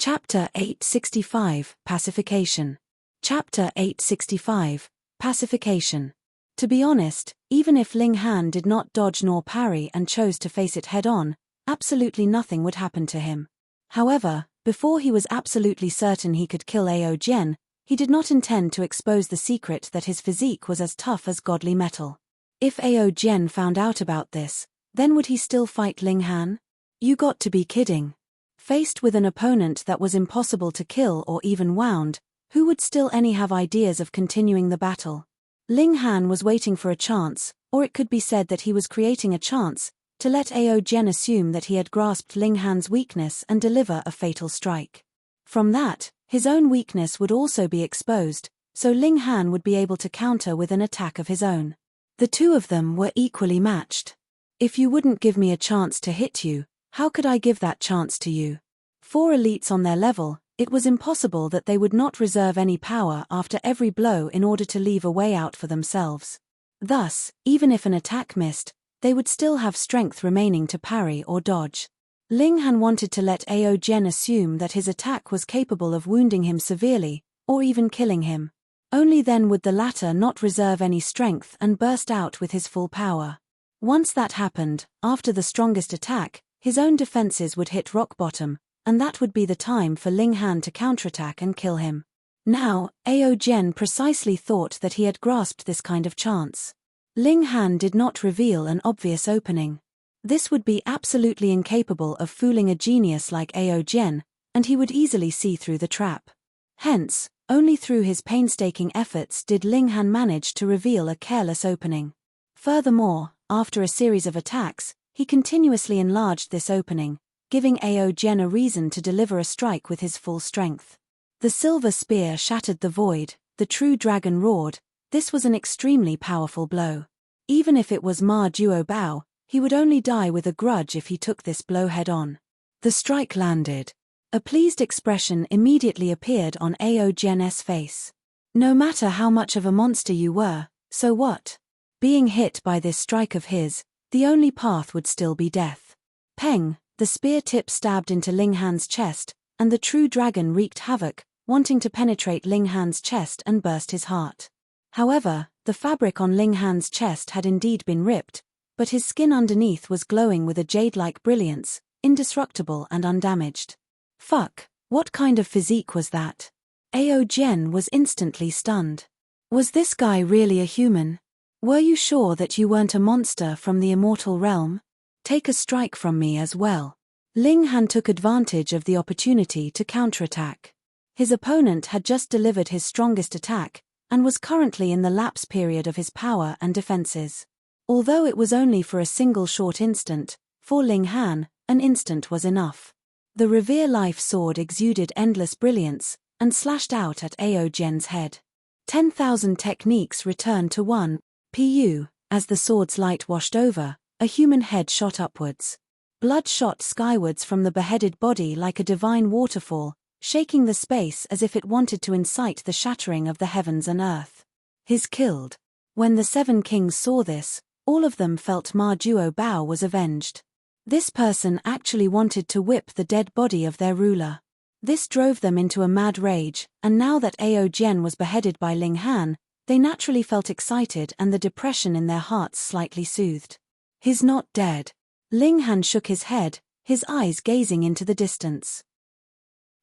Chapter 865, Pacification. Chapter 865, Pacification. To be honest, even if Ling Han did not dodge nor parry and chose to face it head-on, absolutely nothing would happen to him. However, before he was absolutely certain he could kill Ao Jian, he did not intend to expose the secret that his physique was as tough as godly metal. If Ao Jian found out about this, then would he still fight Ling Han? You got to be kidding. Faced with an opponent that was impossible to kill or even wound, who would still have ideas of continuing the battle? Ling Han was waiting for a chance, or it could be said that he was creating a chance, to let Ao Jian assume that he had grasped Ling Han's weakness and deliver a fatal strike. From that, his own weakness would also be exposed, so Ling Han would be able to counter with an attack of his own. The two of them were equally matched. If you wouldn't give me a chance to hit you, how could I give that chance to you? For elites on their level, it was impossible that they would not reserve any power after every blow in order to leave a way out for themselves. Thus, even if an attack missed, they would still have strength remaining to parry or dodge. Ling Han wanted to let Ao Jian assume that his attack was capable of wounding him severely, or even killing him. Only then would the latter not reserve any strength and burst out with his full power. Once that happened, after the strongest attack, his own defenses would hit rock bottom, and that would be the time for Ling Han to counterattack and kill him. Now, Ao Jian precisely thought that he had grasped this kind of chance. Ling Han did not reveal an obvious opening. This would be absolutely incapable of fooling a genius like Ao Jian, and he would easily see through the trap. Hence, only through his painstaking efforts did Ling Han manage to reveal a careless opening. Furthermore, after a series of attacks, he continuously enlarged this opening, giving Ao Jian a reason to deliver a strike with his full strength. The silver spear shattered the void, the true dragon roared. This was an extremely powerful blow. Even if it was Ma Duo Bao, he would only die with a grudge if he took this blow head-on. The strike landed. A pleased expression immediately appeared on Ao Jian's face. No matter how much of a monster you were, so what? Being hit by this strike of his, the only path would still be death. Peng, the spear tip stabbed into Ling Han's chest, and the true dragon wreaked havoc, wanting to penetrate Ling Han's chest and burst his heart. However, the fabric on Ling Han's chest had indeed been ripped, but his skin underneath was glowing with a jade-like brilliance, indestructible and undamaged. Fuck, what kind of physique was that? Ao Jian was instantly stunned. Was this guy really a human? Were you sure that you weren't a monster from the immortal realm? Take a strike from me as well. Ling Han took advantage of the opportunity to counterattack. His opponent had just delivered his strongest attack, and was currently in the lapse period of his power and defenses. Although it was only for a single short instant, for Ling Han, an instant was enough. The Revere Life sword exuded endless brilliance, and slashed out at Ao Jian's head. 10,000 techniques returned to 1 pu, as the sword's light washed over, a human head shot upwards. Blood shot skywards from the beheaded body like a divine waterfall, shaking the space as if it wanted to incite the shattering of the heavens and earth. His killed. When the 7 kings saw this, all of them felt Ma Duo Bao was avenged. This person actually wanted to whip the dead body of their ruler. This drove them into a mad rage, and now that Ao Jian was beheaded by Ling Han, they naturally felt excited and the depression in their hearts slightly soothed. He's not dead. Ling Han shook his head, his eyes gazing into the distance.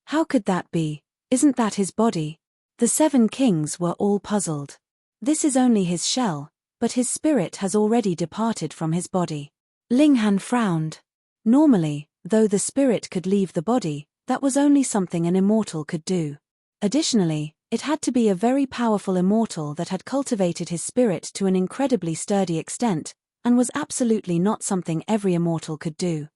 How could that be? Isn't that his body? The 7 kings were all puzzled. This is only his shell, but his spirit has already departed from his body. Ling Han frowned. Normally, though the spirit could leave the body, that was only something an immortal could do. Additionally, it had to be a very powerful immortal that had cultivated his spirit to an incredibly sturdy extent, and was absolutely not something every immortal could do.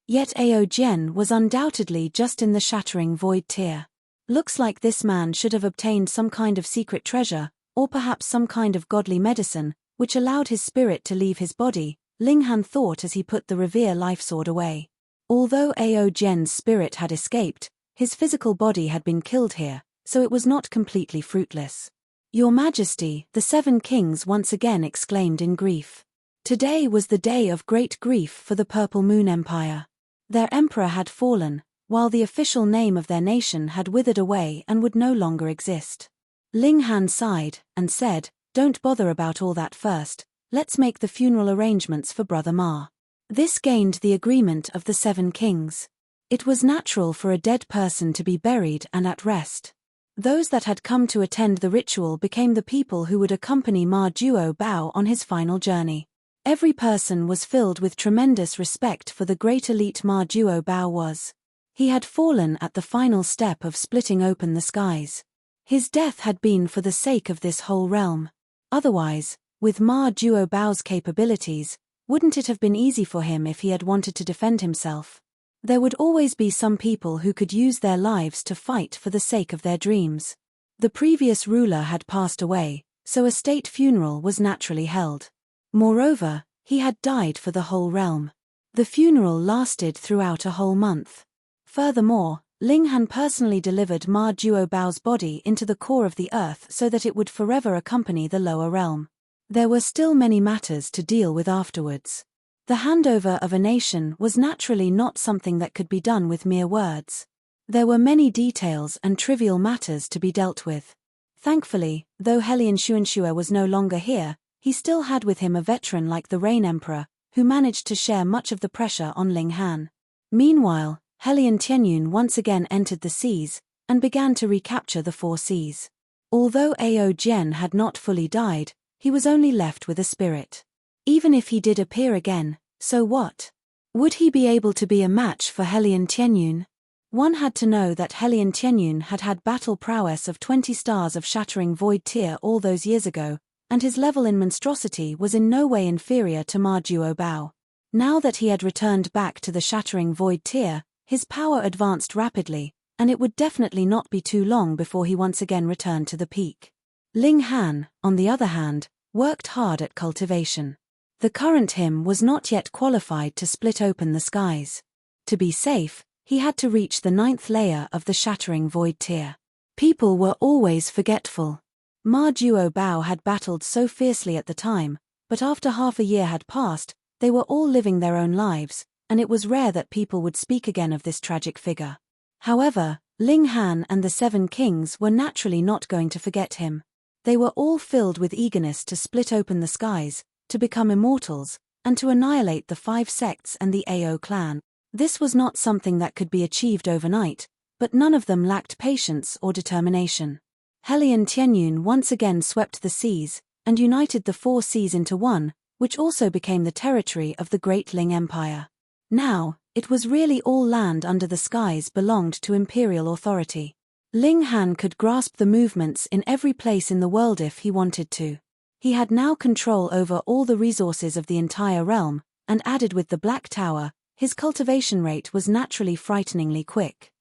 Yet Ao Jian was undoubtedly just in the shattering void tier. Looks like this man should have obtained some kind of secret treasure, or perhaps some kind of godly medicine, which allowed his spirit to leave his body, Ling Han thought as he put the Revere Life sword away. Although Ao Jian's spirit had escaped, his physical body had been killed here, so it was not completely fruitless. Your Majesty, the 7 kings once again exclaimed in grief. Today was the day of great grief for the Purple Moon Empire. Their emperor had fallen, while the official name of their nation had withered away and would no longer exist. Ling Han sighed and said, "Don't bother about all that first, let's make the funeral arrangements for Brother Ma." This gained the agreement of the 7 kings. It was natural for a dead person to be buried and at rest. Those that had come to attend the ritual became the people who would accompany Ma Duo Bao on his final journey. Every person was filled with tremendous respect for the great elite Ma Duo Bao was. He had fallen at the final step of splitting open the skies. His death had been for the sake of this whole realm. Otherwise, with Ma Duo Bao's capabilities, wouldn't it have been easy for him if he had wanted to defend himself? There would always be some people who could use their lives to fight for the sake of their dreams. The previous ruler had passed away, so a state funeral was naturally held. Moreover, he had died for the whole realm. The funeral lasted throughout a whole month. Furthermore, Ling Han personally delivered Ma Duo Bao's body into the core of the earth so that it would forever accompany the lower realm. There were still many matters to deal with afterwards. The handover of a nation was naturally not something that could be done with mere words. There were many details and trivial matters to be dealt with. Thankfully, though Helian Xuanxue was no longer here, he still had with him a veteran like the Rain Emperor, who managed to share much of the pressure on Ling Han. Meanwhile, Helian Tianyun once again entered the seas, and began to recapture the 4 seas. Although Ao Jian had not fully died, he was only left with a spirit. Even if he did appear again, so what? Would he be able to be a match for Helian Tianyun? One had to know that Helian Tianyun had had battle prowess of 20 stars of Shattering Void tier all those years ago, and his level in monstrosity was in no way inferior to Ma Duo Bao. Now that he had returned back to the Shattering Void tier, his power advanced rapidly, and it would definitely not be too long before he once again returned to the peak. Ling Han, on the other hand, worked hard at cultivation. The current him was not yet qualified to split open the skies. To be safe, he had to reach the 9th layer of the Shattering Void tier. People were always forgetful. Ma Duo Bao had battled so fiercely at the time, but after half a year had passed, they were all living their own lives, and it was rare that people would speak again of this tragic figure. However, Ling Han and the 7 kings were naturally not going to forget him. They were all filled with eagerness to split open the skies, to become immortals, and to annihilate the 5 sects and the Ao clan. This was not something that could be achieved overnight, but none of them lacked patience or determination. Helian Tianyun once again swept the seas, and united the 4 seas into one, which also became the territory of the Great Ling Empire. Now, it was really all land under the skies belonged to imperial authority. Ling Han could grasp the movements in every place in the world if he wanted to. He had now control over all the resources of the entire realm, and added with the Black Tower, his cultivation rate was naturally frighteningly quick.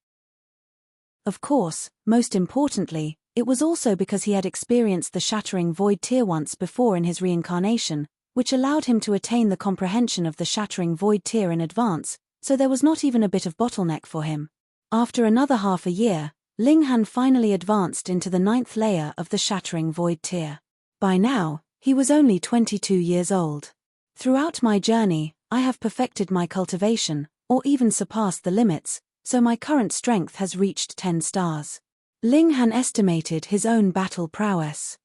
Of course, most importantly, it was also because he had experienced the Shattering Void tier once before in his reincarnation, which allowed him to attain the comprehension of the Shattering Void tier in advance, so there was not even a bit of bottleneck for him. After another half a year, Ling Han finally advanced into the 9th layer of the Shattering Void tier. By now, he was only 22 years old. Throughout my journey, I have perfected my cultivation, or even surpassed the limits, so my current strength has reached 10 stars. Ling Han estimated his own battle prowess.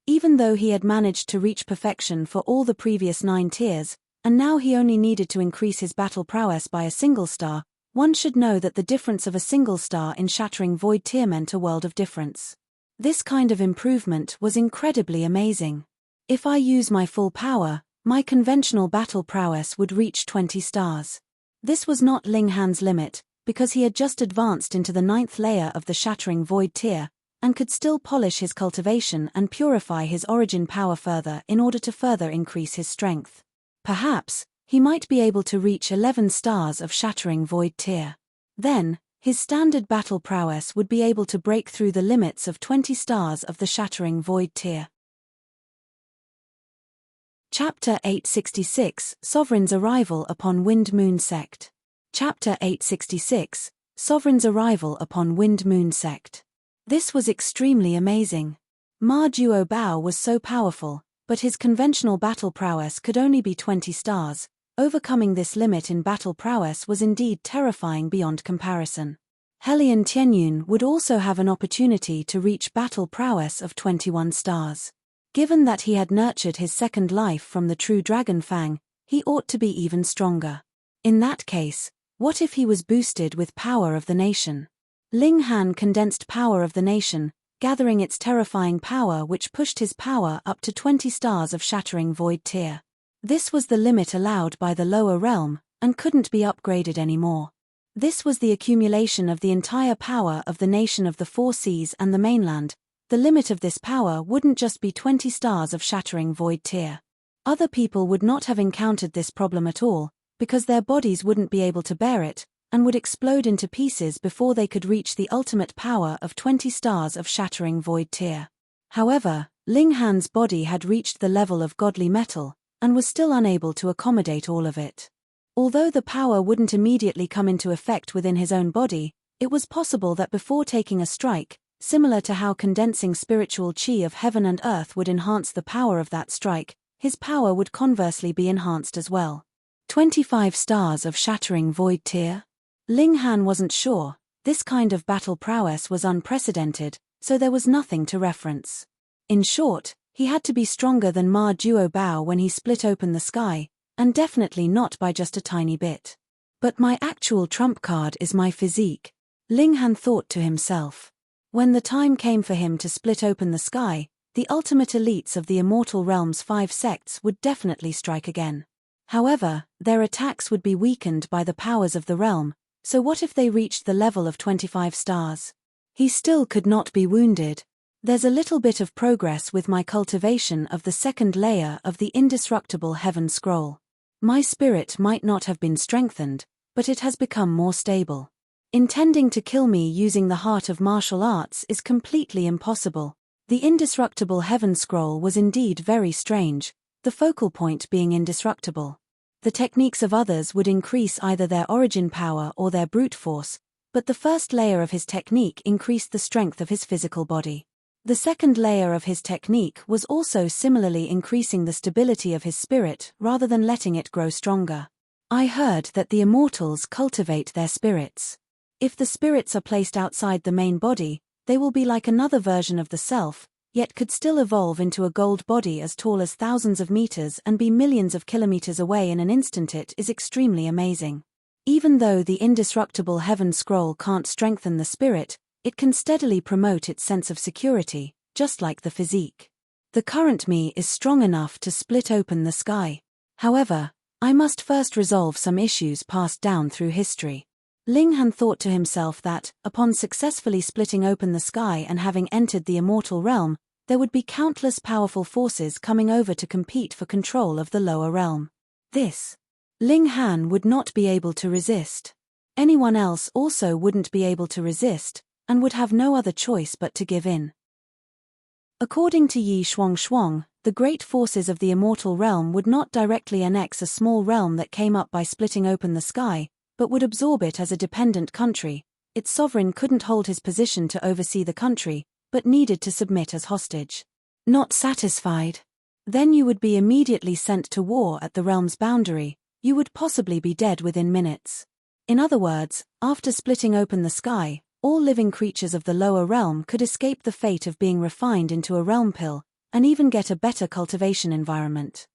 Even though he had managed to reach perfection for all the previous 9 tiers, and now he only needed to increase his battle prowess by a single star, one should know that the difference of a single star in Shattering Void tier meant a world of difference. This kind of improvement was incredibly amazing. If I use my full power, my conventional battle prowess would reach 20 stars. This was not Ling Han's limit, because he had just advanced into the 9th layer of the Shattering Void tier, and could still polish his cultivation and purify his origin power further in order to further increase his strength. Perhaps, he might be able to reach 11 stars of Shattering Void tier. Then, his standard battle prowess would be able to break through the limits of 20 stars of the Shattering Void tier. Chapter 866, Sovereign's Arrival upon Wind Moon Sect. Chapter 866, Sovereign's Arrival upon Wind Moon Sect. This was extremely amazing. Ma Duo Bao was so powerful, but his conventional battle prowess could only be 20 stars, Overcoming this limit in battle prowess was indeed terrifying beyond comparison. Hellion Tianyun would also have an opportunity to reach battle prowess of 21 stars. Given that he had nurtured his second life from the true dragon fang, he ought to be even stronger. In that case, what if he was boosted with power of the nation? Ling Han condensed power of the nation, gathering its terrifying power, which pushed his power up to 20 stars of shattering void tier. This was the limit allowed by the lower realm, and couldn't be upgraded anymore. This was the accumulation of the entire power of the nation of the four seas and the mainland. The limit of this power wouldn't just be 20 stars of shattering void tier. Other people would not have encountered this problem at all, because their bodies wouldn't be able to bear it, and would explode into pieces before they could reach the ultimate power of 20 stars of shattering void tier. However, Ling Han's body had reached the level of godly metal, and was still unable to accommodate all of it. Although the power wouldn't immediately come into effect within his own body, it was possible that before taking a strike, similar to how condensing spiritual chi of heaven and earth would enhance the power of that strike, his power would conversely be enhanced as well. 25 stars of shattering void tier? Ling Han wasn't sure. This kind of battle prowess was unprecedented, so there was nothing to reference. In short, he had to be stronger than Ma Duo Bao when he split open the sky, and definitely not by just a tiny bit. But my actual trump card is my physique, Ling Han thought to himself. When the time came for him to split open the sky, the ultimate elites of the immortal realm's 5 sects would definitely strike again. However, their attacks would be weakened by the powers of the realm, so what if they reached the level of 25 stars? He still could not be wounded. There's a little bit of progress with my cultivation of the second layer of the indestructible heaven scroll. My spirit might not have been strengthened, but it has become more stable. Intending to kill me using the heart of martial arts is completely impossible. The indestructible heaven scroll was indeed very strange, the focal point being indestructible. The techniques of others would increase either their origin power or their brute force, but the first layer of his technique increased the strength of his physical body. The second layer of his technique was also similarly increasing the stability of his spirit rather than letting it grow stronger. I heard that the immortals cultivate their spirits. If the spirits are placed outside the main body, they will be like another version of the self, yet could still evolve into a gold body as tall as thousands of meters and be millions of kilometers away in an instant. It is extremely amazing. Even though the indestructible heaven scroll can't strengthen the spirit, it can steadily promote its sense of security, just like the physique. The current me is strong enough to split open the sky. However, I must first resolve some issues passed down through history. Ling Han thought to himself that, upon successfully splitting open the sky and having entered the immortal realm, there would be countless powerful forces coming over to compete for control of the lower realm. This, Ling Han would not be able to resist. Anyone else also wouldn't be able to resist, and would have no other choice but to give in. According to Yi Shuang, the great forces of the immortal realm would not directly annex a small realm that came up by splitting open the sky, but would absorb it as a dependent country. Its sovereign couldn't hold his position to oversee the country, but needed to submit as hostage. Not satisfied? Then you would be immediately sent to war at the realm's boundary. You would possibly be dead within minutes. In other words, after splitting open the sky, all living creatures of the lower realm could escape the fate of being refined into a realm pill, and even get a better cultivation environment.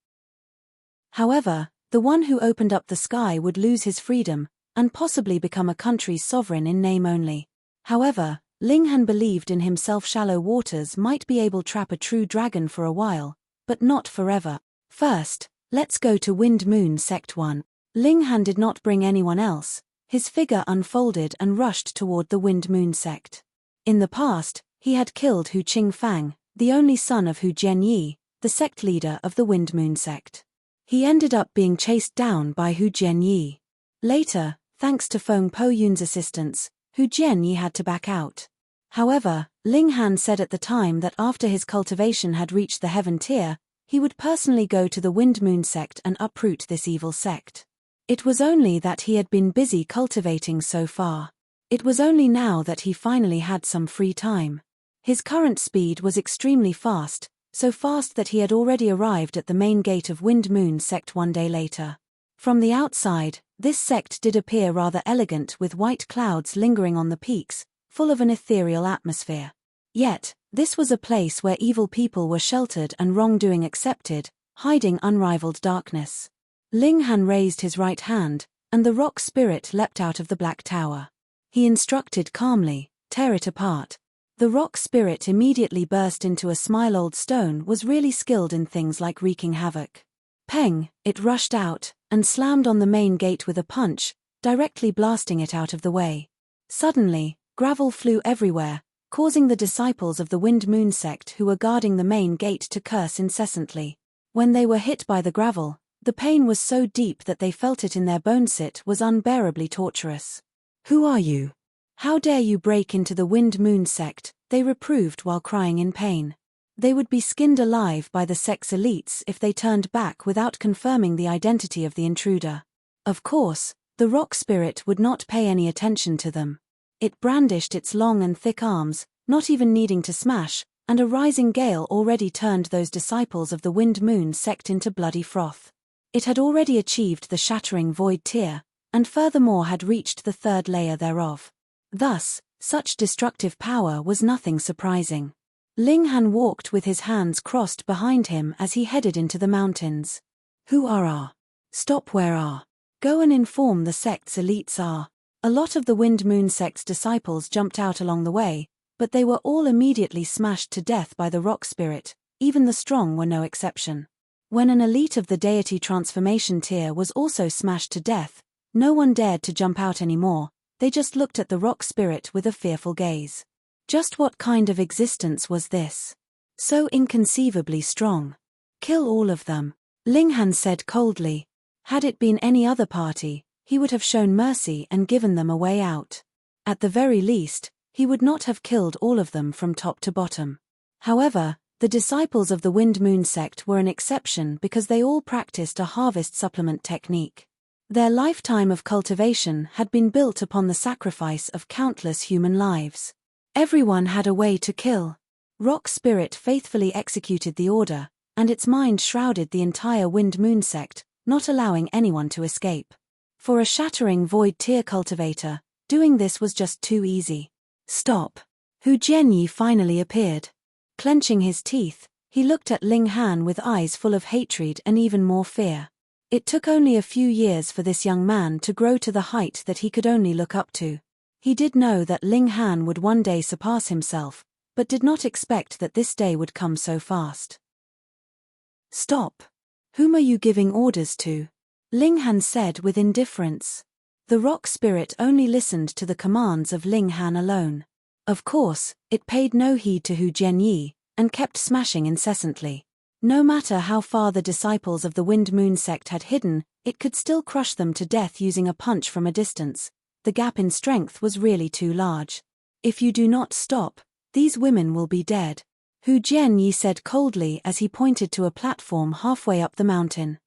However, the one who opened up the sky would lose his freedom, and possibly become a country's sovereign in name only. However, Ling Han believed in himself shallow waters might be able to trap a true dragon for a while, but not forever. First, let's go to Wind Moon Sect 1. Ling Han did not bring anyone else. His figure unfolded and rushed toward the Wind Moon sect. In the past, he had killed Hu Qingfang, the only son of Hu Jianyi, the sect leader of the Wind Moon sect. He ended up being chased down by Hu Jianyi. Later, thanks to Feng Po Yun's assistance, Hu Jianyi had to back out. However, Ling Han said at the time that after his cultivation had reached the heaven tier, he would personally go to the Wind Moon sect and uproot this evil sect. It was only that he had been busy cultivating so far. It was only now that he finally had some free time. His current speed was extremely fast, so fast that he had already arrived at the main gate of Wind Moon sect one day later. From the outside, this sect did appear rather elegant, with white clouds lingering on the peaks, full of an ethereal atmosphere. Yet, this was a place where evil people were sheltered and wrongdoing accepted, hiding unrivaled darkness. Ling Han raised his right hand, and the rock spirit leapt out of the black tower. He instructed calmly, "Tear it apart." The rock spirit immediately burst into a smile. Old stone was really skilled in things like wreaking havoc. Peng, it rushed out, and slammed on the main gate with a punch, directly blasting it out of the way. Suddenly, gravel flew everywhere, causing the disciples of the Wind Moon sect who were guarding the main gate to curse incessantly. When they were hit by the gravel, the pain was so deep that they felt it in their bones. It was unbearably torturous. "Who are you? How dare you break into the Wind Moon sect?" they reproved while crying in pain. They would be skinned alive by the sect's elites if they turned back without confirming the identity of the intruder. Of course, the rock spirit would not pay any attention to them. It brandished its long and thick arms, not even needing to smash, and a rising gale already turned those disciples of the Wind Moon sect into bloody froth. It had already achieved the shattering void tier, and furthermore had reached the third layer thereof. Thus, such destructive power was nothing surprising. Ling Han walked with his hands crossed behind him as he headed into the mountains. "Who are? Stop where are? Go and inform the sect's elites are." A lot of the Wind Moon sect's disciples jumped out along the way, but they were all immediately smashed to death by the rock spirit, even the strong were no exception. When an elite of the deity transformation tier was also smashed to death, no one dared to jump out anymore, they just looked at the rock spirit with a fearful gaze. Just what kind of existence was this? So inconceivably strong. "Kill all of them," Ling Han said coldly. Had it been any other party, he would have shown mercy and given them a way out. At the very least, he would not have killed all of them from top to bottom. However, the disciples of the Wind Moon sect were an exception because they all practiced a harvest supplement technique. Their lifetime of cultivation had been built upon the sacrifice of countless human lives. Everyone had a way to kill. Rock Spirit faithfully executed the order, and its mind shrouded the entire Wind Moon sect, not allowing anyone to escape. For a shattering void tier cultivator, doing this was just too easy. "Stop." Hu Jianyi finally appeared. Clenching his teeth, he looked at Ling Han with eyes full of hatred and even more fear. It took only a few years for this young man to grow to the height that he could only look up to. He did know that Ling Han would one day surpass himself, but did not expect that this day would come so fast. "Stop. Whom are you giving orders to?" Ling Han said with indifference. The rock spirit only listened to the commands of Ling Han alone. Of course, it paid no heed to Hu Jianyi, and kept smashing incessantly. No matter how far the disciples of the Wind Moon sect had hidden, it could still crush them to death using a punch from a distance. The gap in strength was really too large. "If you do not stop, these women will be dead," Hu Jianyi said coldly as he pointed to a platform halfway up the mountain.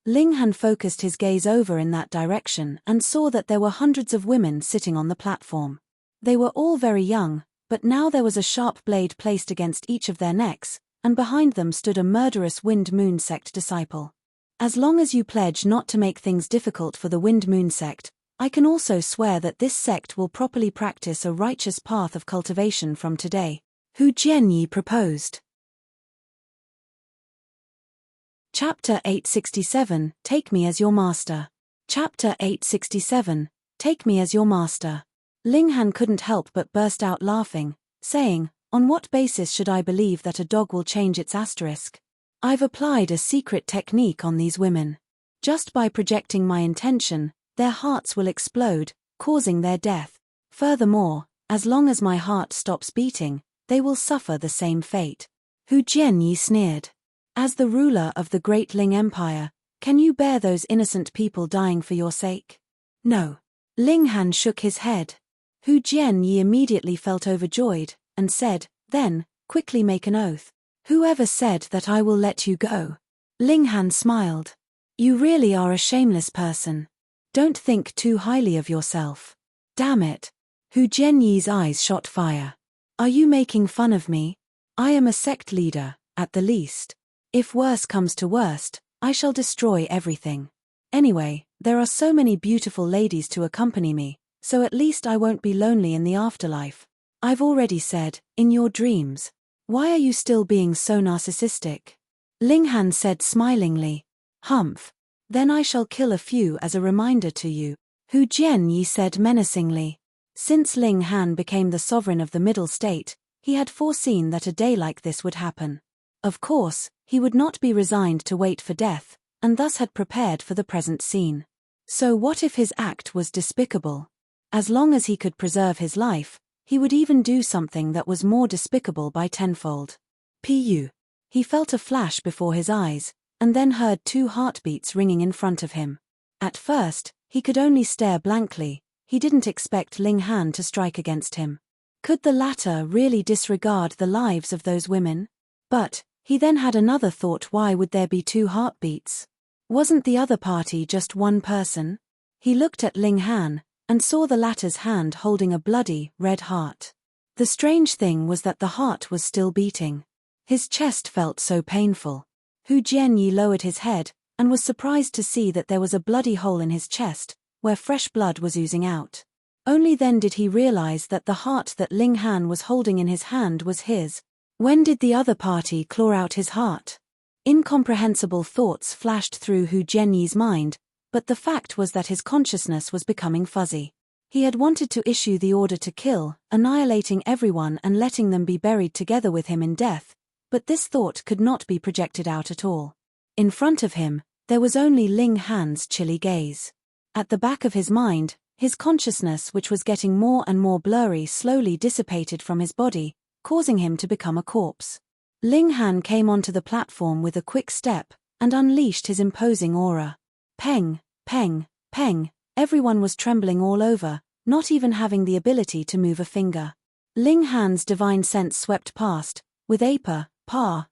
Ling Han focused his gaze over in that direction and saw that there were hundreds of women sitting on the platform. They were all very young, but now there was a sharp blade placed against each of their necks, and behind them stood a murderous Wind Moon sect disciple. "As long as you pledge not to make things difficult for the Wind Moon sect, I can also swear that this sect will properly practice a righteous path of cultivation from today," Hu Jianyi proposed. Chapter 867, Take Me as Your Master. Chapter 867, Take Me as Your Master. Ling Han couldn't help but burst out laughing, saying, "On what basis should I believe that a dog will change its asterisk? I've applied a secret technique on these women. Just by projecting my intention, their hearts will explode, causing their death. Furthermore, as long as my heart stops beating, they will suffer the same fate." Hu Jianyi sneered. "As the ruler of the Great Ling Empire, can you bear those innocent people dying for your sake?" "No." Ling Han shook his head. Hu Jianyi immediately felt overjoyed, and said, "Then, quickly make an oath." "Whoever said that I will let you go?" Ling Han smiled. "You really are a shameless person. Don't think too highly of yourself." "Damn it." Hu Jianyi's eyes shot fire. "Are you making fun of me? I am a sect leader, at the least. If worse comes to worst, I shall destroy everything." Anyway, there are so many beautiful ladies to accompany me, so at least I won't be lonely in the afterlife. I've already said, in your dreams. Why are you still being so narcissistic? Ling Han said smilingly. Humph. Then I shall kill a few as a reminder to you. Hu Jianyi said menacingly. Since Ling Han became the sovereign of the Middle State, he had foreseen that a day like this would happen. Of course, he would not be resigned to wait for death, and thus had prepared for the present scene. So what if his act was despicable? As long as he could preserve his life, he would even do something that was more despicable by tenfold. Pu. He felt a flash before his eyes, and then heard 2 heartbeats ringing in front of him. At first, he could only stare blankly. He didn't expect Ling Han to strike against him. Could the latter really disregard the lives of those women? But he then had another thought. Why would there be 2 heartbeats? Wasn't the other party just one person? He looked at Ling Han, and saw the latter's hand holding a bloody, red heart. The strange thing was that the heart was still beating. His chest felt so painful. Hu Jianyi lowered his head, and was surprised to see that there was a bloody hole in his chest, where fresh blood was oozing out. Only then did he realize that the heart that Ling Han was holding in his hand was his. When did the other party claw out his heart? Incomprehensible thoughts flashed through Hu Jianyi's mind, but the fact was that his consciousness was becoming fuzzy. He had wanted to issue the order to kill, annihilating everyone and letting them be buried together with him in death, but this thought could not be projected out at all. In front of him, there was only Ling Han's chilly gaze. At the back of his mind, his consciousness, which was getting more and more blurry, slowly dissipated from his body, causing him to become a corpse. Ling Han came onto the platform with a quick step, and unleashed his imposing aura. Peng, peng, peng, everyone was trembling all over, not even having the ability to move a finger. Ling Han's divine sense swept past, with Apa, Pa,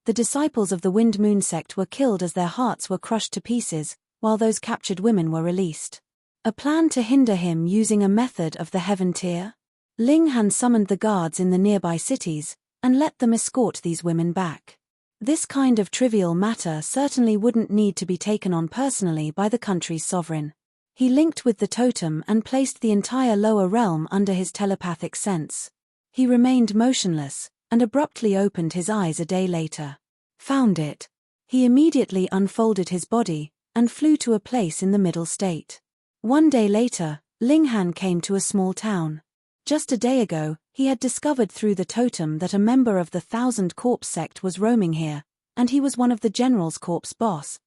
the disciples of the Wind Moon sect were killed as their hearts were crushed to pieces, while those captured women were released. A plan to hinder him using a method of the heaven tier? Ling Han summoned the guards in the nearby cities, and let them escort these women back. This kind of trivial matter certainly wouldn't need to be taken on personally by the country's sovereign. He linked with the totem and placed the entire lower realm under his telepathic sense. He remained motionless, and abruptly opened his eyes a day later. Found it. He immediately unfolded his body, and flew to a place in the Middle State. 1 day later, Ling Han came to a small town. Just a day ago, he had discovered through the totem that a member of the 1,000 Corpse sect was roaming here, and he was one of the General's Corpse boss.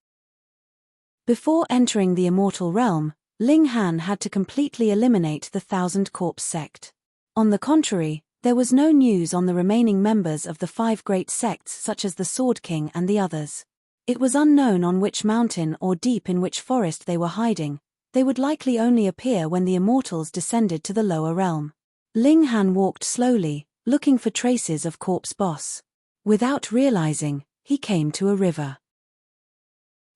Before entering the immortal realm, Ling Han had to completely eliminate the 1,000 Corpse sect. On the contrary, there was no news on the remaining members of the 5 great sects such as the Sword King and the others. It was unknown on which mountain or deep in which forest they were hiding. They would likely only appear when the immortals descended to the lower realm. Ling Han walked slowly, looking for traces of Corpse Boss. Without realizing, he came to a river.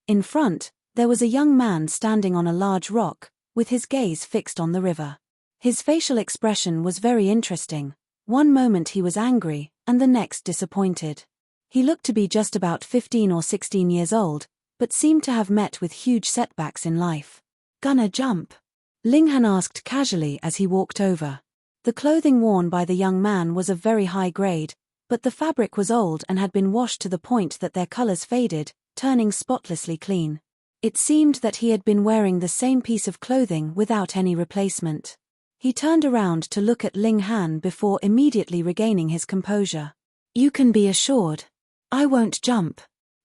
In front, there was a young man standing on a large rock, with his gaze fixed on the river. His facial expression was very interesting. One moment he was angry, and the next disappointed. He looked to be just about 15 or 16 years old, but seemed to have met with huge setbacks in life. Gonna jump? Ling Han asked casually as he walked over. The clothing worn by the young man was of very high grade, but the fabric was old and had been washed to the point that their colors faded, turning spotlessly clean. It seemed that he had been wearing the same piece of clothing without any replacement. He turned around to look at Ling Han before immediately regaining his composure. You can be assured. I won't jump.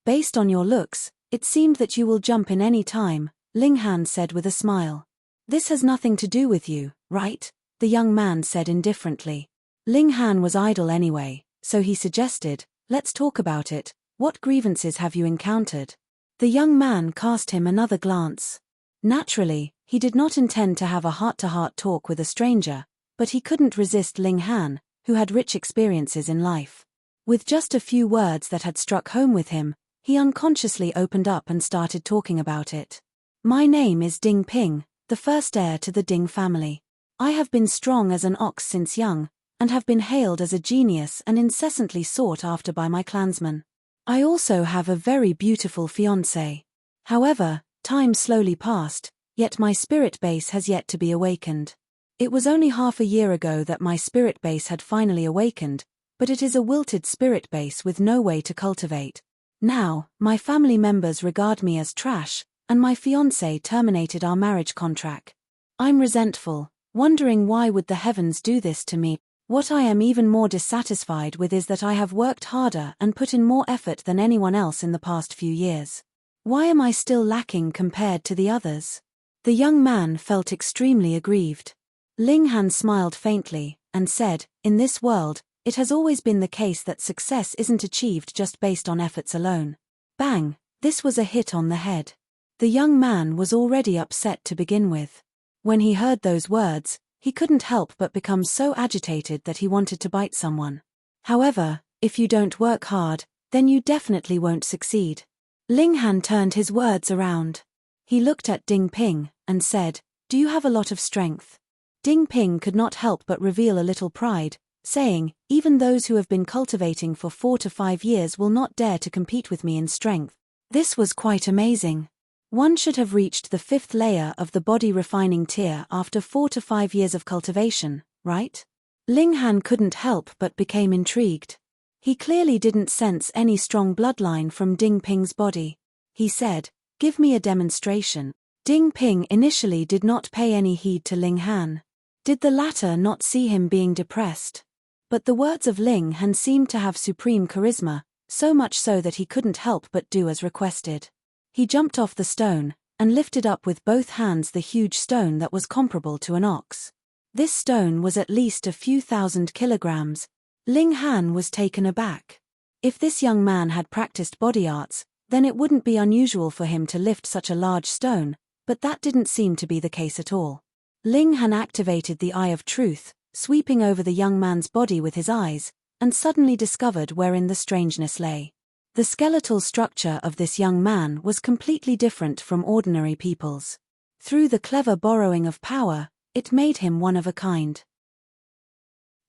Based on your looks, it seemed that you will jump in any time, Ling Han said with a smile. This has nothing to do with you, right? The young man said indifferently. Ling Han was idle anyway, so he suggested, let's talk about it. What grievances have you encountered? The young man cast him another glance. Naturally, he did not intend to have a heart-to-heart talk with a stranger, but he couldn't resist Ling Han, who had rich experiences in life. With just a few words that had struck home with him, he unconsciously opened up and started talking about it. My name is Ding Ping, the first heir to the Ding family. I have been strong as an ox since young, and have been hailed as a genius and incessantly sought after by my clansmen. I also have a very beautiful fiancée. However, Time slowly passed, yet my spirit base has yet to be awakened. It was only half a year ago that my spirit base had finally awakened, but it is a wilted spirit base with no way to cultivate. Now, my family members regard me as trash, and my fiancé terminated our marriage contract. I'm resentful, wondering why would the heavens do this to me. What I am even more dissatisfied with is that I have worked harder and put in more effort than anyone else in the past few years. Why am I still lacking compared to the others? The young man felt extremely aggrieved. Ling Han smiled faintly, and said, in this world, it has always been the case that success isn't achieved just based on efforts alone. Bang! This was a hit on the head. The young man was already upset to begin with. When he heard those words, he couldn't help but become so agitated that he wanted to bite someone. However, if you don't work hard, then you definitely won't succeed. Ling Han turned his words around. He looked at Ding Ping, and said, do you have a lot of strength? Ding Ping could not help but reveal a little pride, saying, even those who have been cultivating for 4 to 5 years will not dare to compete with me in strength. This was quite amazing. One should have reached the 5th layer of the body refining tier after 4 to 5 years of cultivation, right? Ling Han couldn't help but became intrigued. He clearly didn't sense any strong bloodline from Ding Ping's body. He said, give me a demonstration. Ding Ping initially did not pay any heed to Ling Han. Did the latter not see him being depressed? But the words of Ling Han seemed to have supreme charisma, so much so that he couldn't help but do as requested. He jumped off the stone, and lifted up with both hands the huge stone that was comparable to an ox. This stone was at least a few thousand kilograms. Ling Han was taken aback. If this young man had practiced body arts, then it wouldn't be unusual for him to lift such a large stone, but that didn't seem to be the case at all. Ling Han activated the Eye of Truth, sweeping over the young man's body with his eyes, and suddenly discovered wherein the strangeness lay. The skeletal structure of this young man was completely different from ordinary people's. Through the clever borrowing of power, it made him one of a kind.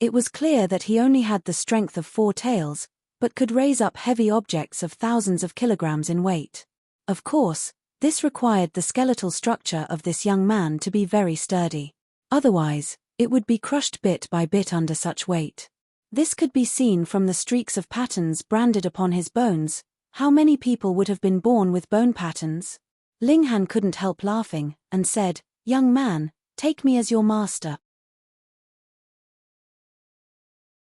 It was clear that he only had the strength of 4 tails, but could raise up heavy objects of thousands of kilograms in weight. Of course, this required the skeletal structure of this young man to be very sturdy. Otherwise, it would be crushed bit by bit under such weight. This could be seen from the streaks of patterns branded upon his bones. How many people would have been born with bone patterns? Ling Han couldn't help laughing, and said, young man, take me as your master.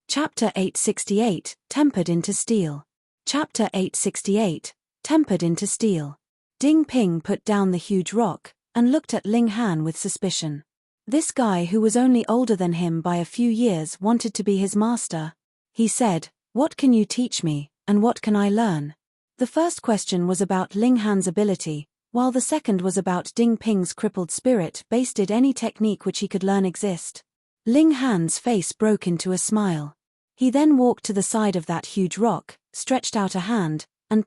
Chapter 868, Tempered into Steel. Chapter 868, Tempered into Steel. Ding Ping put down the huge rock, and looked at Ling Han with suspicion. This guy who was only older than him by a few years wanted to be his master. He said, what can you teach me, and what can I learn? The first question was about Ling Han's ability, while the second was about Ding Ping's crippled spirit based. Did any technique which he could learn exist? Ling Han's face broke into a smile. He then walked to the side of that huge rock, stretched out a hand, and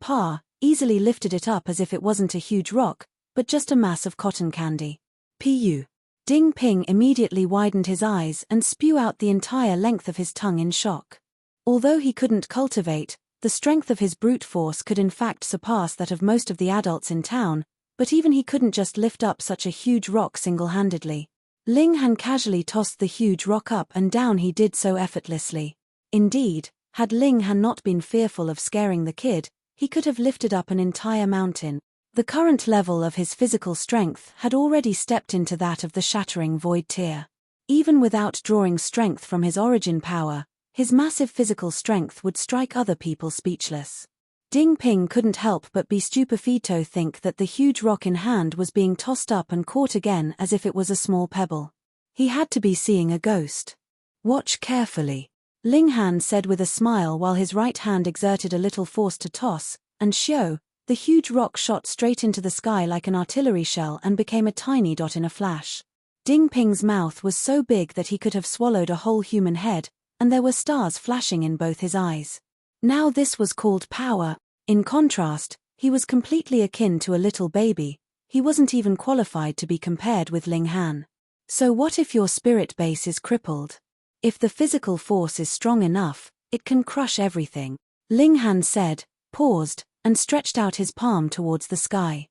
easily lifted it up as if it wasn't a huge rock, but just a mass of cotton candy. Pu. Ding Ping immediately widened his eyes and spew out the entire length of his tongue in shock. Although he couldn't cultivate, the strength of his brute force could in fact surpass that of most of the adults in town, but even he couldn't just lift up such a huge rock single-handedly. Ling Han casually tossed the huge rock up and down. He did so effortlessly. Indeed, had Ling Han not been fearful of scaring the kid, he could have lifted up an entire mountain. The current level of his physical strength had already stepped into that of the shattering void tier. Even without drawing strength from his origin power, his massive physical strength would strike other people speechless. Ding Ping couldn't help but be stupefied to think that the huge rock in hand was being tossed up and caught again as if it was a small pebble. He had to be seeing a ghost. Watch carefully, Ling Han said with a smile while his right hand exerted a little force to toss, and shoo, the huge rock shot straight into the sky like an artillery shell and became a tiny dot in a flash. Ding Ping's mouth was so big that he could have swallowed a whole human head, and there were stars flashing in both his eyes. Now this was called power. In contrast, he was completely akin to a little baby. He wasn't even qualified to be compared with Ling Han. So what if your spirit base is crippled? If the physical force is strong enough, it can crush everything. Ling Han said, paused, and stretched out his palm towards the sky.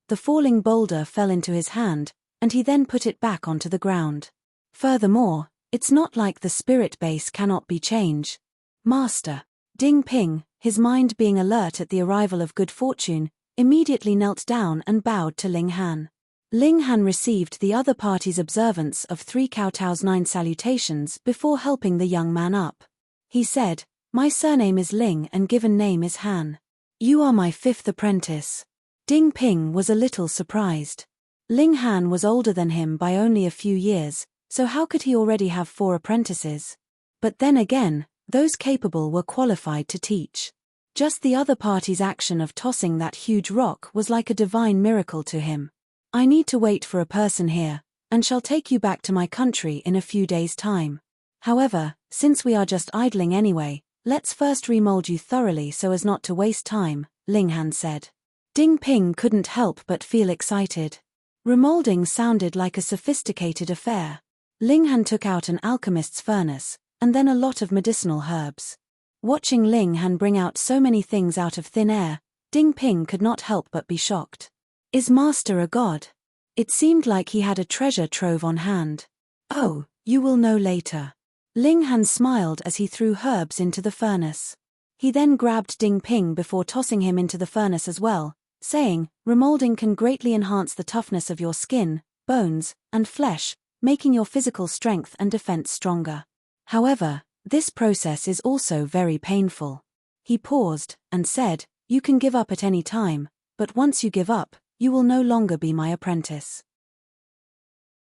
The falling boulder fell into his hand, and he then put it back onto the ground. Furthermore, it's not like the spirit base cannot be changed. Master. Ding Ping, his mind being alert at the arrival of good fortune, immediately knelt down and bowed to Ling Han. Ling Han received the other party's observance of 3 Kowtow's 9 salutations before helping the young man up. He said, "My surname is Ling and given name is Han. You are my 5th apprentice." Ding Ping was a little surprised. Ling Han was older than him by only a few years, so how could he already have 4 apprentices? But then again, those capable were qualified to teach. Just the other party's action of tossing that huge rock was like a divine miracle to him. "I need to wait for a person here, and shall take you back to my country in a few days' time. However, since we are just idling anyway, let's first remold you thoroughly so as not to waste time," Ling Han said. Ding Ping couldn't help but feel excited. Remolding sounded like a sophisticated affair. Ling Han took out an alchemist's furnace, and then a lot of medicinal herbs. Watching Ling Han bring out so many things out of thin air, Ding Ping could not help but be shocked. Is Master a god? It seemed like he had a treasure trove on hand. "Oh, you will know later." Ling Han smiled as he threw herbs into the furnace. He then grabbed Ding Ping before tossing him into the furnace as well, saying, "Remolding can greatly enhance the toughness of your skin, bones, and flesh, making your physical strength and defense stronger. However, this process is also very painful." He paused, and said, "You can give up at any time, but once you give up, you will no longer be my apprentice.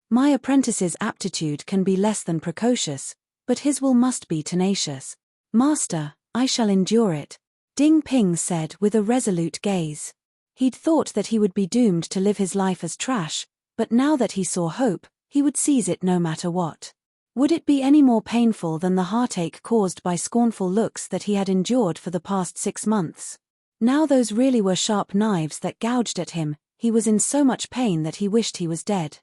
My apprentice's aptitude can be less than precocious, but his will must be tenacious. Master, I shall endure it," Ding Ping said with a resolute gaze. He'd thought that he would be doomed to live his life as trash, but now that he saw hope, he would seize it no matter what. Would it be any more painful than the heartache caused by scornful looks that he had endured for the past 6 months? Now those really were sharp knives that gouged at him. He was in so much pain that he wished he was dead.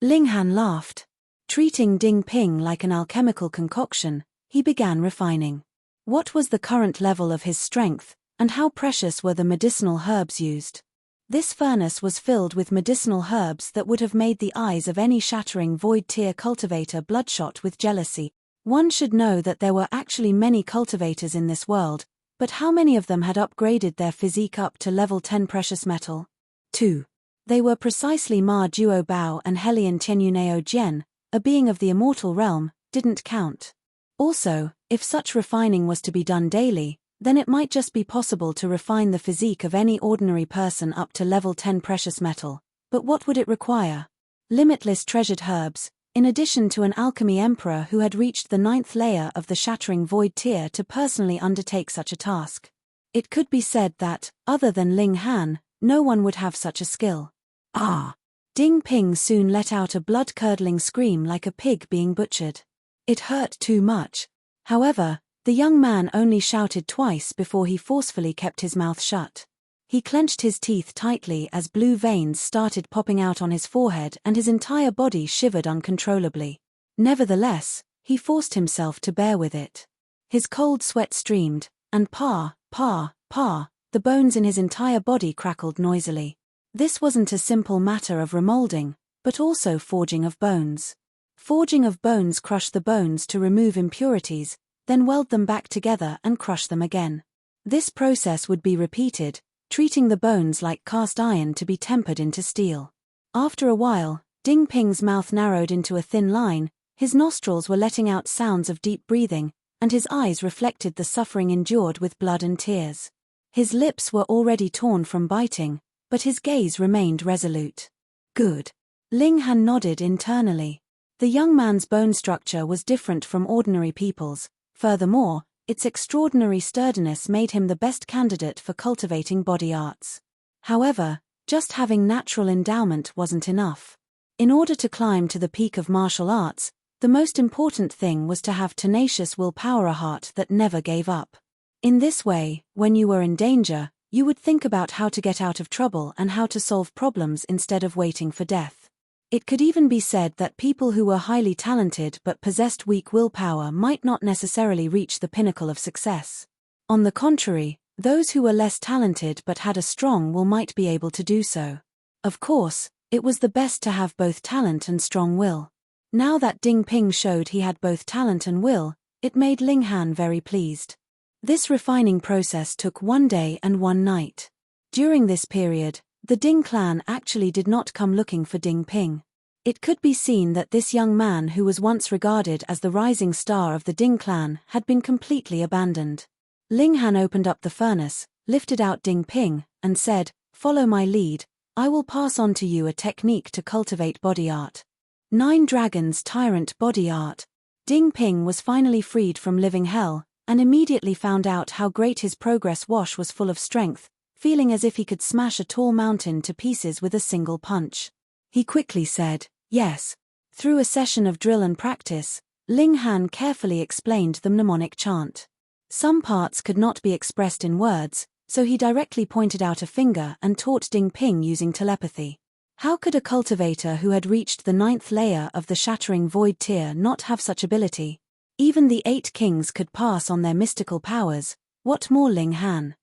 Ling Han laughed. Treating Ding Ping like an alchemical concoction, he began refining. What was the current level of his strength, and how precious were the medicinal herbs used? This furnace was filled with medicinal herbs that would have made the eyes of any shattering void tier cultivator bloodshot with jealousy. One should know that there were actually many cultivators in this world, but how many of them had upgraded their physique up to level 10 precious metal? 2. They were precisely Ma Duo Bao and Helian Tianyuneo Jian, a being of the immortal realm, didn't count. Also, if such refining was to be done daily, then it might just be possible to refine the physique of any ordinary person up to level 10 precious metal. But what would it require? Limitless treasured herbs, in addition to an alchemy emperor who had reached the 9th layer of the shattering void tier to personally undertake such a task. It could be said that, other than Ling Han, no one would have such a skill. Ah! Ding Ping soon let out a blood-curdling scream like a pig being butchered. It hurt too much. However, the young man only shouted twice before he forcefully kept his mouth shut. He clenched his teeth tightly as blue veins started popping out on his forehead and his entire body shivered uncontrollably. Nevertheless, he forced himself to bear with it. His cold sweat streamed, and the bones in his entire body crackled noisily. This wasn't a simple matter of remolding, but also forging of bones. Forging of bones crush the bones to remove impurities, then weld them back together and crush them again. This process would be repeated, treating the bones like cast iron to be tempered into steel. After a while, Ding Ping's mouth narrowed into a thin line, his nostrils were letting out sounds of deep breathing, and his eyes reflected the suffering endured with blood and tears. His lips were already torn from biting, but his gaze remained resolute. Good. Ling Han nodded internally. The young man's bone structure was different from ordinary people's. Furthermore, its extraordinary sturdiness made him the best candidate for cultivating body arts. However, just having natural endowment wasn't enough. In order to climb to the peak of martial arts, the most important thing was to have tenacious willpower, a heart that never gave up. In this way, when you were in danger, you would think about how to get out of trouble and how to solve problems instead of waiting for death. It could even be said that people who were highly talented but possessed weak willpower might not necessarily reach the pinnacle of success. On the contrary, Those who were less talented but had a strong will might be able to do so. Of course, it was the best to have both talent and strong will. Now that Ding Ping showed he had both talent and will, it made Ling Han very pleased. This refining process took 1 day and 1 night. During this period, the Ding clan actually did not come looking for Ding Ping. It could be seen that this young man who was once regarded as the rising star of the Ding clan had been completely abandoned. Ling Han opened up the furnace, lifted out Ding Ping, and said, "Follow my lead, I will pass on to you a technique to cultivate body art." 9 Dragons Tyrant Body Art. Ding Ping was finally freed from living hell, and immediately found out how great his progress wash was full of strength, feeling as if he could smash a tall mountain to pieces with a single punch. He quickly said, "Yes." Through a session of drill and practice, Ling Han carefully explained the mnemonic chant. Some parts could not be expressed in words, so he directly pointed out a finger and taught Ding Ping using telepathy. How could a cultivator who had reached the 9th layer of the shattering void tier not have such ability? Even the 8 kings could pass on their mystical powers, what more Ling Han?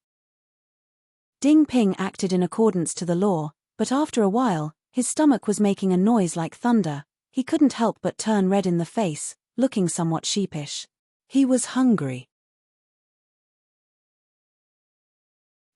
Ding Ping acted in accordance to the law, but after a while, his stomach was making a noise like thunder. He couldn't help but turn red in the face, looking somewhat sheepish. He was hungry.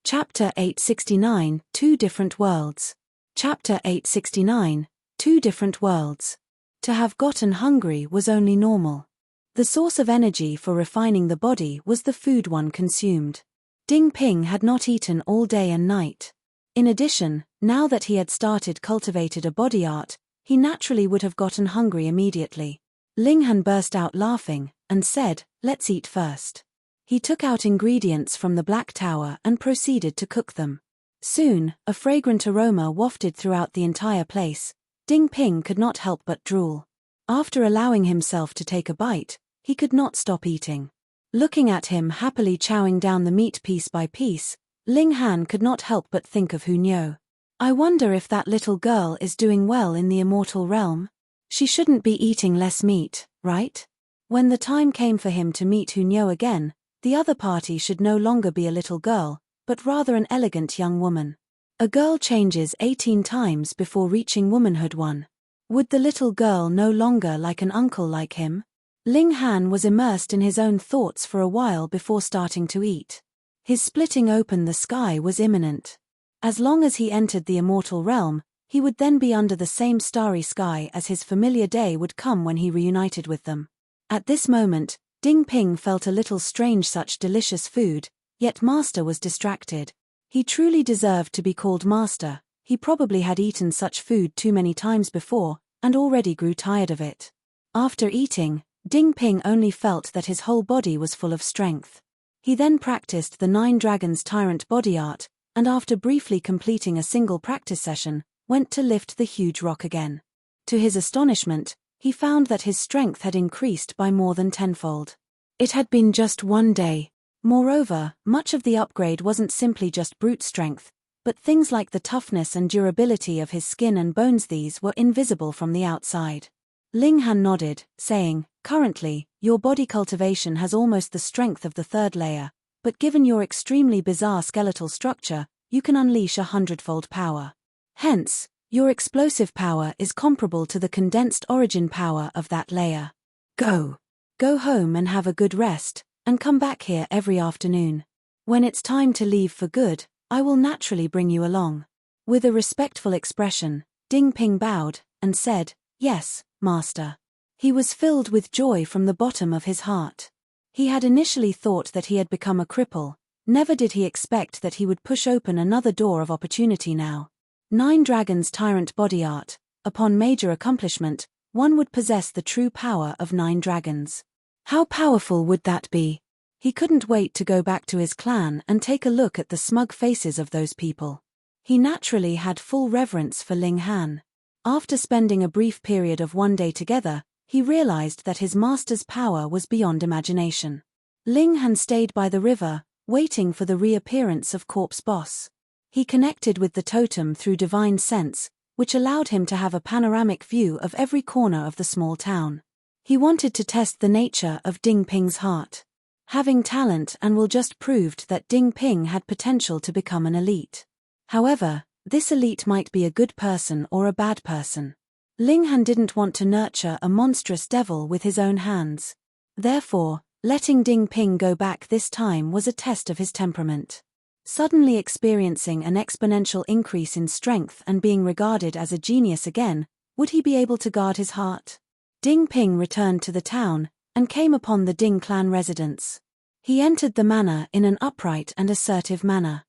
Chapter 869, 2 Different Worlds. Chapter 869, 2 Different Worlds. To have gotten hungry was only normal. The source of energy for refining the body was the food one consumed. Ding Ping had not eaten all day and night. In addition, now that he had started cultivated a body art, he naturally would have gotten hungry immediately. Ling Han burst out laughing, and said, "Let's eat first." He took out ingredients from the Black Tower and proceeded to cook them. Soon, a fragrant aroma wafted throughout the entire place. Ding Ping could not help but drool. After allowing himself to take a bite, he could not stop eating. Looking at him happily chowing down the meat piece by piece, Ling Han could not help but think of Hunyo. I wonder if that little girl is doing well in the immortal realm? She shouldn't be eating less meat, right? When the time came for him to meet Hunyo again, the other party should no longer be a little girl, but rather an elegant young woman. A girl changes 18 times before reaching womanhood one. Would the little girl no longer like an uncle like him? Ling Han was immersed in his own thoughts for a while before starting to eat. His splitting open the sky was imminent. As long as he entered the immortal realm, he would then be under the same starry sky as his familiar day would come when he reunited with them. At this moment, Ding Ping felt a little strange such delicious food, yet Master was distracted. He truly deserved to be called Master. He probably had eaten such food too many times before, and already grew tired of it. After eating, Ding Ping only felt that his whole body was full of strength. He then practiced the 9 Dragons Tyrant body art, and after briefly completing a single practice session, went to lift the huge rock again. To his astonishment, he found that his strength had increased by more than tenfold. It had been just 1 day. Moreover, much of the upgrade wasn't simply just brute strength, but things like the toughness and durability of his skin and bones. These were invisible from the outside. Ling Han nodded, saying, "Currently, your body cultivation has almost the strength of the 3rd layer, but given your extremely bizarre skeletal structure, you can unleash 100-fold power. Hence, your explosive power is comparable to the condensed origin power of that layer. Go home and have a good rest, and come back here every afternoon. When it's time to leave for good, I will naturally bring you along." With a respectful expression, Ding Ping bowed, and said, "Yes, Master." He was filled with joy from the bottom of his heart. He had initially thought that he had become a cripple, never did he expect that he would push open another door of opportunity now. 9 Dragons Tyrant body art. Upon major accomplishment, one would possess the true power of 9 dragons. How powerful would that be? He couldn't wait to go back to his clan and take a look at the smug faces of those people. He naturally had full reverence for Ling Han. After spending a brief period of 1 day together, he realized that his master's power was beyond imagination. Ling Han stayed by the river, waiting for the reappearance of Corpse Boss. He connected with the totem through divine sense, which allowed him to have a panoramic view of every corner of the small town. He wanted to test the nature of Ding Ping's heart. having talent and will just proved that Ding Ping had potential to become an elite. However, this elite might be a good person or a bad person. Ling Han didn't want to nurture a monstrous devil with his own hands. Therefore, letting Ding Ping go back this time was a test of his temperament. Suddenly experiencing an exponential increase in strength and being regarded as a genius again, would he be able to guard his heart? Ding Ping returned to the town, and came upon the Ding clan residence. He entered the manor in an upright and assertive manner.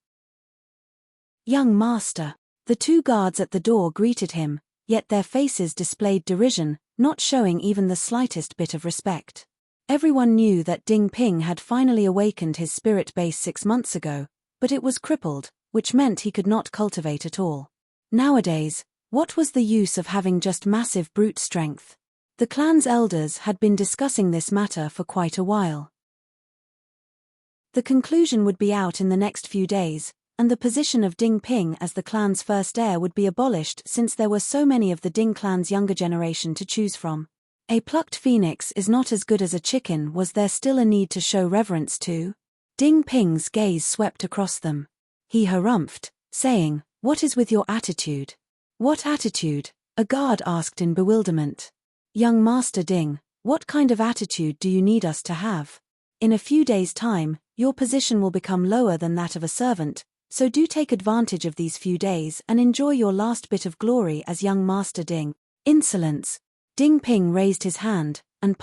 "Young master." The two guards at the door greeted him, yet their faces displayed derision, not showing even the slightest bit of respect. Everyone knew that Ding Ping had finally awakened his spirit base 6 months ago, but it was crippled, which meant he could not cultivate at all. Nowadays, what was the use of having just massive brute strength? The clan's elders had been discussing this matter for quite a while. The conclusion would be out in the next few days, and the position of Ding Ping as the clan's first heir would be abolished since there were so many of the Ding clan's younger generation to choose from. A plucked phoenix is not as good as a chicken. Was there still a need to show reverence to? Ding Ping's gaze swept across them. He harumphed, saying, "What is with your attitude?" "What attitude?" a guard asked in bewilderment. "Young Master Ding, what kind of attitude do you need us to have? In a few days' time, your position will become lower than that of a servant, so do take advantage of these few days and enjoy your last bit of glory as young Master Ding." Insolence. Ding Ping raised his hand, and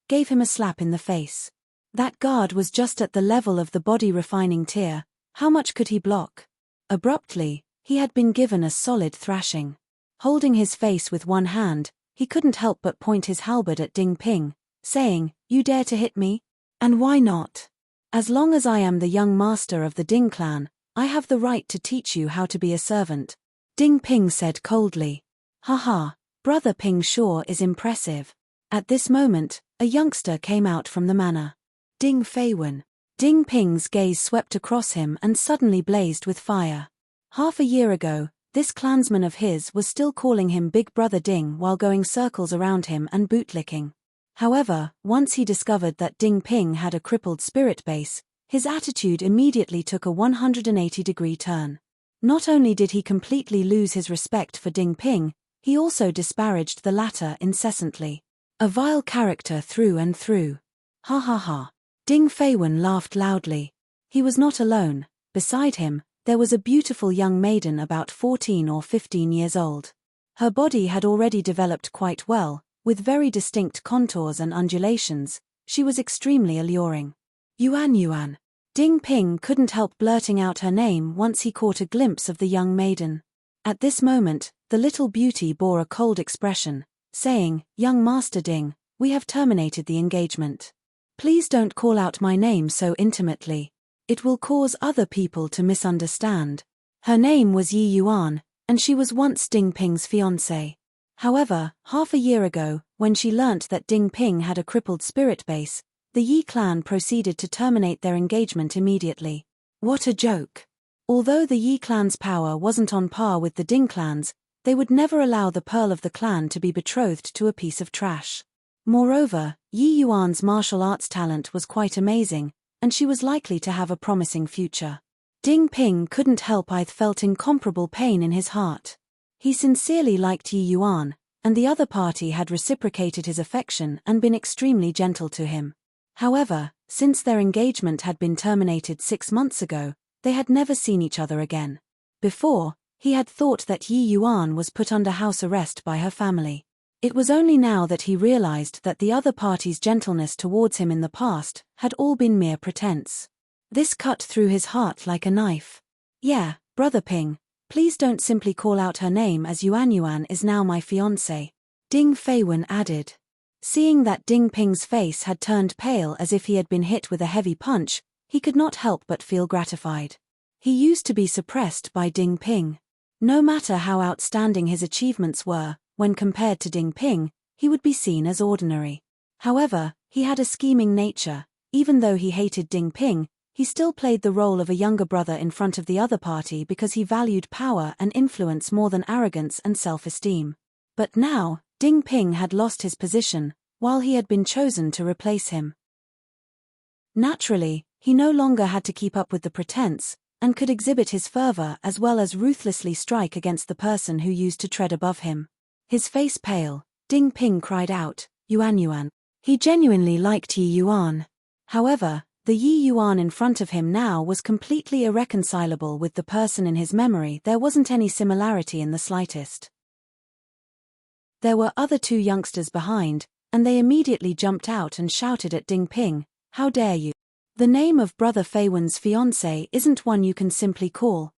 gave him a slap in the face. That guard was just at the level of the body refining tier. How much could he block? Abruptly, he had been given a solid thrashing. Holding his face with one hand, he couldn't help but point his halberd at Ding Ping, saying, "You dare to hit me? And why not? As long as I am the young master of the Ding clan, I have the right to teach you how to be a servant." Ding Ping said coldly. "Haha, Brother Ping sure is impressive." At this moment, a youngster came out from the manor. Ding Feiwen. Ding Ping's gaze swept across him and suddenly blazed with fire. Half a year ago, this clansman of his was still calling him Big Brother Ding while going circles around him and bootlicking. However, once he discovered that Ding Ping had a crippled spirit base, his attitude immediately took a 180-degree turn. Not only did he completely lose his respect for Ding Ping, he also disparaged the latter incessantly. A vile character through and through. Ha ha ha. Ding Feiwen laughed loudly. He was not alone. Beside him, there was a beautiful young maiden about 14 or 15 years old. Her body had already developed quite well, with very distinct contours and undulations. She was extremely alluring. Yuan. Ding Ping couldn't help blurting out her name once he caught a glimpse of the young maiden. At this moment, the little beauty bore a cold expression, saying, "Young Master Ding, we have terminated the engagement. Please don't call out my name so intimately. It will cause other people to misunderstand." Her name was Yi Yuan, and she was once Ding Ping's fiancée. However, half a year ago, when she learnt that Ding Ping had a crippled spirit base, the Yi clan proceeded to terminate their engagement immediately. What a joke. Although the Yi clan's power wasn't on par with the Ding clan's, they would never allow the pearl of the clan to be betrothed to a piece of trash. Moreover, Yi Yuan's martial arts talent was quite amazing, and she was likely to have a promising future. Ding Ping couldn't help but felt incomparable pain in his heart. He sincerely liked Yi Yuan, and the other party had reciprocated his affection and been extremely gentle to him. However, since their engagement had been terminated 6 months ago, they had never seen each other again. Before, he had thought that Yi Yuan was put under house arrest by her family. It was only now that he realized that the other party's gentleness towards him in the past had all been mere pretense. This cut through his heart like a knife. "Yeah, Brother Ping, please don't simply call out her name as Yuan is now my fiancé," Ding Feiwen added. Seeing that Ding Ping's face had turned pale as if he had been hit with a heavy punch, he could not help but feel gratified. He used to be suppressed by Ding Ping. No matter how outstanding his achievements were, when compared to Ding Ping, he would be seen as ordinary. However, he had a scheming nature. Even though he hated Ding Ping, he still played the role of a younger brother in front of the other party because he valued power and influence more than arrogance and self-esteem. But now, Ding Ping had lost his position, while he had been chosen to replace him. Naturally, he no longer had to keep up with the pretense, and could exhibit his fervor as well as ruthlessly strike against the person who used to tread above him. His face pale, Ding Ping cried out, Yuan Yuan. He genuinely liked Yi Yuan. However, the Yi Yuan in front of him now was completely irreconcilable with the person in his memory. There wasn't any similarity in the slightest. There were other two youngsters behind, and they immediately jumped out and shouted at Ding Ping, how dare you? The name of Brother Fei Wen's fiancé isn't one you can simply call.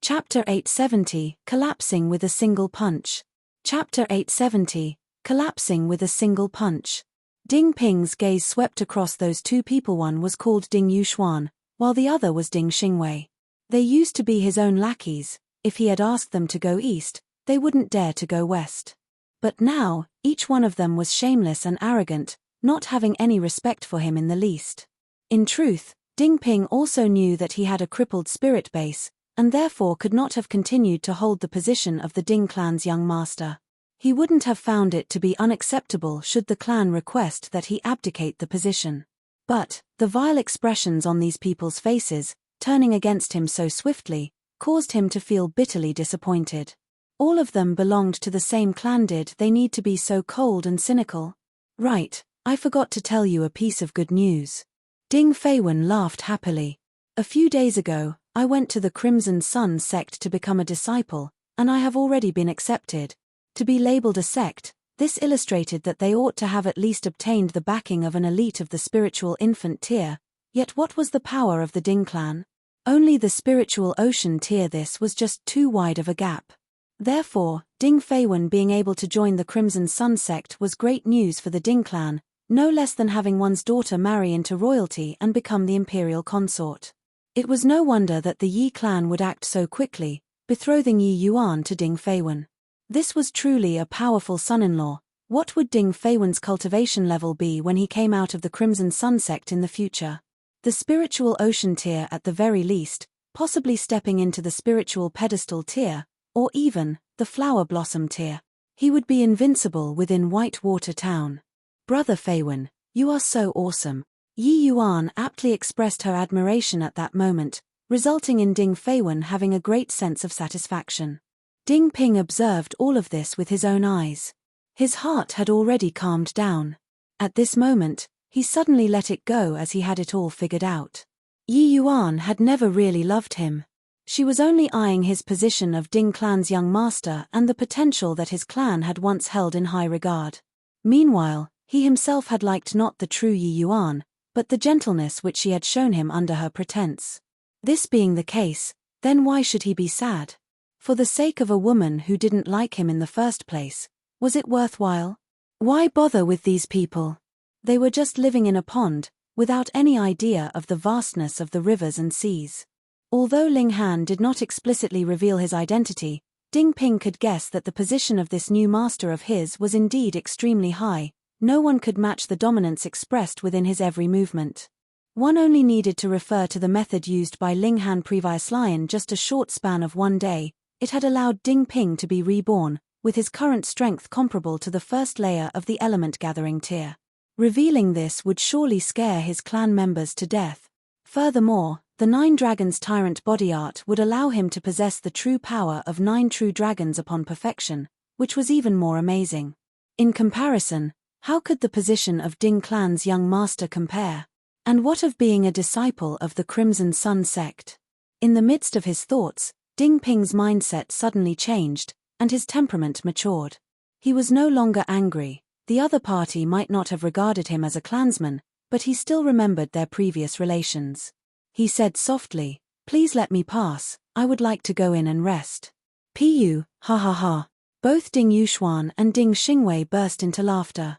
Chapter 870, Collapsing with a Single Punch. Chapter 870, Collapsing with a Single Punch. Ding Ping's gaze swept across those two people. One was called Ding Yuxuan, while the other was Ding Xingwei. They used to be his own lackeys. If he had asked them to go east, they wouldn't dare to go west. But now, each one of them was shameless and arrogant, not having any respect for him in the least. In truth, Ding Ping also knew that he had a crippled spirit base, and therefore could not have continued to hold the position of the Ding clan's young master. He wouldn't have found it to be unacceptable should the clan request that he abdicate the position. But, the vile expressions on these people's faces, turning against him so swiftly, caused him to feel bitterly disappointed. All of them belonged to the same clan. Did they need to be so cold and cynical? Right, I forgot to tell you a piece of good news. Ding Feiwen laughed happily. A few days ago, I went to the Crimson Sun sect to become a disciple, and I have already been accepted. To be labeled a sect, this illustrated that they ought to have at least obtained the backing of an elite of the spiritual infant tier. Yet what was the power of the Ding clan? Only the spiritual ocean tier. This was just too wide of a gap. Therefore, Ding Feiwen being able to join the Crimson Sun sect was great news for the Ding clan, no less than having one's daughter marry into royalty and become the imperial consort. It was no wonder that the Yi clan would act so quickly, betrothing Yi Yuan to Ding Feiwen. This was truly a powerful son-in-law. What would Ding Feiwen's cultivation level be when he came out of the Crimson Sun sect in the future? The spiritual ocean tier at the very least, possibly stepping into the spiritual pedestal tier, or even the flower blossom tier. He would be invincible within Whitewater Town. Brother Feiwen, you are so awesome. Yi Yuan aptly expressed her admiration at that moment, resulting in Ding Feiwen having a great sense of satisfaction. Ding Ping observed all of this with his own eyes. His heart had already calmed down. At this moment, he suddenly let it go as he had it all figured out. Yi Yuan had never really loved him. She was only eyeing his position of Ding clan's young master and the potential that his clan had once held in high regard. Meanwhile, he himself had liked not the true Yi Yuan, but the gentleness which she had shown him under her pretense. This being the case, then why should he be sad? For the sake of a woman who didn't like him in the first place, was it worthwhile? Why bother with these people? They were just living in a pond, without any idea of the vastness of the rivers and seas. Although Ling Han did not explicitly reveal his identity, Ding Ping could guess that the position of this new master of his was indeed extremely high. No one could match the dominance expressed within his every movement. One only needed to refer to the method used by Ling Han previously. In just a short span of one day, it had allowed Ding Ping to be reborn, with his current strength comparable to the first layer of the element-gathering tier. Revealing this would surely scare his clan members to death. Furthermore, the 9 Dragons Tyrant body art would allow him to possess the true power of 9 true dragons upon perfection, which was even more amazing. In comparison, how could the position of Ding clan's young master compare? And what of being a disciple of the Crimson Sun sect? In the midst of his thoughts, Ding Ping's mindset suddenly changed, and his temperament matured. He was no longer angry. The other party might not have regarded him as a clansman, but he still remembered their previous relations. He said softly, "Please let me pass, I would like to go in and rest." Pu, ha ha ha. Both Ding Yuxuan and Ding Xingwei burst into laughter.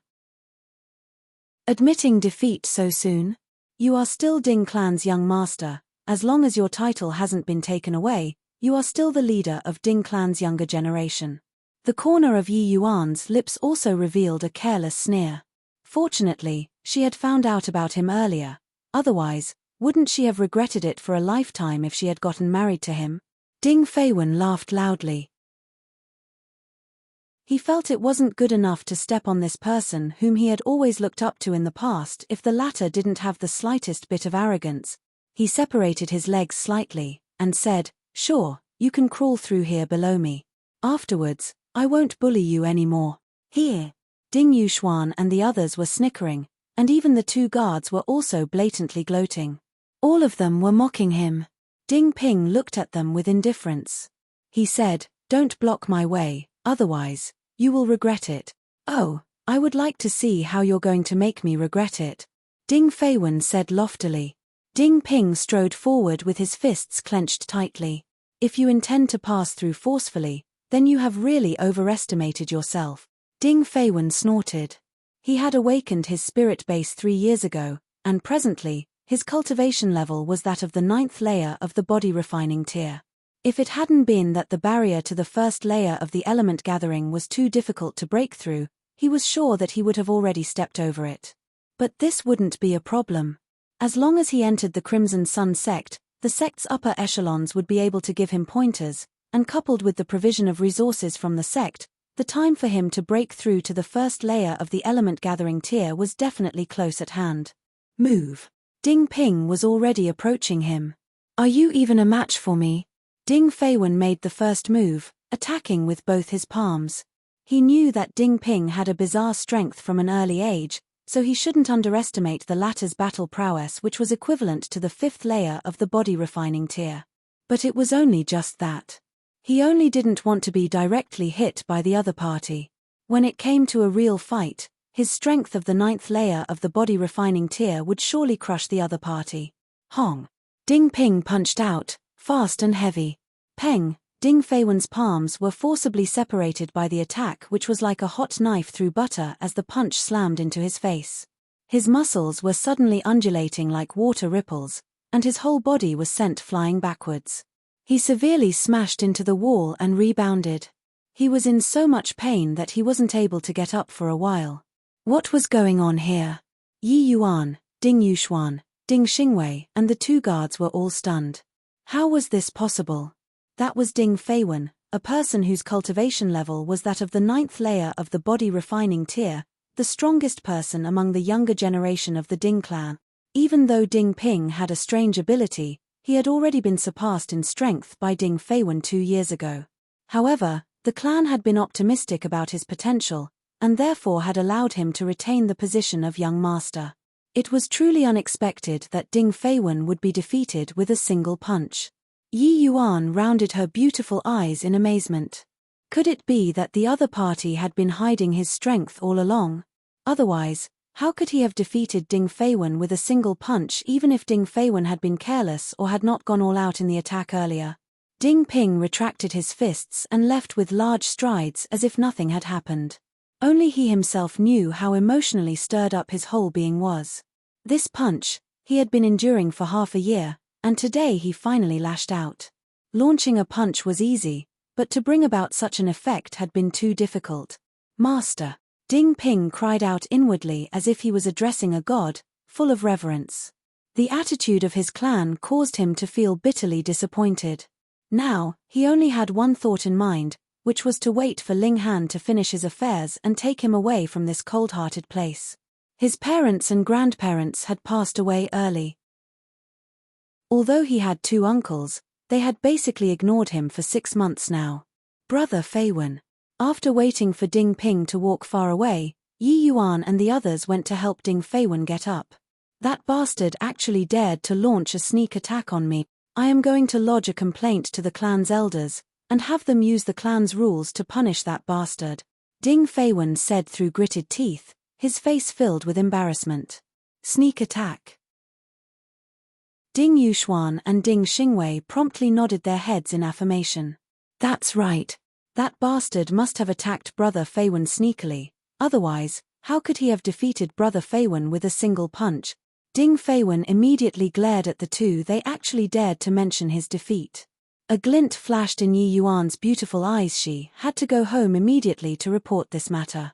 Admitting defeat so soon? You are still Ding clan's young master. As long as your title hasn't been taken away, you are still the leader of Ding clan's younger generation. The corner of Yi Yuan's lips also revealed a careless sneer. Fortunately, she had found out about him earlier. Otherwise, wouldn't she have regretted it for a lifetime if she had gotten married to him? Ding Feiwen laughed loudly. He felt it wasn't good enough to step on this person whom he had always looked up to in the past if the latter didn't have the slightest bit of arrogance. He separated his legs slightly, and said, "Sure, you can crawl through here below me. Afterwards, I won't bully you anymore." Here. Ding Yuxuan and the others were snickering, and even the two guards were also blatantly gloating. All of them were mocking him. Ding Ping looked at them with indifference. He said, "Don't block my way, otherwise, you will regret it." "Oh, I would like to see how you're going to make me regret it," Ding Feiwen said loftily. Ding Ping strode forward with his fists clenched tightly. "If you intend to pass through forcefully, then you have really overestimated yourself." Ding Feiwen snorted. He had awakened his spirit base 3 years ago, and presently, his cultivation level was that of the 9th layer of the body refining tier. If it hadn't been that the barrier to the first layer of the element gathering was too difficult to break through, he was sure that he would have already stepped over it. But this wouldn't be a problem. As long as he entered the Crimson Sun sect, the sect's upper echelons would be able to give him pointers, and coupled with the provision of resources from the sect, the time for him to break through to the first layer of the element gathering tier was definitely close at hand. "Move." Ding Ping was already approaching him. "Are you even a match for me?" Ding Feiwen made the first move, attacking with both his palms. He knew that Ding Ping had a bizarre strength from an early age, so he shouldn't underestimate the latter's battle prowess, which was equivalent to the 5th layer of the body refining tier. But it was only just that. He only didn't want to be directly hit by the other party. When it came to a real fight, his strength of the 9th layer of the body refining tier would surely crush the other party. Hong. Ding Ping punched out, fast and heavy. Peng. Ding Feiwen's palms were forcibly separated by the attack, which was like a hot knife through butter as the punch slammed into his face. His muscles were suddenly undulating like water ripples, and his whole body was sent flying backwards. He severely smashed into the wall and rebounded. He was in so much pain that he wasn't able to get up for a while. What was going on here? Yi Yuan, Ding Yuxuan, Ding Xingwei, and the two guards were all stunned. How was this possible? That was Ding Feiwen, a person whose cultivation level was that of the 9th layer of the body refining tier, the strongest person among the younger generation of the Ding clan. Even though Ding Ping had a strange ability, he had already been surpassed in strength by Ding Feiwen 2 years ago. However, the clan had been optimistic about his potential, and therefore had allowed him to retain the position of young master. It was truly unexpected that Ding Feiwen would be defeated with a single punch. Yi Yuan rounded her beautiful eyes in amazement. Could it be that the other party had been hiding his strength all along? Otherwise, how could he have defeated Ding Feiwen with a single punch even if Ding Feiwen had been careless or had not gone all out in the attack earlier? Ding Ping retracted his fists and left with large strides as if nothing had happened. Only he himself knew how emotionally stirred up his whole being was. This punch, he had been enduring for half a year, and today he finally lashed out. Launching a punch was easy, but to bring about such an effect had been too difficult. "Master!" Ding Ping cried out inwardly as if he was addressing a god, full of reverence. The attitude of his clan caused him to feel bitterly disappointed. Now, he only had one thought in mind, which was to wait for Ling Han to finish his affairs and take him away from this cold-hearted place. His parents and grandparents had passed away early. Although he had 2 uncles, they had basically ignored him for 6 months now. Brother Feiwen. After waiting for Ding Ping to walk far away, Yi Yuan and the others went to help Ding Feiwen get up. "That bastard actually dared to launch a sneak attack on me. I am going to lodge a complaint to the clan's elders, and have them use the clan's rules to punish that bastard," Ding Feiwen said through gritted teeth, his face filled with embarrassment. "Sneak attack." Ding Yuxuan and Ding Xingwei promptly nodded their heads in affirmation. That's right. That bastard must have attacked Brother Feiwen sneakily, otherwise, how could he have defeated Brother Feiwen with a single punch? Ding Feiwen immediately glared at the two. They actually dared to mention his defeat. A glint flashed in Yi Yuan's beautiful eyes. She had to go home immediately to report this matter.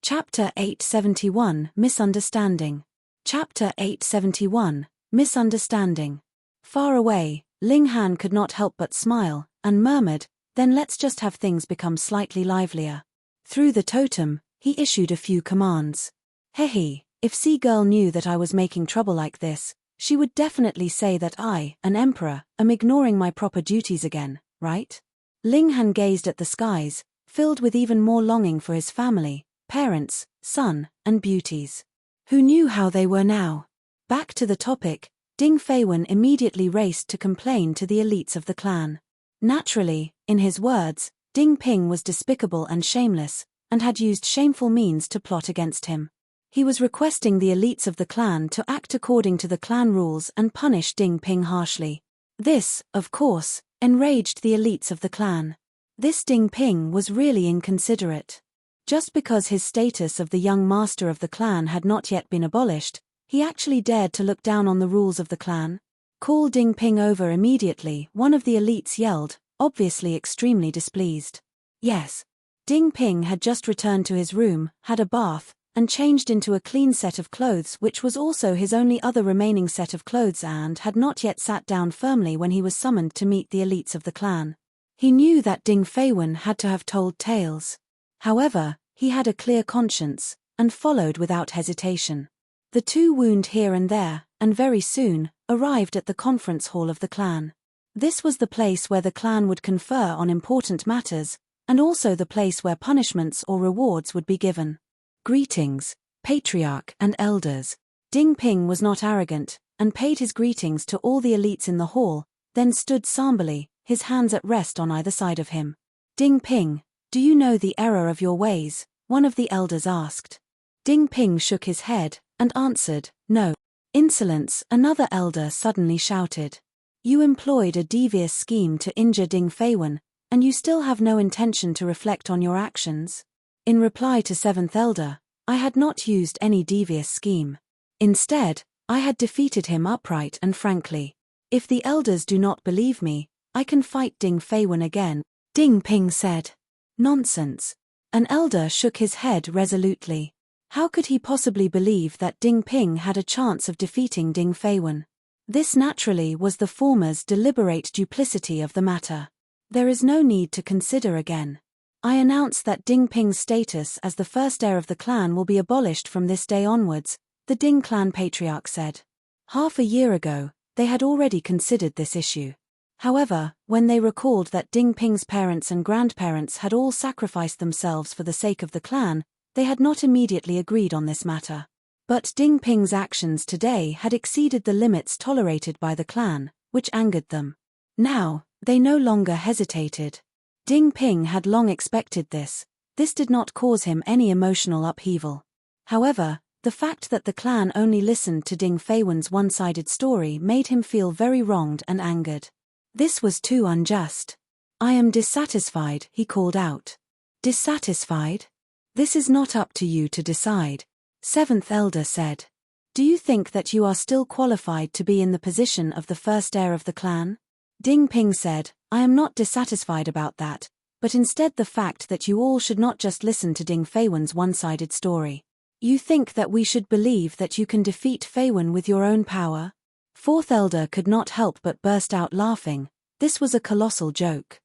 Chapter 871, Misunderstanding. Chapter 871, Misunderstanding. Far away, Ling Han could not help but smile, and murmured, Then let's just have things become slightly livelier. Through the totem, he issued a few commands. Hehe, if Sea-Girl knew that I was making trouble like this, she would definitely say that I, an emperor, am ignoring my proper duties again, right? Ling Han gazed at the skies, filled with even more longing for his family, parents, son, and beauties. Who knew how they were now? Back to the topic, Ding Feiwen immediately raced to complain to the elites of the clan. Naturally, in his words, Ding Ping was despicable and shameless, and had used shameful means to plot against him. He was requesting the elites of the clan to act according to the clan rules and punish Ding Ping harshly. This, of course, enraged the elites of the clan. This Ding Ping was really inconsiderate. Just because his status of the young master of the clan had not yet been abolished, he actually dared to look down on the rules of the clan. Call Ding Ping over immediately, one of the elites yelled, obviously extremely displeased. Yes. Ding Ping had just returned to his room, had a bath, and changed into a clean set of clothes, which was also his only other remaining set of clothes, and had not yet sat down firmly when he was summoned to meet the elites of the clan. He knew that Ding Feiwen had to have told tales. However, he had a clear conscience, and followed without hesitation. The two wound here and there, and very soon, arrived at the conference hall of the clan. This was the place where the clan would confer on important matters, and also the place where punishments or rewards would be given. Greetings, Patriarch and Elders. Ding Ping was not arrogant, and paid his greetings to all the elites in the hall, then stood somberly, his hands at rest on either side of him. Ding Ping, do you know the error of your ways? One of the elders asked. Ding Ping shook his head, and answered, no. Insolence, another elder suddenly shouted. You employed a devious scheme to injure Ding Feiwen, and you still have no intention to reflect on your actions? In reply to seventh elder, I had not used any devious scheme. Instead, I had defeated him upright and frankly. If the elders do not believe me, I can fight Ding Feiwen again, Ding Ping said. Nonsense. An elder shook his head resolutely. How could he possibly believe that Ding Ping had a chance of defeating Ding Feiwen? This naturally was the former's deliberate duplicity of the matter. There is no need to consider again. I announce that Ding Ping's status as the first heir of the clan will be abolished from this day onwards, the Ding clan patriarch said. Half a year ago, they had already considered this issue. However, when they recalled that Ding Ping's parents and grandparents had all sacrificed themselves for the sake of the clan, they had not immediately agreed on this matter. But Ding Ping's actions today had exceeded the limits tolerated by the clan, which angered them. Now, they no longer hesitated. Ding Ping had long expected this. This did not cause him any emotional upheaval. However, the fact that the clan only listened to Ding Feiwen's one-sided story made him feel very wronged and angered. This was too unjust. I am dissatisfied, he called out. Dissatisfied? This is not up to you to decide, seventh elder said. Do you think that you are still qualified to be in the position of the first heir of the clan? Ding Ping said, I am not dissatisfied about that, but instead the fact that you all should not just listen to Ding Feiwen's one-sided story. You think that we should believe that you can defeat Feiwen with your own power? Fourth elder could not help but burst out laughing. This was a colossal joke.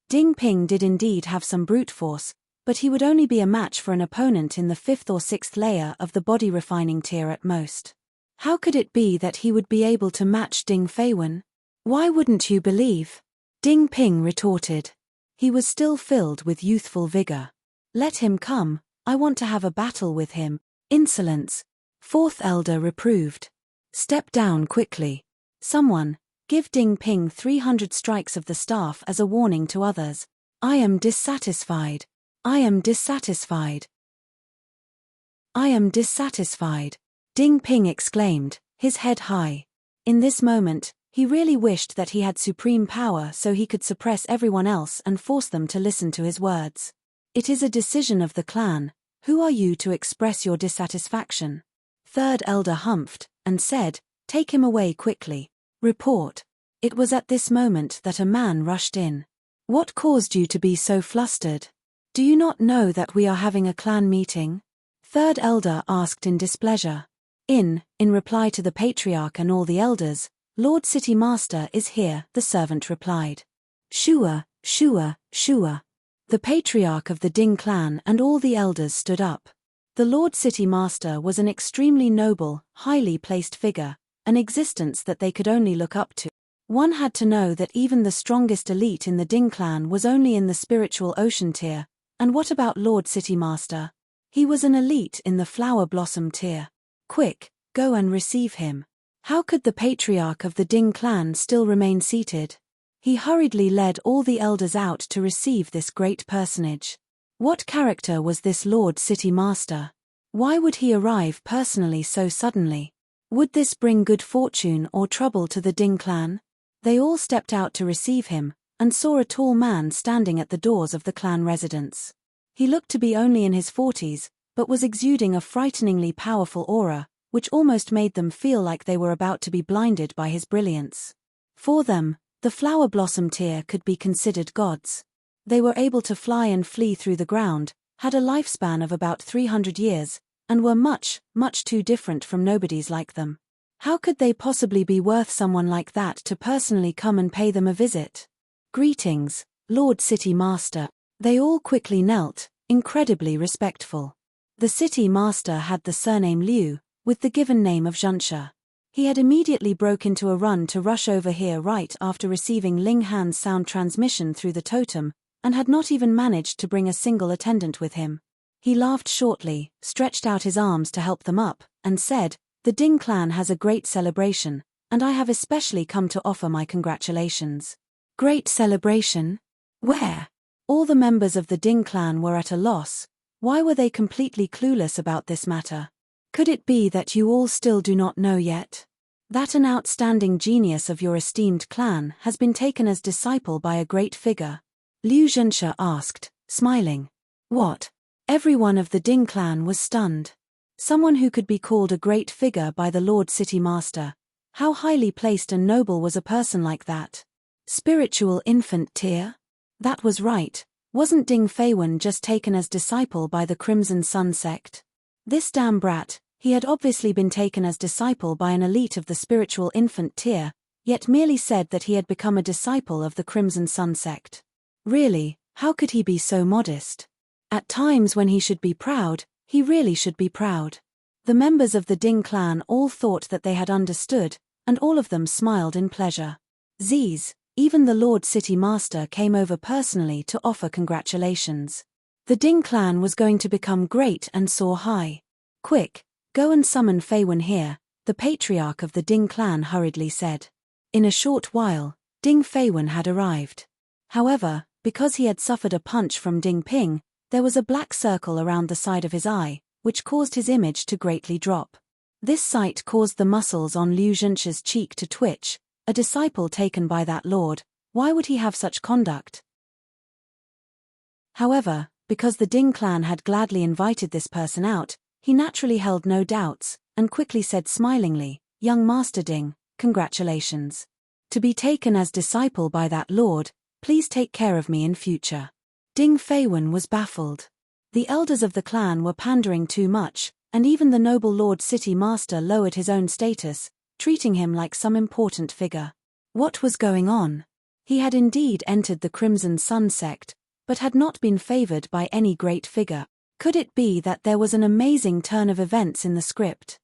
Ding Ping did indeed have some brute force, but he would only be a match for an opponent in the 5th or 6th layer of the body refining tier at most. How could it be that he would be able to match Ding Feiwen? Why wouldn't you believe? Ding Ping retorted. He was still filled with youthful vigor. Let him come, I want to have a battle with him. Insolence. Fourth elder reproved. Step down quickly. Someone, give Ding Ping 300 strikes of the staff as a warning to others. I am dissatisfied. I am dissatisfied. I am dissatisfied. Ding Ping exclaimed, his head high. In this moment, he really wished that he had supreme power so he could suppress everyone else and force them to listen to his words. It is a decision of the clan. Who are you to express your dissatisfaction? Third elder humphed, and said, take him away quickly. Report. It was at this moment that a man rushed in. What caused you to be so flustered? Do you not know that we are having a clan meeting? Third elder asked in displeasure. In reply to the patriarch and all the elders, Lord City Master is here, the servant replied. Shua, Shua, Shua. The patriarch of the Ding clan and all the elders stood up. The Lord City Master was an extremely noble, highly placed figure, an existence that they could only look up to. One had to know that even the strongest elite in the Ding clan was only in the spiritual ocean tier, and what about Lord City Master? He was an elite in the flower blossom tier. Quick, go and receive him. How could the patriarch of the Ding clan still remain seated? He hurriedly led all the elders out to receive this great personage. What character was this Lord City Master? Why would he arrive personally so suddenly? Would this bring good fortune or trouble to the Ding clan? They all stepped out to receive him, and saw a tall man standing at the doors of the clan residence. He looked to be only in his 40s, but was exuding a frighteningly powerful aura, which almost made them feel like they were about to be blinded by his brilliance. For them, the flower blossom tier could be considered gods. They were able to fly and flee through the ground, had a lifespan of about 300 years, and were much, much too different from nobodies like them. How could they possibly be worth someone like that to personally come and pay them a visit? Greetings, Lord City Master. They all quickly knelt, incredibly respectful. The City Master had the surname Liu, with the given name of Zhenshe. He had immediately broke into a run to rush over here right after receiving Ling Han's sound transmission through the totem, and had not even managed to bring a single attendant with him. He laughed shortly, stretched out his arms to help them up, and said, "The Ding clan has a great celebration, and I have especially come to offer my congratulations." Great celebration? Where? All the members of the Ding clan were at a loss. Why were they completely clueless about this matter? Could it be that you all still do not know yet? That an outstanding genius of your esteemed clan has been taken as disciple by a great figure? Liu Zhenshe asked, smiling. What? Everyone of the Ding clan was stunned. Someone who could be called a great figure by the Lord City Master. How highly placed and noble was a person like that? Spiritual infant tier? That was right. Wasn't Ding Feiwen just taken as disciple by the Crimson Sun sect? This damn brat, he had obviously been taken as disciple by an elite of the spiritual infant tier, yet merely said that he had become a disciple of the Crimson Sun sect. Really, how could he be so modest? At times when he should be proud, he really should be proud. The members of the Ding clan all thought that they had understood, and all of them smiled in pleasure. Z's, even the Lord City Master came over personally to offer congratulations. The Ding clan was going to become great and soar high. Quick, go and summon Feiwen here, the patriarch of the Ding clan hurriedly said. In a short while, Ding Feiwen had arrived. However, because he had suffered a punch from Ding Ping, there was a black circle around the side of his eye, which caused his image to greatly drop. This sight caused the muscles on Liu Zhenshe's cheek to twitch. A disciple taken by that lord, why would he have such conduct? However, because the Ding clan had gladly invited this person out, he naturally held no doubts, and quickly said smilingly, "Young Master Ding, congratulations. To be taken as disciple by that lord, please take care of me in future." Ding Feiwen was baffled. The elders of the clan were pandering too much, and even the noble Lord City Master lowered his own status, treating him like some important figure. What was going on? He had indeed entered the Crimson Sun sect, but had not been favored by any great figure. Could it be that there was an amazing turn of events in the script?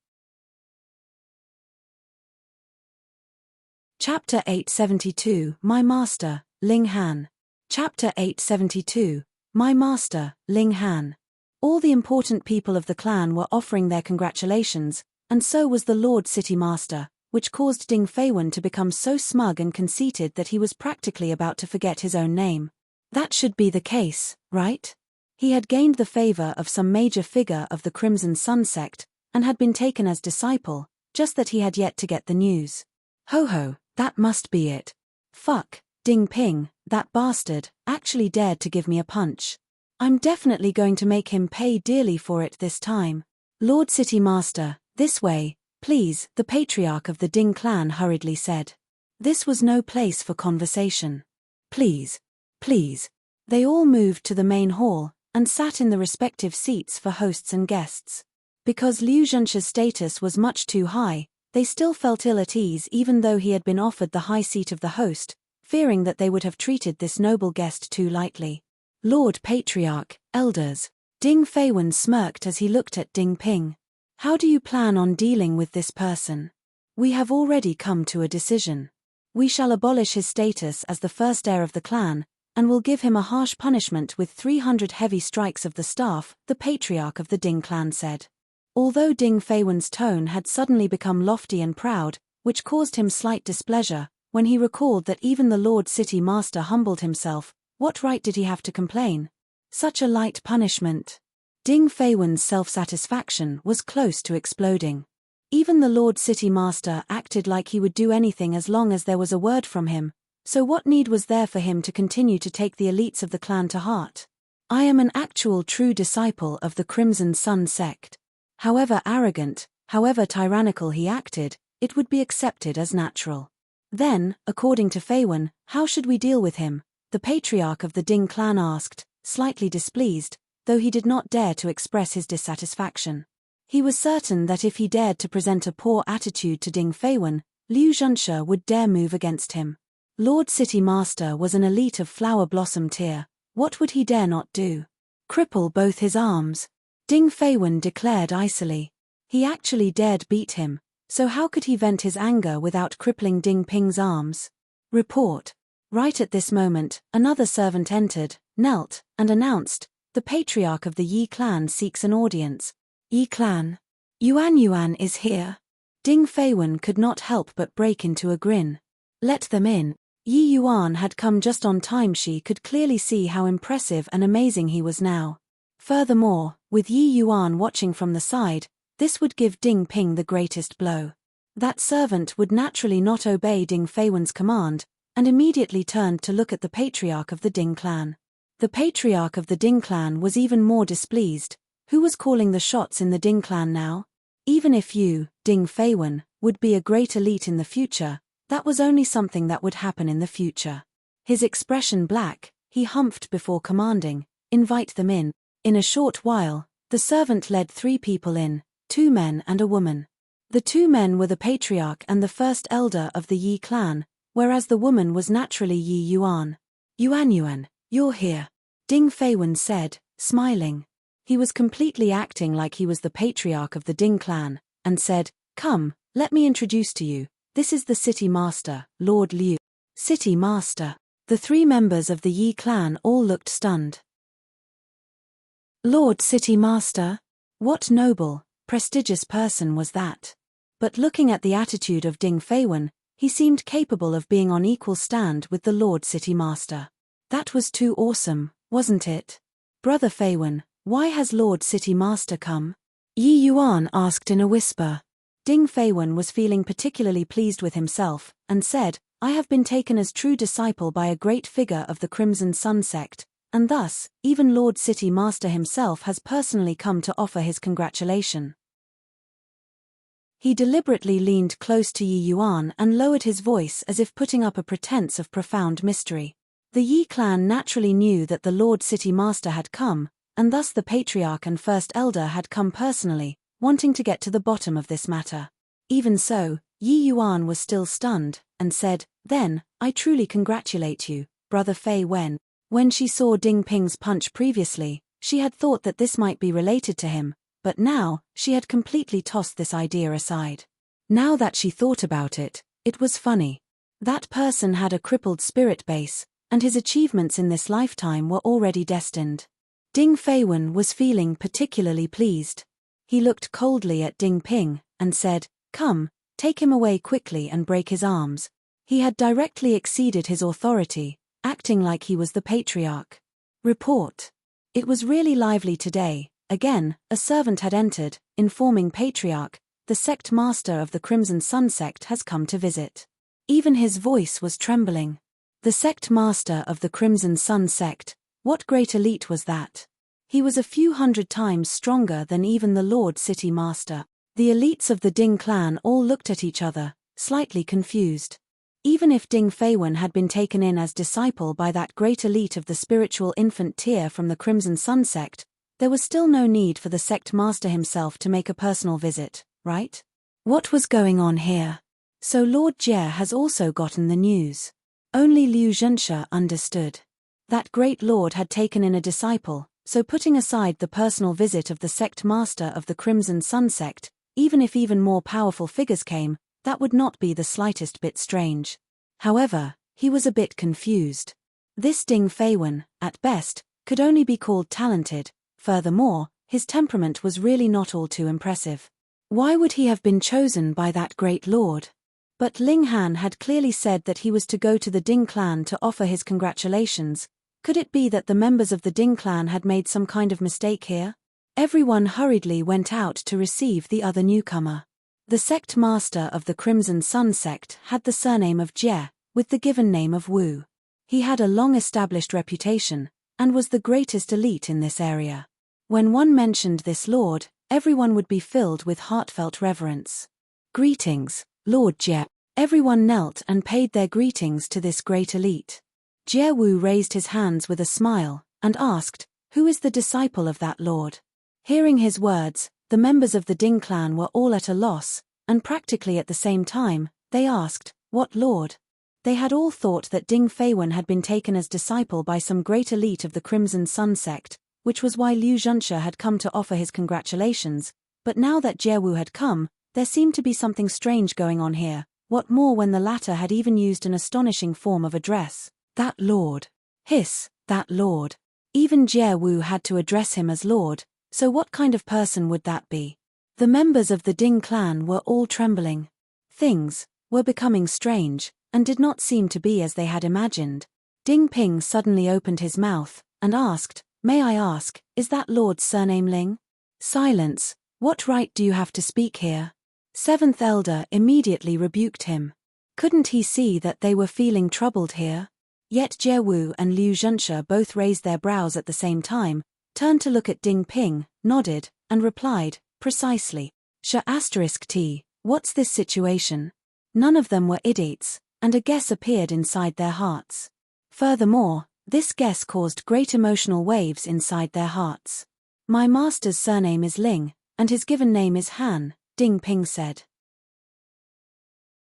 Chapter 872, My Master, Ling Han. Chapter 872, My Master, Ling Han. All the important people of the clan were offering their congratulations, and so was the Lord City Master, which caused Ding Feiwen to become so smug and conceited that he was practically about to forget his own name. That should be the case, right? He had gained the favor of some major figure of the Crimson Sun sect, and had been taken as disciple, just that he had yet to get the news. Ho ho, that must be it. Fuck, Ding Ping, that bastard, actually dared to give me a punch. I'm definitely going to make him pay dearly for it this time. Lord City Master, this way, please, the patriarch of the Ding clan hurriedly said. This was no place for conversation. Please, please. They all moved to the main hall, and sat in the respective seats for hosts and guests. Because Liu Zhenshe's status was much too high, they still felt ill at ease even though he had been offered the high seat of the host, fearing that they would have treated this noble guest too lightly. Lord Patriarch, Elders. Ding Feiwen smirked as he looked at Ding Ping. How do you plan on dealing with this person? We have already come to a decision. We shall abolish his status as the first heir of the clan, and will give him a harsh punishment with 300 heavy strikes of the staff, the patriarch of the Ding clan said. Although Ding Feiwen's tone had suddenly become lofty and proud, which caused him slight displeasure, when he recalled that even the Lord City Master humbled himself, what right did he have to complain? Such a light punishment. Ding Feiwen's self-satisfaction was close to exploding. Even the Lord City Master acted like he would do anything as long as there was a word from him, so what need was there for him to continue to take the elites of the clan to heart? I am an actual true disciple of the Crimson Sun sect. However arrogant, however tyrannical he acted, it would be accepted as natural. Then, according to Feiwen, how should we deal with him? The patriarch of the Ding clan asked, slightly displeased, though he did not dare to express his dissatisfaction. He was certain that if he dared to present a poor attitude to Ding Feiwen, Liu Zhenshe would dare move against him. Lord City Master was an elite of flower blossom tier. What would he dare not do? Cripple both his arms? Ding Feiwen declared icily. He actually dared beat him, so how could he vent his anger without crippling Ding Ping's arms? Report. Right at this moment, another servant entered, knelt, and announced, the patriarch of the Yi clan seeks an audience. Yi clan. Yuan is here. Ding Feiwen could not help but break into a grin. Let them in. Yi Yuan had come just on time. She could clearly see how impressive and amazing he was now. Furthermore, with Yi Yuan watching from the side, this would give Ding Ping the greatest blow. That servant would naturally not obey Ding Feiwen's command, and immediately turned to look at the patriarch of the Ding clan. The patriarch of the Ding clan was even more displeased. Who was calling the shots in the Ding clan now? Even if you, Ding Feiwen, would be a great elite in the future, that was only something that would happen in the future. His expression black, he humphed before commanding, invite them in. In a short while, the servant led 3 people in, 2 men and a woman. The 2 men were the patriarch and the first elder of the Yi clan, whereas the woman was naturally Yi Yuan. Yuan, you're here. Ding Feiwen said, smiling. He was completely acting like he was the patriarch of the Ding clan, and said, come, let me introduce to you, this is the City Master, Lord Liu. City Master. The 3 members of the Yi clan all looked stunned. Lord City Master? What noble, prestigious person was that? But looking at the attitude of Ding Feiwen, he seemed capable of being on equal stand with the Lord City Master. That was too awesome, wasn't it? Brother Feiwen, why has Lord City Master come? Yi Yuan asked in a whisper. Ding Feiwen was feeling particularly pleased with himself, and said, I have been taken as true disciple by a great figure of the Crimson Sun sect, and thus, even Lord City Master himself has personally come to offer his congratulation. He deliberately leaned close to Yi Yuan and lowered his voice as if putting up a pretense of profound mystery. The Yi clan naturally knew that the Lord City Master had come, and thus the patriarch and first elder had come personally, wanting to get to the bottom of this matter. Even so, Yi Yuan was still stunned, and said, then, I truly congratulate you, Brother Fei Wen. When she saw Ding Ping's punch previously, she had thought that this might be related to him, but now, she had completely tossed this idea aside. Now that she thought about it, it was funny. That person had a crippled spirit base, and his achievements in this lifetime were already destined. Ding Feiwen was feeling particularly pleased. He looked coldly at Ding Ping, and said, come, take him away quickly and break his arms. He had directly exceeded his authority, acting like he was the patriarch. Report. It was really lively today. Again, a servant had entered, informing patriarch, the sect master of the Crimson Sun sect has come to visit. Even his voice was trembling. The sect master of the Crimson Sun sect, what great elite was that? He was a few hundred times stronger than even the Lord City Master. The elites of the Ding clan all looked at each other, slightly confused. Even if Ding Feiwen had been taken in as disciple by that great elite of the spiritual infant tier from the Crimson Sun sect, there was still no need for the sect master himself to make a personal visit, right? What was going on here? So Lord Jie has also gotten the news. Only Liu Zhenshe understood. That great lord had taken in a disciple, so putting aside the personal visit of the sect master of the Crimson Sun sect, even if even more powerful figures came, that would not be the slightest bit strange. However, he was a bit confused. This Ding Feiwen, at best, could only be called talented. Furthermore, his temperament was really not all too impressive. Why would he have been chosen by that great lord? But Ling Han had clearly said that he was to go to the Ding clan to offer his congratulations. Could it be that the members of the Ding clan had made some kind of mistake here? Everyone hurriedly went out to receive the other newcomer. The sect master of the Crimson Sun sect had the surname of Jie, with the given name of Wu. He had a long-established reputation, and was the greatest elite in this area. When one mentioned this lord, everyone would be filled with heartfelt reverence. Greetings, Lord Jie. Everyone knelt and paid their greetings to this great elite. Jie Wu raised his hands with a smile, and asked, "Who is the disciple of that lord?" Hearing his words, the members of the Ding clan were all at a loss, and practically at the same time, they asked, "What lord?" They had all thought that Ding Feiwen had been taken as disciple by some great elite of the Crimson Sun sect, which was why Liu Zhenshe had come to offer his congratulations, but now that Jie Wu had come, there seemed to be something strange going on here, what more when the latter had even used an astonishing form of address. That lord. Hiss, that lord. Even Jie Wu had to address him as lord, so what kind of person would that be? The members of the Ding clan were all trembling. Things were becoming strange, and did not seem to be as they had imagined. Ding Ping suddenly opened his mouth, and asked, "May I ask, is that lord's surname Ling?" "Silence, what right do you have to speak here?" Seventh Elder immediately rebuked him. Couldn't he see that they were feeling troubled here? Yet Jie Wu and Liu Zhenshe both raised their brows at the same time, turned to look at Ding Ping, nodded, and replied, "Precisely. T, what's this situation?" None of them were idiots, and a guess appeared inside their hearts. Furthermore, this guess caused great emotional waves inside their hearts. "My master's surname is Ling, and his given name is Han," Ding Ping said.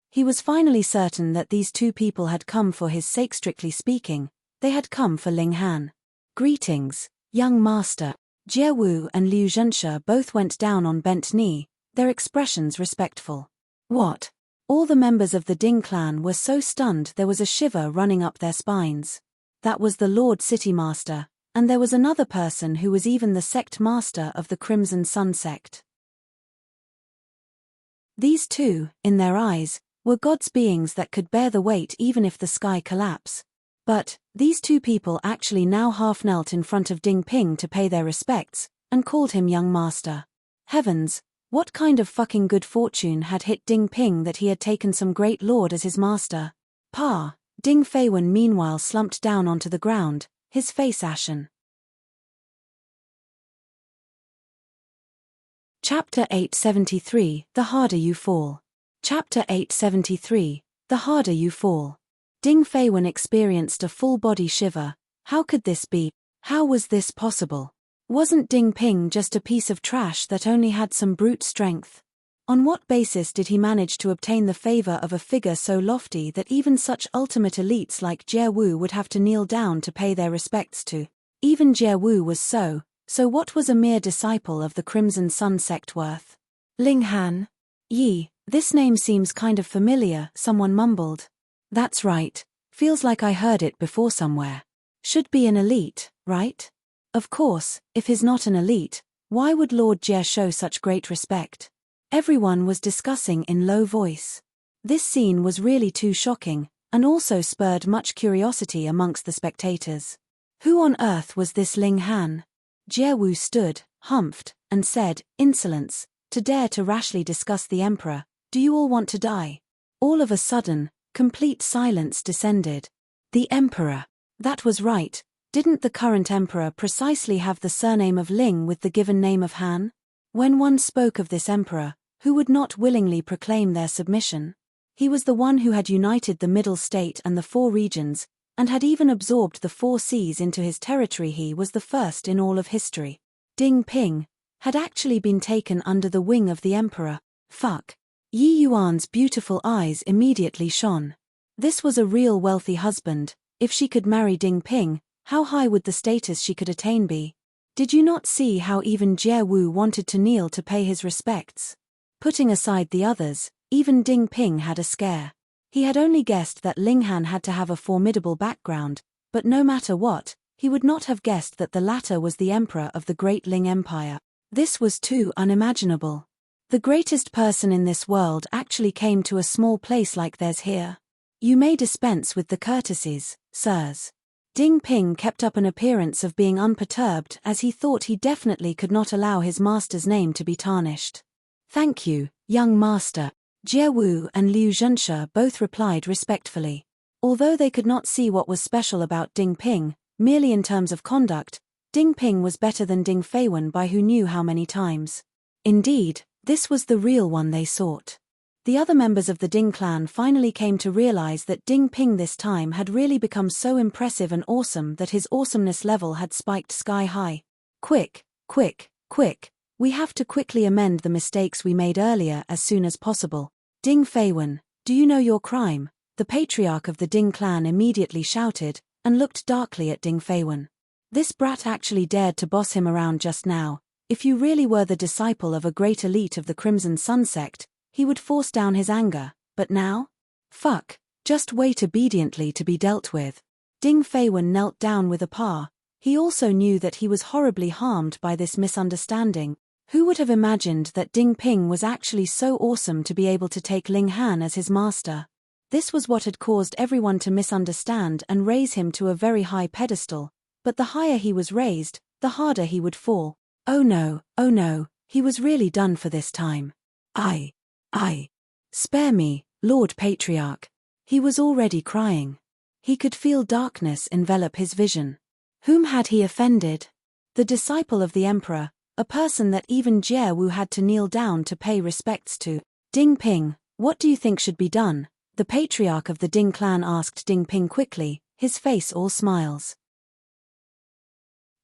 He was finally certain that these two people had come for his sake. Strictly speaking, they had come for Ling Han. "Greetings, young master." Jie Wu and Liu Zhenshe both went down on bent knee, their expressions respectful. What? All the members of the Ding clan were so stunned there was a shiver running up their spines. That was the Lord City Master, and there was another person who was even the sect master of the Crimson Sun sect. These two, in their eyes, were God's beings that could bear the weight even if the sky collapse. But, these two people actually now half knelt in front of Ding Ping to pay their respects, and called him young master. Heavens, what kind of fucking good fortune had hit Ding Ping that he had taken some great lord as his master? Pa! Ding Feiwen meanwhile slumped down onto the ground, his face ashen. Chapter 873, The Harder You Fall. Chapter 873, The Harder You Fall. Ding Feiwen experienced a full-body shiver. How could this be? How was this possible? Wasn't Ding Ping just a piece of trash that only had some brute strength? On what basis did he manage to obtain the favor of a figure so lofty that even such ultimate elites like Jie Wu would have to kneel down to pay their respects to? Even Jie Wu was so what was a mere disciple of the Crimson Sun sect worth? Ling Han? Yi, this name seems kind of familiar, someone mumbled. That's right, feels like I heard it before somewhere. Should be an elite, right? Of course, if he's not an elite, why would Lord Jie show such great respect? Everyone was discussing in low voice. This scene was really too shocking, and also spurred much curiosity amongst the spectators. Who on earth was this Ling Han? Jie Wu stood, humphed, and said, "Insolence, to dare to rashly discuss the emperor, do you all want to die?" All of a sudden, complete silence descended. The emperor. That was right, didn't the current emperor precisely have the surname of Ling with the given name of Han? When one spoke of this emperor, who would not willingly proclaim their submission? He was the one who had united the Middle State and the 4 regions, and had even absorbed the 4 seas into his territory. He was the first in all of history. Ding Ping had actually been taken under the wing of the emperor. Fuck. Yi Yuan's beautiful eyes immediately shone. This was a real wealthy husband. If she could marry Ding Ping, how high would the status she could attain be? Did you not see how even Jie Wu wanted to kneel to pay his respects? Putting aside the others, even Ding Ping had a scare. He had only guessed that Ling Han had to have a formidable background, but no matter what, he would not have guessed that the latter was the emperor of the Great Ling Empire. This was too unimaginable. The greatest person in this world actually came to a small place like theirs here. You may dispense with the courtesies, sirs. Ding Ping kept up an appearance of being unperturbed as he thought he definitely could not allow his master's name to be tarnished. Thank you, young master. Jie Wu and Liu Zhenshe both replied respectfully. Although they could not see what was special about Ding Ping, merely in terms of conduct, Ding Ping was better than Ding Feiwen by who knew how many times. Indeed, this was the real one they sought. The other members of the Ding clan finally came to realize that Ding Ping this time had really become so impressive and awesome that his awesomeness level had spiked sky high. Quick, quick, quick. We have to quickly amend the mistakes we made earlier as soon as possible. Ding Feiwen, do you know your crime? The patriarch of the Ding clan immediately shouted, and looked darkly at Ding Feiwen. This brat actually dared to boss him around just now. If you really were the disciple of a great elite of the Crimson Sun sect, he would force down his anger, but now? Fuck, just wait obediently to be dealt with. Ding Feiwen knelt down with a paw. He also knew that he was horribly harmed by this misunderstanding. Who would have imagined that Ding Ping was actually so awesome to be able to take Ling Han as his master? This was what had caused everyone to misunderstand and raise him to a very high pedestal, but the higher he was raised, the harder he would fall. Oh no, he was really done for this time. Spare me, Lord Patriarch. He was already crying. He could feel darkness envelop his vision. Whom had he offended? The disciple of the emperor, a person that even Jie Wu had to kneel down to pay respects to. Ding Ping, what do you think should be done? The patriarch of the Ding clan asked Ding Ping quickly, his face all smiles.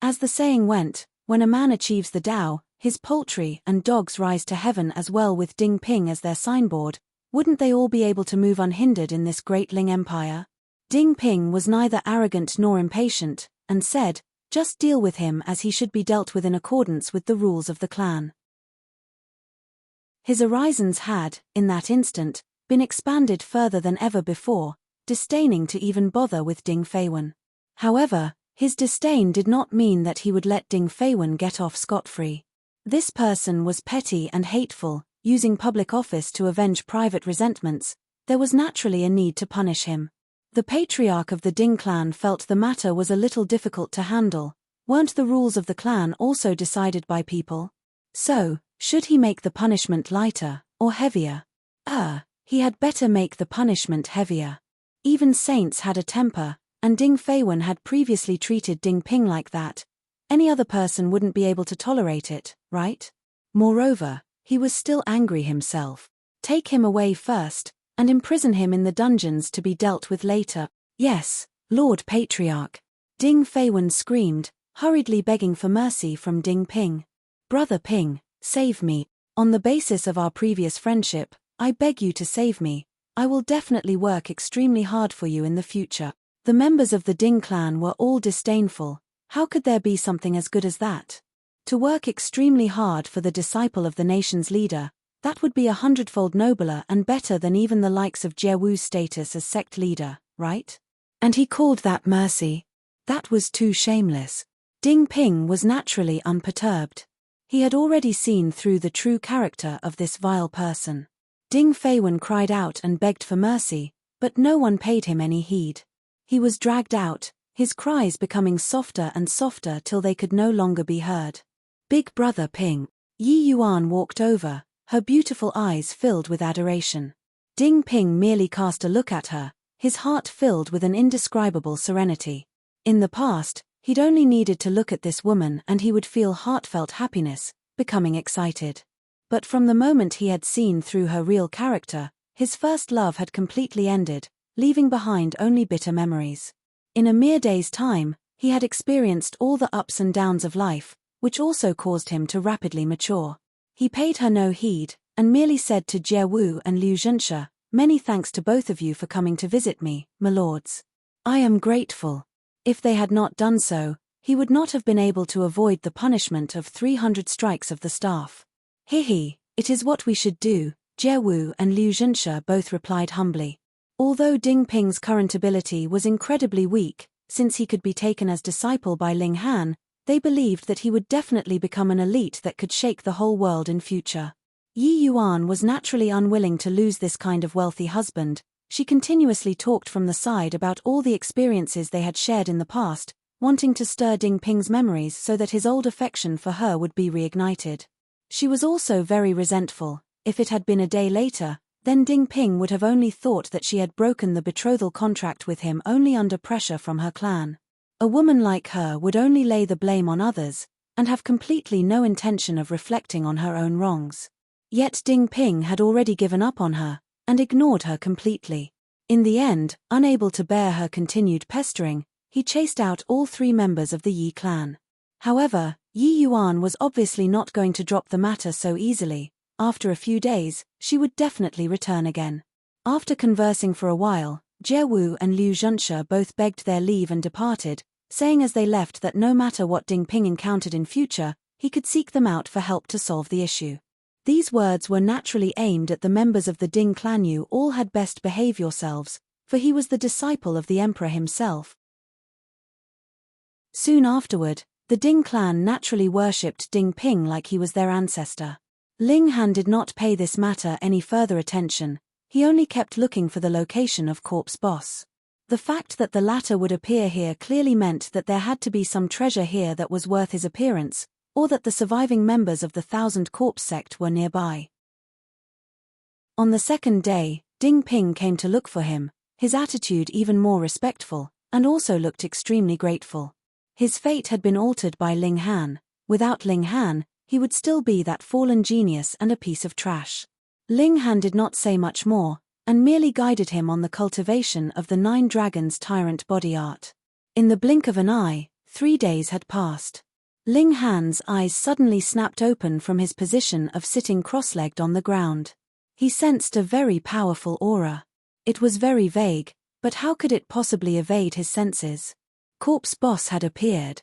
As the saying went, when a man achieves the Tao, his poultry and dogs rise to heaven as well. With Ding Ping as their signboard, wouldn't they all be able to move unhindered in this great Ling Empire? Ding Ping was neither arrogant nor impatient, and said, just deal with him as he should be dealt with in accordance with the rules of the clan. His horizons had, in that instant, been expanded further than ever before, disdaining to even bother with Ding Feiwen. However, his disdain did not mean that he would let Ding Feiwen get off scot-free. This person was petty and hateful, using public office to avenge private resentments. There was naturally a need to punish him. The patriarch of the Ding clan felt the matter was a little difficult to handle. Weren't the rules of the clan also decided by people? So, should he make the punishment lighter, or heavier? He had better make the punishment heavier. Even saints had a temper, and Ding Feiwen had previously treated Ding Ping like that. Any other person wouldn't be able to tolerate it, right? Moreover, he was still angry himself. Take him away first, and imprison him in the dungeons to be dealt with later. Yes, Lord Patriarch. Ding Feiwen screamed, hurriedly begging for mercy from Ding Ping. Brother Ping, save me. On the basis of our previous friendship, I beg you to save me. I will definitely work extremely hard for you in the future. The members of the Ding clan were all disdainful. How could there be something as good as that? To work extremely hard for the disciple of the nation's leader, that would be 100-fold nobler and better than even the likes of Jie Wu's status as sect leader, right? And he called that mercy? That was too shameless. Ding Ping was naturally unperturbed. He had already seen through the true character of this vile person. Ding Feiwen cried out and begged for mercy, but no one paid him any heed. He was dragged out, his cries becoming softer and softer till they could no longer be heard. Big Brother Ping. Yi Yuan walked over, her beautiful eyes filled with adoration. Ding Ping merely cast a look at her, his heart filled with an indescribable serenity. In the past, he'd only needed to look at this woman and he would feel heartfelt happiness, becoming excited. But from the moment he had seen through her real character, his first love had completely ended, leaving behind only bitter memories. In a mere day's time, he had experienced all the ups and downs of life, which also caused him to rapidly mature. He paid her no heed, and merely said to Jie Wu and Liu Zhenshe, Many thanks to both of you for coming to visit me, my lords. I am grateful. If they had not done so, he would not have been able to avoid the punishment of 300 strikes of the staff. He, it is what we should do, Jie Wu and Liu Zhenshe both replied humbly. Although Ding Ping's current ability was incredibly weak, since he could be taken as disciple by Ling Han, they believed that he would definitely become an elite that could shake the whole world in future. Yi Yuan was naturally unwilling to lose this kind of wealthy husband. She continuously talked from the side about all the experiences they had shared in the past, wanting to stir Ding Ping's memories so that his old affection for her would be reignited. She was also very resentful. If it had been a day later, then Ding Ping would have only thought that she had broken the betrothal contract with him only under pressure from her clan. A woman like her would only lay the blame on others, and have completely no intention of reflecting on her own wrongs. Yet Ding Ping had already given up on her, and ignored her completely. In the end, unable to bear her continued pestering, he chased out all 3 members of the Yi clan. However, Yi Yuan was obviously not going to drop the matter so easily. After a few days, she would definitely return again. After conversing for a while, Jie Wu and Liu Zhenshe both begged their leave and departed, saying as they left that no matter what Ding Ping encountered in future, he could seek them out for help to solve the issue. These words were naturally aimed at the members of the Ding clan. You all had best behave yourselves, for he was the disciple of the emperor himself. Soon afterward, the Ding clan naturally worshipped Ding Ping like he was their ancestor. Ling Han did not pay this matter any further attention. He only kept looking for the location of Corpse Boss. The fact that the latter would appear here clearly meant that there had to be some treasure here that was worth his appearance, or that the surviving members of the Thousand Corpse sect were nearby. On the second day, Ding Ping came to look for him, his attitude even more respectful, and also looked extremely grateful. His fate had been altered by Ling Han. Without Ling Han, he would still be that fallen genius and a piece of trash. Ling Han did not say much more, and merely guided him on the cultivation of the 9 dragons tyrant body art. In the blink of an eye, 3 days had passed. Ling Han's eyes suddenly snapped open from his position of sitting cross-legged on the ground. He sensed a very powerful aura. It was very vague, but how could it possibly evade his senses? Corpse Boss had appeared.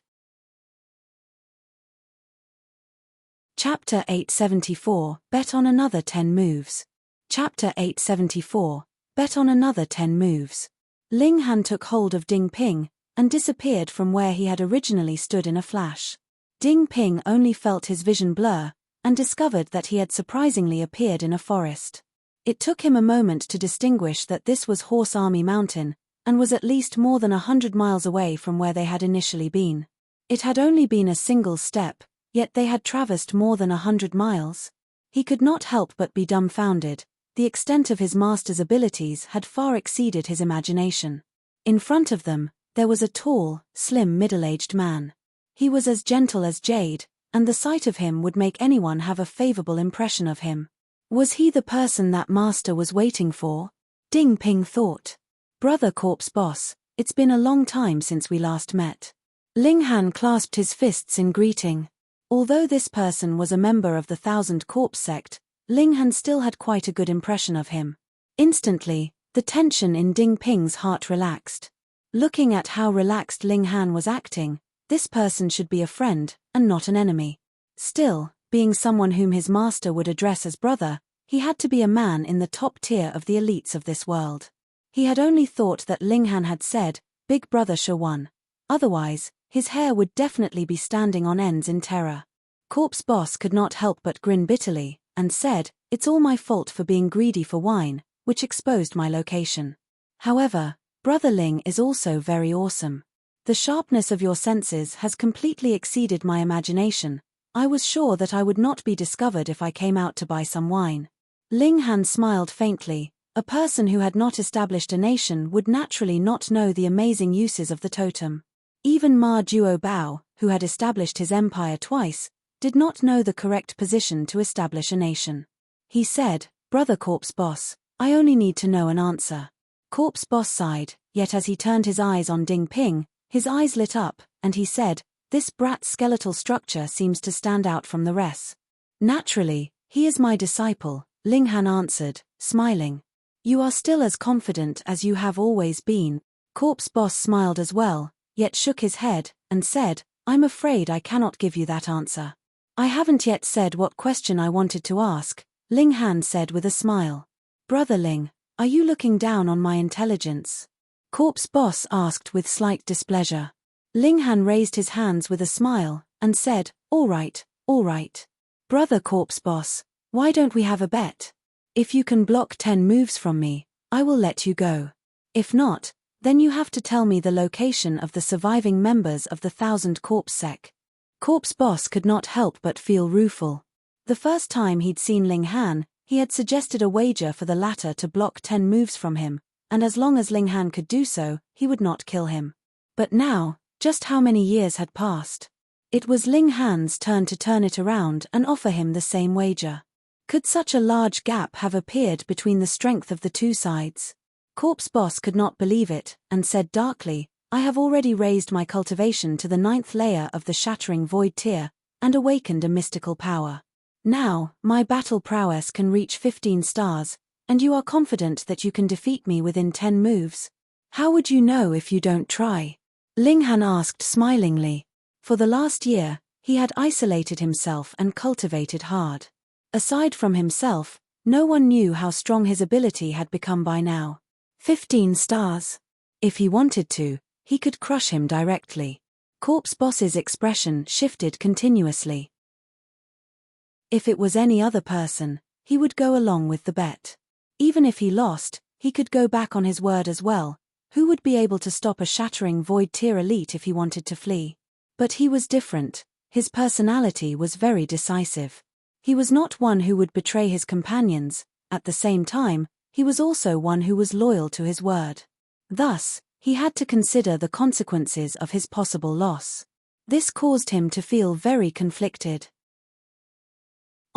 Chapter 874, Bet on another 10 moves. Chapter 874, Bet on another 10 moves. Ling Han took hold of Ding Ping, and disappeared from where he had originally stood in a flash. Ding Ping only felt his vision blur, and discovered that he had surprisingly appeared in a forest. It took him a moment to distinguish that this was Horse Army Mountain, and was at least more than 100 miles away from where they had initially been. It had only been a single step, yet they had traversed more than 100 miles. He could not help but be dumbfounded. The extent of his master's abilities had far exceeded his imagination. In front of them, there was a tall, slim middle-aged man. He was as gentle as jade, and the sight of him would make anyone have a favorable impression of him. Was he the person that master was waiting for? Ding Ping thought. Brother Corpse Boss, it's been a long time since we last met. Ling Han clasped his fists in greeting. Although this person was a member of the Thousand Corpse sect, Ling Han still had quite a good impression of him. Instantly, the tension in Ding Ping's heart relaxed. Looking at how relaxed Ling Han was acting, this person should be a friend, and not an enemy. Still, being someone whom his master would address as brother, he had to be a man in the top tier of the elites of this world. He had only thought that Ling Han had said, Big Brother Shawan. Otherwise, his hair would definitely be standing on ends in terror. Corpse Boss could not help but grin bitterly, and said, It's all my fault for being greedy for wine, which exposed my location. However, Brother Ling is also very awesome. The sharpness of your senses has completely exceeded my imagination. I was sure that I would not be discovered if I came out to buy some wine. Ling Han smiled faintly. A person who had not established a nation would naturally not know the amazing uses of the totem. Even Ma Duo Bao, who had established his empire twice, did not know the correct position to establish a nation. He said, Brother Corpse Boss, I only need to know an answer. Corpse Boss sighed, yet as he turned his eyes on Ding Ping, his eyes lit up, and he said, This brat's skeletal structure seems to stand out from the rest. Naturally, he is my disciple, Ling Han answered, smiling. You are still as confident as you have always been. Corpse Boss smiled as well, yet shook his head, and said, I'm afraid I cannot give you that answer. I haven't yet said what question I wanted to ask, Ling Han said with a smile. Brother Ling, are you looking down on my intelligence? Corpse Boss asked with slight displeasure. Ling Han raised his hands with a smile, and said, all right. Brother Corpse Boss, why don't we have a bet? If you can block 10 moves from me, I will let you go. If not, then you have to tell me the location of the surviving members of the 1000 Corpse Sec. Corpse Boss could not help but feel rueful. The first time he'd seen Ling Han, he had suggested a wager for the latter to block 10 moves from him, and as long as Ling Han could do so, he would not kill him. But now, just how many years had passed? It was Ling Han's turn to turn it around and offer him the same wager. Could such a large gap have appeared between the strength of the two sides? Corpse Boss could not believe it, and said darkly, I have already raised my cultivation to the 9th layer of the Shattering Void tier, and awakened a mystical power. Now, my battle prowess can reach 15 stars, and you are confident that you can defeat me within 10 moves? How would you know if you don't try? Ling Han asked smilingly. For the last year, he had isolated himself and cultivated hard. Aside from himself, no one knew how strong his ability had become by now. 15 stars. If he wanted to, he could crush him directly. Corpse Boss's expression shifted continuously. If it was any other person, he would go along with the bet. Even if he lost, he could go back on his word as well. Who would be able to stop a Shattering Void tier elite if he wanted to flee? But he was different. His personality was very decisive. He was not one who would betray his companions. At the same time, he was also one who was loyal to his word. Thus, he had to consider the consequences of his possible loss. This caused him to feel very conflicted.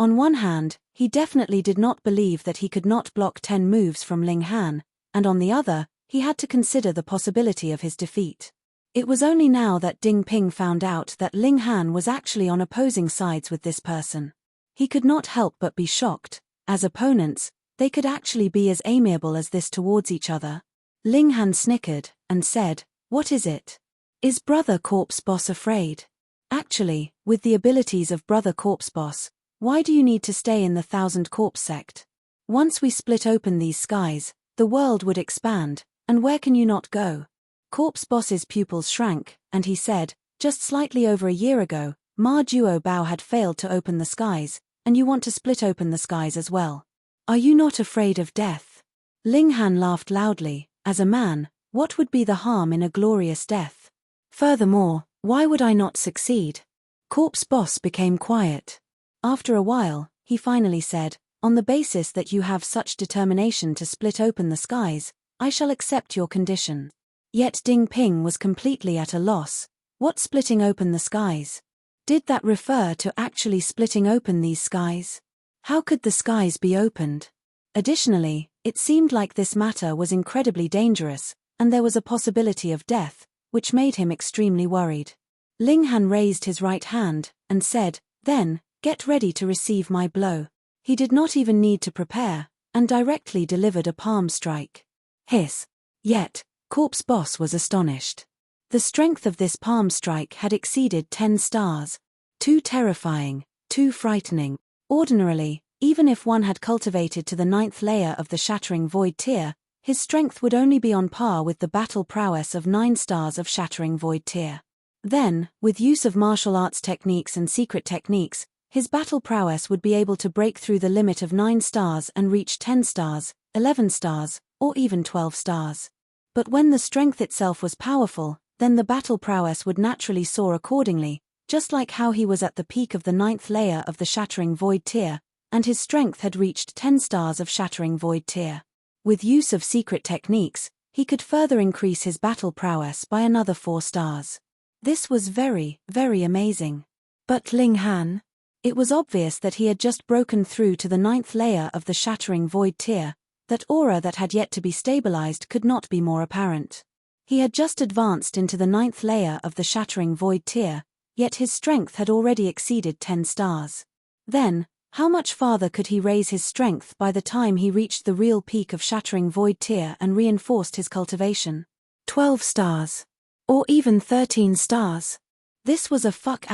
On one hand, he definitely did not believe that he could not block 10 moves from Ling Han, and on the other, he had to consider the possibility of his defeat. It was only now that Ding Ping found out that Ling Han was actually on opposing sides with this person. He could not help but be shocked. As opponents, they could actually be as amiable as this towards each other. Ling Han snickered, and said, what is it? Is Brother Corpse Boss afraid? Actually, with the abilities of Brother Corpse Boss, why do you need to stay in the 1000 Corpse sect? Once we split open these skies, the world would expand, and where can you not go? Corpse Boss's pupils shrank, and he said, just slightly over a year ago, Ma Duo Bao had failed to open the skies, and you want to split open the skies as well. Are you not afraid of death? Ling Han laughed loudly. As a man, what would be the harm in a glorious death? Furthermore, why would I not succeed? Corpse Boss became quiet. After a while, he finally said, on the basis that you have such determination to split open the skies, I shall accept your condition. Yet Ding Ping was completely at a loss. What splitting open the skies? Did that refer to actually splitting open these skies? How could the skies be opened? Additionally, it seemed like this matter was incredibly dangerous, and there was a possibility of death, which made him extremely worried. Ling Han raised his right hand, and said, then, get ready to receive my blow. He did not even need to prepare, and directly delivered a palm strike. Hiss. Yet, Corpse Boss was astonished. The strength of this palm strike had exceeded 10 stars. Too terrifying, too frightening. Ordinarily, even if one had cultivated to the 9th layer of the Shattering Void tier, his strength would only be on par with the battle prowess of 9 stars of Shattering Void tier. Then, with use of martial arts techniques and secret techniques, his battle prowess would be able to break through the limit of 9 stars and reach 10 stars, 11 stars, or even 12 stars. But when the strength itself was powerful, then the battle prowess would naturally soar accordingly, just like how he was at the peak of the 9th layer of the Shattering Void tier, and his strength had reached 10 stars of Shattering Void tier. With use of secret techniques, he could further increase his battle prowess by another 4 stars. This was very, very amazing. But Ling Han? It was obvious that he had just broken through to the 9th layer of the Shattering Void tier. That aura that had yet to be stabilized could not be more apparent. He had just advanced into the 9th layer of the Shattering Void tier, yet his strength had already exceeded 10 stars. Then, How much farther could he raise his strength by the time he reached the real peak of shattering void tier and reinforced his cultivation? 12 stars. Or even 13 stars. This was a fuck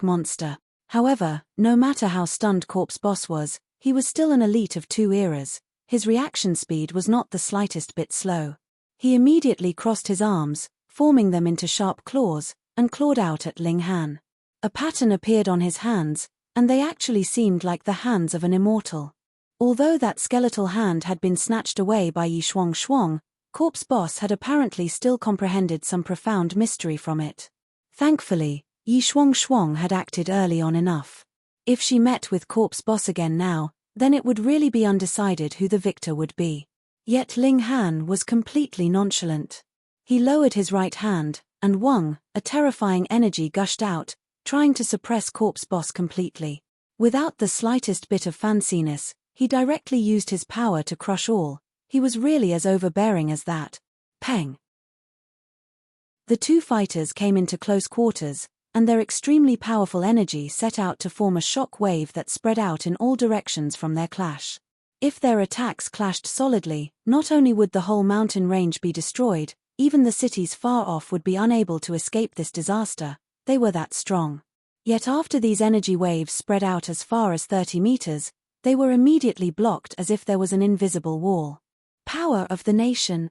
monster. However, no matter how stunned Corpse Boss was, he was still an elite of 2 eras. His reaction speed was not the slightest bit slow. He immediately crossed his arms, forming them into sharp claws, and clawed out at Ling Han. A pattern appeared on his hands, and they actually seemed like the hands of an immortal. Although that skeletal hand had been snatched away by Yi Shuang, Corpse Boss had apparently still comprehended some profound mystery from it. Thankfully, Yi Shuang had acted early on enough. If she met with Corpse Boss again now, then it would really be undecided who the victor would be. Yet Ling Han was completely nonchalant. He lowered his right hand, and Wang, a terrifying energy gushed out, trying to suppress Corpse Boss completely. Without the slightest bit of fanciness, he directly used his power to crush all. He was really as overbearing as that. Peng! The two fighters came into close quarters, and their extremely powerful energy set out to form a shock wave that spread out in all directions from their clash. If their attacks clashed solidly, not only would the whole mountain range be destroyed, even the cities far off would be unable to escape this disaster. They were that strong. Yet after these energy waves spread out as far as 30 meters, they were immediately blocked as if there was an invisible wall. Power of the nation.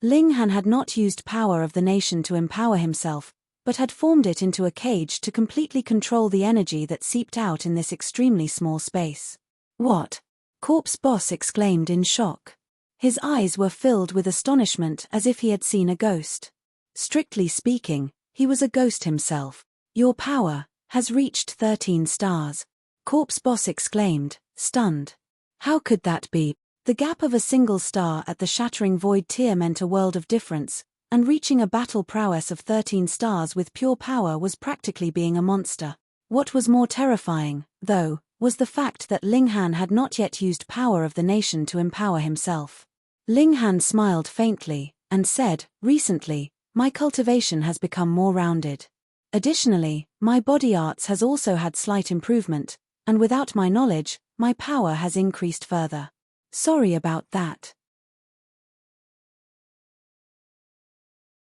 Ling Han had not used power of the nation to empower himself, but had formed it into a cage to completely control the energy that seeped out in this extremely small space. What? Corpse Boss exclaimed in shock. His eyes were filled with astonishment as if he had seen a ghost. Strictly speaking, he was a ghost himself. Your power has reached 13 stars. Corpse Boss exclaimed, stunned. How could that be? The gap of a single star at the shattering void tier meant a world of difference, and reaching a battle prowess of 13 stars with pure power was practically being a monster. What was more terrifying, though, was the fact that Ling Han had not yet used power of the nation to empower himself. Ling Han smiled faintly, and said, recently, my cultivation has become more rounded. Additionally, my body arts has also had slight improvement, and without my knowledge, my power has increased further. Sorry about that.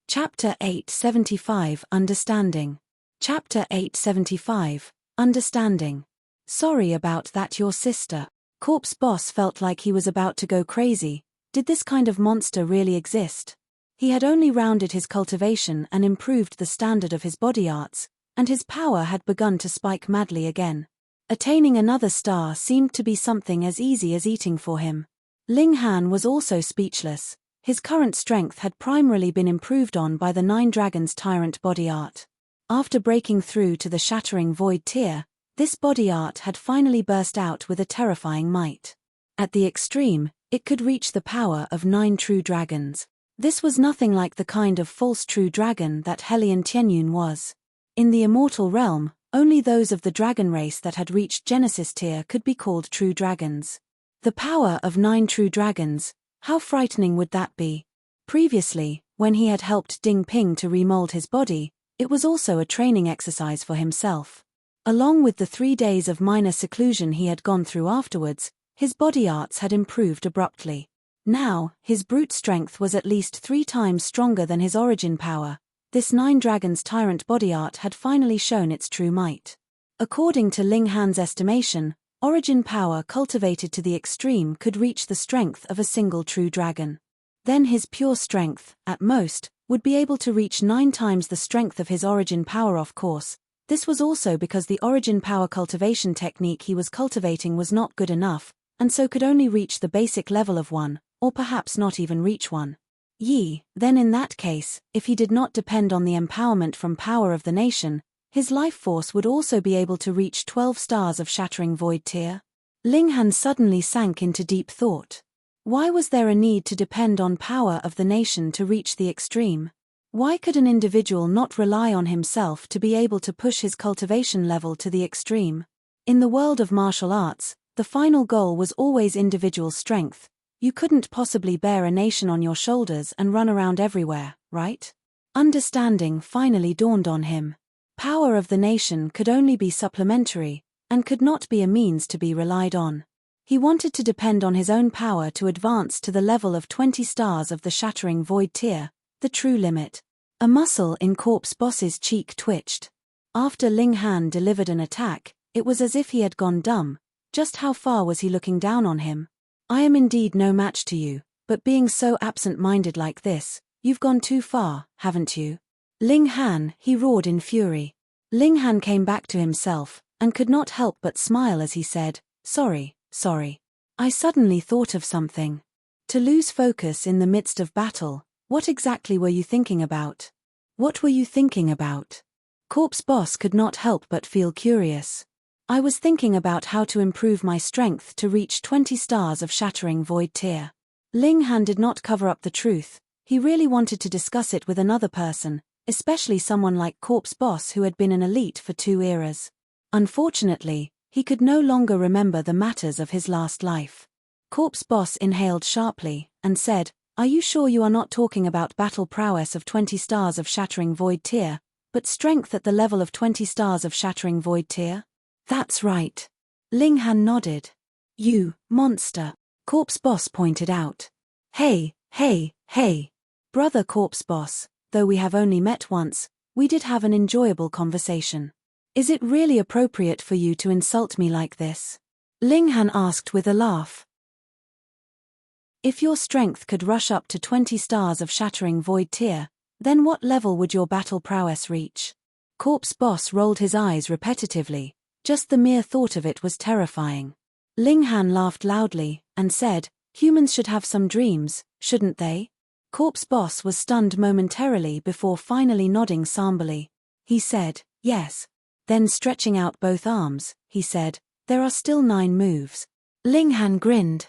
Chapter 875 Understanding. Chapter 875 Understanding. Sorry about that, your sister. Corpse Boss felt like he was about to go crazy. Did this kind of monster really exist? He had only rounded his cultivation and improved the standard of his body arts, and his power had begun to spike madly again. Attaining another star seemed to be something as easy as eating for him. Ling Han was also speechless. His current strength had primarily been improved on by the 9 Dragons Tyrant body art. After breaking through to the shattering void tier, this body art had finally burst out with a terrifying might. At the extreme, it could reach the power of 9 true dragons. This was nothing like the kind of false true dragon that Hellion Tianyun was. In the immortal realm, only those of the dragon race that had reached Genesis tier could be called true dragons. The power of 9 true dragons, how frightening would that be? Previously, when he had helped Ding Ping to remold his body, it was also a training exercise for himself. Along with the 3 days of minor seclusion he had gone through afterwards, his body arts had improved abruptly. Now, his brute strength was at least 3 times stronger than his origin power. This 9 Dragons Tyrant body art had finally shown its true might. According to Ling Han's estimation, origin power cultivated to the extreme could reach the strength of a single true dragon. Then his pure strength, at most, would be able to reach 9 times the strength of his origin power. Of course, this was also because the origin power cultivation technique he was cultivating was not good enough, and so could only reach the basic level of 1, or perhaps not even reach 1. Then in that case, if he did not depend on the empowerment from power of the nation, his life force would also be able to reach 12 stars of shattering void tier. Ling Han suddenly sank into deep thought. Why was there a need to depend on power of the nation to reach the extreme? Why could an individual not rely on himself to be able to push his cultivation level to the extreme? In the world of martial arts, the final goal was always individual strength. You couldn't possibly bear a nation on your shoulders and run around everywhere, right? Understanding finally dawned on him. Power of the nation could only be supplementary, and could not be a means to be relied on. He wanted to depend on his own power to advance to the level of 20 stars of the shattering void tier, the true limit. A muscle in Corpse Boss's cheek twitched. After Ling Han delivered an attack, it was as if he had gone dumb. Just how far was he looking down on him? I am indeed no match to you, but being so absent-minded like this, you've gone too far, haven't you? Ling Han, he roared in fury. Ling Han came back to himself, and could not help but smile as he said, sorry. I suddenly thought of something. To lose focus in the midst of battle, what exactly were you thinking about? What were you thinking about? Corpse Boss could not help but feel curious. I was thinking about how to improve my strength to reach 20 stars of shattering void tier. Ling Han did not cover up the truth. He really wanted to discuss it with another person, especially someone like Corpse Boss who had been an elite for 2 eras. Unfortunately, he could no longer remember the matters of his last life. Corpse Boss inhaled sharply, and said, are you sure you are not talking about battle prowess of 20 stars of shattering void tier, but strength at the level of 20 stars of shattering void tier? That's right. Ling Han nodded. You, monster, Corpse Boss pointed out. Hey. Brother Corpse Boss, though we have only met once, we did have an enjoyable conversation. Is it really appropriate for you to insult me like this? Ling Han asked with a laugh. If your strength could rush up to 20 stars of shattering void tier, then what level would your battle prowess reach? Corpse Boss rolled his eyes repetitively. Just the mere thought of it was terrifying. Ling Han laughed loudly, and said, humans should have some dreams, shouldn't they? Corpse Boss was stunned momentarily before finally nodding somberly. He said, yes. Then stretching out both arms, he said, there are still 9 moves. Ling Han grinned.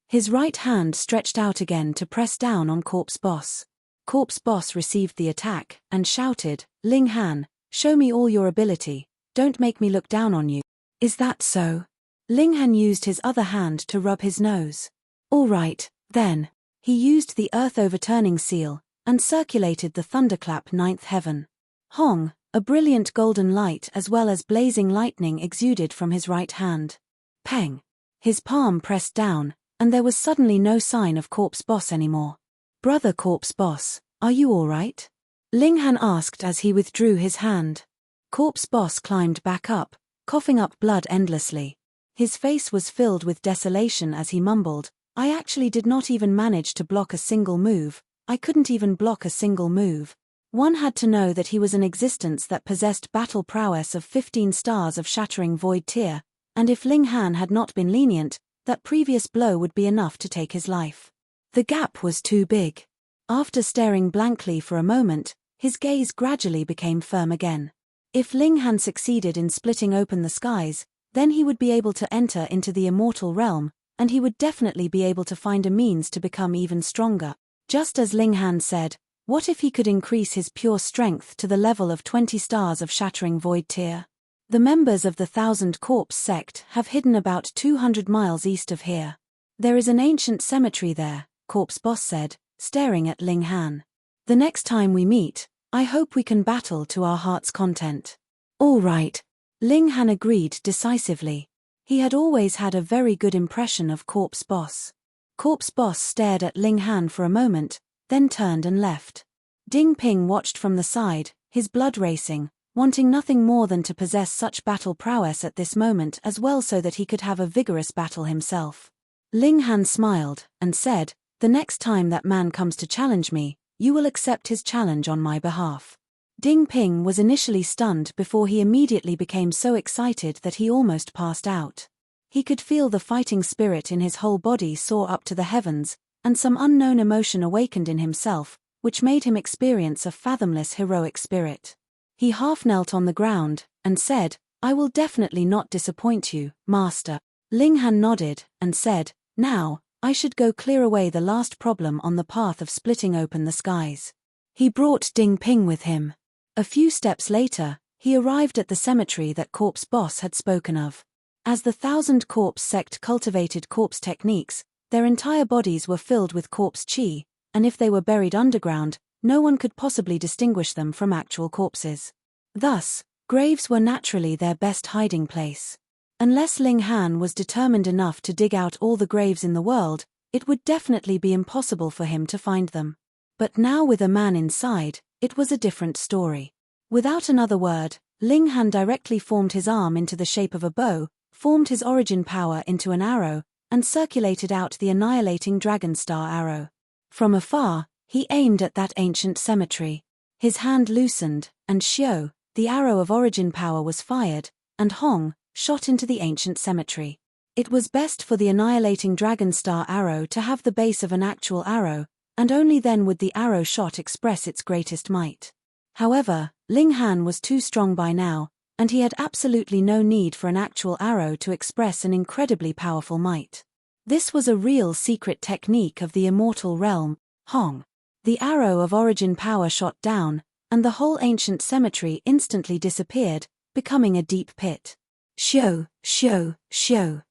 His right hand stretched out again to press down on Corpse Boss. Corpse Boss received the attack, and shouted, Ling Han, show me all your ability, don't make me look down on you. Is that so? Ling Han used his other hand to rub his nose. All right, then. He used the earth overturning seal, and circulated the thunderclap 9th heaven. Hong, a brilliant golden light as well as blazing lightning exuded from his right hand. Peng. His palm pressed down, and there was suddenly no sign of Corpse Boss anymore. Brother Corpse Boss, are you all right? Ling Han asked as he withdrew his hand. Corpse Boss climbed back up, coughing up blood endlessly. His face was filled with desolation as he mumbled, I actually did not even manage to block a single move. I couldn't even block a single move. One had to know that he was an existence that possessed battle prowess of 15 stars of shattering void tier, and if Ling Han had not been lenient, that previous blow would be enough to take his life. The gap was too big. After staring blankly for a moment, his gaze gradually became firm again. If Ling Han succeeded in splitting open the skies, then he would be able to enter into the immortal realm, and he would definitely be able to find a means to become even stronger. Just as Ling Han said, what if he could increase his pure strength to the level of 20 stars of shattering void tier? The members of the 1000 Corpse sect have hidden about 200 miles east of here. There is an ancient cemetery there, Corpse Boss said, staring at Ling Han. The next time we meet, I hope we can battle to our heart's content. All right. Ling Han agreed decisively. He had always had a very good impression of Corpse Boss. Corpse Boss stared at Ling Han for a moment, then turned and left. Ding Ping watched from the side, his blood racing, wanting nothing more than to possess such battle prowess at this moment as well so that he could have a vigorous battle himself. Ling Han smiled, and said, the next time that man comes to challenge me, you will accept his challenge on my behalf. Ding Ping was initially stunned before he immediately became so excited that he almost passed out. He could feel the fighting spirit in his whole body soar up to the heavens, and some unknown emotion awakened in himself, which made him experience a fathomless heroic spirit. He half knelt on the ground, and said, I will definitely not disappoint you, Master. Ling Han nodded, and said, now, I should go clear away the last problem on the path of splitting open the skies. He brought Ding Ping with him. A few steps later, he arrived at the cemetery that Corpse Boss had spoken of. As the 1000 Corpse sect cultivated corpse techniques, their entire bodies were filled with corpse chi, and if they were buried underground, no one could possibly distinguish them from actual corpses. Thus, Graves were naturally their best hiding place. Unless Ling Han was determined enough to dig out all the graves in the world, it would definitely be impossible for him to find them. But now with a man inside, it was a different story. Without another word, Ling Han directly formed his arm into the shape of a bow, formed his origin power into an arrow, and circulated out the annihilating dragon star arrow. From afar, he aimed at that ancient cemetery. His hand loosened, and Xiao, the arrow of origin power, was fired, and Hong shot into the ancient cemetery. It was best for the annihilating dragon star arrow to have the base of an actual arrow, and only then would the arrow shot express its greatest might. However, Ling Han was too strong by now, and he had absolutely no need for an actual arrow to express an incredibly powerful might. This was a real secret technique of the immortal realm, Hong. The arrow of origin power shot down, and the whole ancient cemetery instantly disappeared, becoming a deep pit. Xiao, xiao, xiao.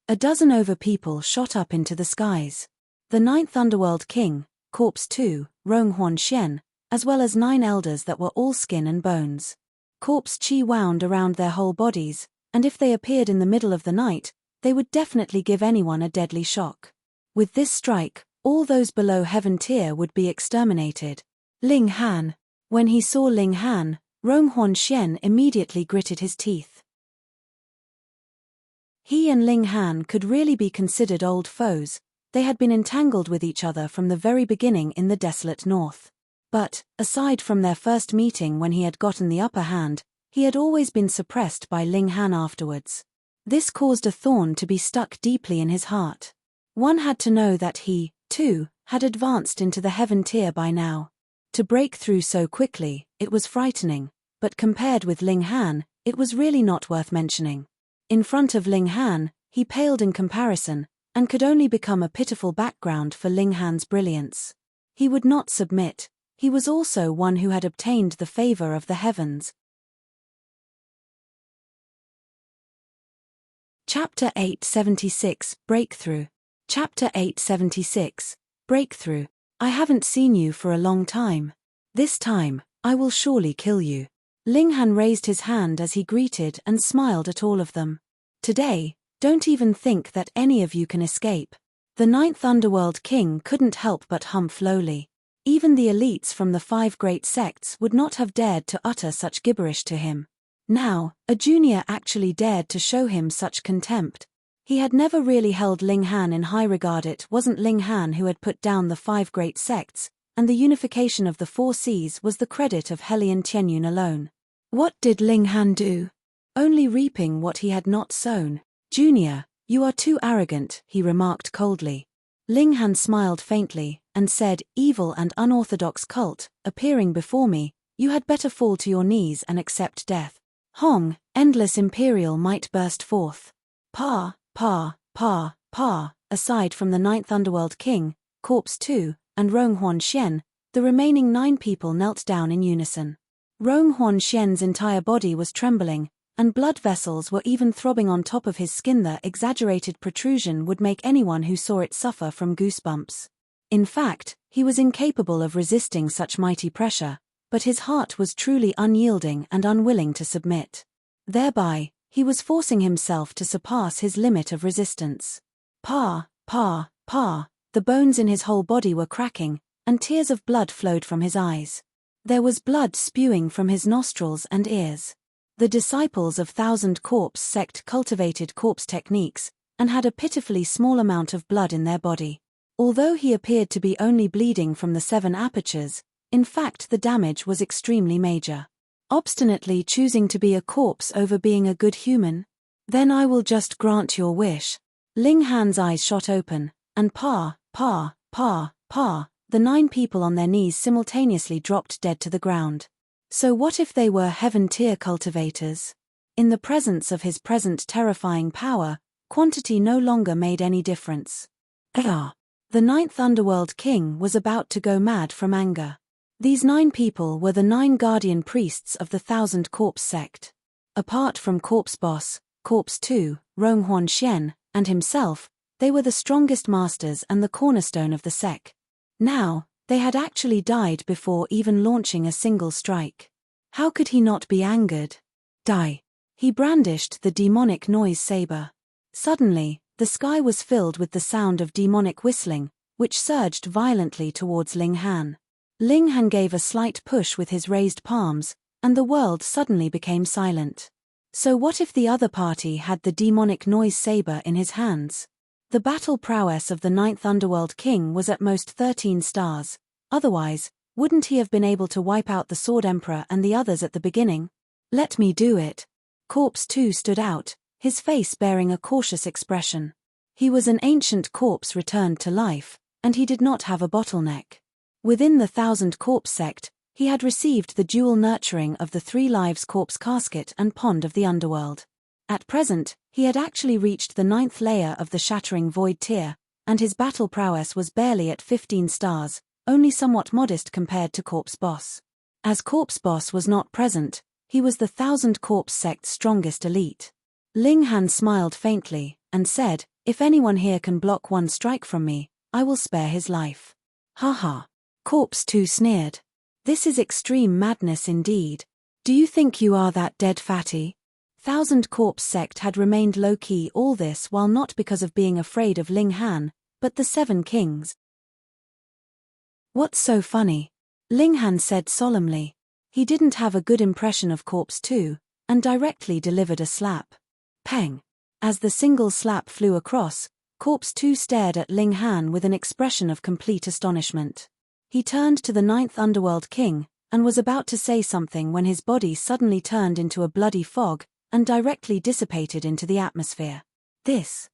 A dozen over people shot up into the skies. The 9th Underworld King, Corpse 2, Ronghuan Shen, as well as 9 elders that were all skin and bones. Corpse Qi wound around their whole bodies, and if they appeared in the middle of the night, they would definitely give anyone a deadly shock. With this strike, all those below heaven tier would be exterminated. Ling Han. When he saw Ling Han, Ronghuan Shen immediately gritted his teeth. He and Ling Han could really be considered old foes. They had been entangled with each other from the very beginning in the desolate north. But, aside from their first meeting when he had gotten the upper hand, he had always been suppressed by Ling Han afterwards. This caused a thorn to be stuck deeply in his heart. One had to know that he, too, had advanced into the heaven tier by now. To break through so quickly, it was frightening, but compared with Ling Han, it was really not worth mentioning. In front of Ling Han, he paled in comparison, and could only become a pitiful background for Ling Han's brilliance. He would not submit. He was also one who had obtained the favor of the heavens. Chapter 876, Breakthrough. Chapter 876, Breakthrough. I haven't seen you for a long time. This time, I will surely kill you. Ling Han raised his hand as he greeted and smiled at all of them. Today, don't even think that any of you can escape. The 9th Underworld King couldn't help but humph lowly. Even the elites from the 5 great sects would not have dared to utter such gibberish to him. Now, a junior actually dared to show him such contempt. He had never really held Ling Han in high regard. It wasn't Ling Han who had put down the 5 great sects, and the unification of the 4 seas was the credit of Helian Tianyun alone. What did Ling Han do? Only reaping what he had not sown. Junior, you are too arrogant, he remarked coldly. Ling Han smiled faintly, and said, evil and unorthodox cult, appearing before me, you had better fall to your knees and accept death. Hong, endless imperial might burst forth. Pa, aside from the 9th Underworld King, Corpse 2, and Ronghuan Shen, the remaining 9 people knelt down in unison. Ronghuan Shen's entire body was trembling, and blood vessels were even throbbing on top of his skin. The exaggerated protrusion would make anyone who saw it suffer from goosebumps. In fact, he was incapable of resisting such mighty pressure, but his heart was truly unyielding and unwilling to submit. Thereby, he was forcing himself to surpass his limit of resistance. The bones in his whole body were cracking, and tears of blood flowed from his eyes. There was blood spewing from his nostrils and ears. The disciples of Thousand Corpse sect cultivated corpse techniques, and had a pitifully small amount of blood in their body. Although he appeared to be only bleeding from the 7 apertures, in fact the damage was extremely major. Obstinately choosing to be a corpse over being a good human? Then I will just grant your wish. Ling Han's eyes shot open, and the 9 people on their knees simultaneously dropped dead to the ground. So what if they were heaven-tier cultivators? In the presence of his present terrifying power, quantity no longer made any difference. The 9th Underworld King was about to go mad from anger. These 9 people were the 9 guardian priests of the Thousand Corpse sect. Apart from Corpse Boss, Corpse 2, Ronghuan Shen, and himself, they were the strongest masters and the cornerstone of the sect. Now, they had actually died before even launching a single strike. How could he not be angered? Die. He brandished the demonic noise saber. Suddenly, the sky was filled with the sound of demonic whistling, which surged violently towards Ling Han. Ling Han gave a slight push with his raised palms, and the world suddenly became silent. So what if the other party had the demonic noise saber in his hands? The battle prowess of the 9th Underworld King was at most 13 stars. Otherwise, wouldn't he have been able to wipe out the Sword Emperor and the others at the beginning? Let me do it. Corpse 2 stood out, his face bearing a cautious expression. He was an ancient corpse returned to life, and he did not have a bottleneck. Within the 1000 Corpse sect, he had received the dual nurturing of the 3 lives corpse casket and pond of the underworld. At present, he had actually reached the 9th layer of the shattering void tier, and his battle prowess was barely at 15 stars, only somewhat modest compared to Corpse Boss. As Corpse Boss was not present, he was the 1000 Corpse sect's strongest elite. Ling Han smiled faintly, and said, "If anyone here can block one strike from me, I will spare his life." Haha. Corpse 2 sneered. This is extreme madness indeed. Do you think you are that dead fatty? 1000 Corpse sect had remained low-key all this while not because of being afraid of Ling Han, but the 7 kings. What's so funny? Ling Han said solemnly. He didn't have a good impression of Corpse 2, and directly delivered a slap. Peng. As the single slap flew across, Corpse 2 stared at Ling Han with an expression of complete astonishment. He turned to the 9th Underworld King, and was about to say something when his body suddenly turned into a bloody fog, and directly dissipated into the atmosphere. This.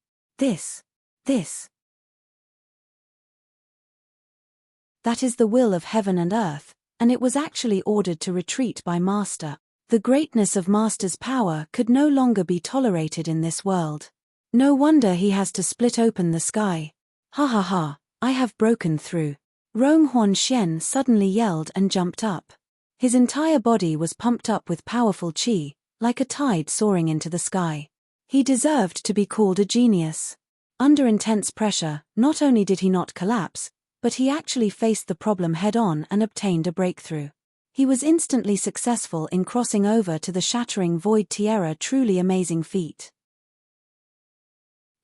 That is the will of heaven and earth, and it was actually ordered to retreat by Master. The greatness of Master's power could no longer be tolerated in this world. No wonder he has to split open the sky. Ha ha ha, I have broken through. Rong Huan suddenly yelled and jumped up. His entire body was pumped up with powerful qi, like a tide soaring into the sky. He deserved to be called a genius. Under intense pressure, not only did he not collapse, but he actually faced the problem head-on and obtained a breakthrough. He was instantly successful in crossing over to the shattering void tiara, truly amazing feat.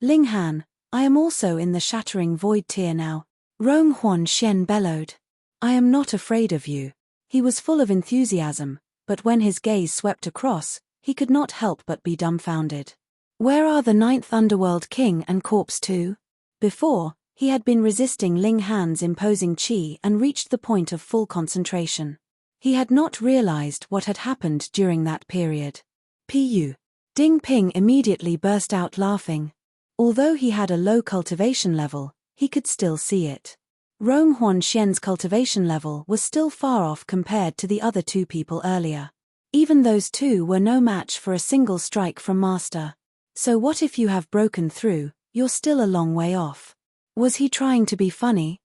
Ling Han, I am also in the shattering void tier now. Rong Huan bellowed. I am not afraid of you. He was full of enthusiasm, but when his gaze swept across, he could not help but be dumbfounded. Where are the 9th Underworld King and Corpse 2? Before, he had been resisting Ling Han's imposing qi and reached the point of full concentration. He had not realized what had happened during that period. Pu. Ding Ping immediately burst out laughing. Although he had a low cultivation level, he could still see it. Rong Huan's cultivation level was still far off compared to the other 2 people earlier. Even those 2 were no match for a single strike from Master. So what if you have broken through, you're still a long way off. Was he trying to be funny?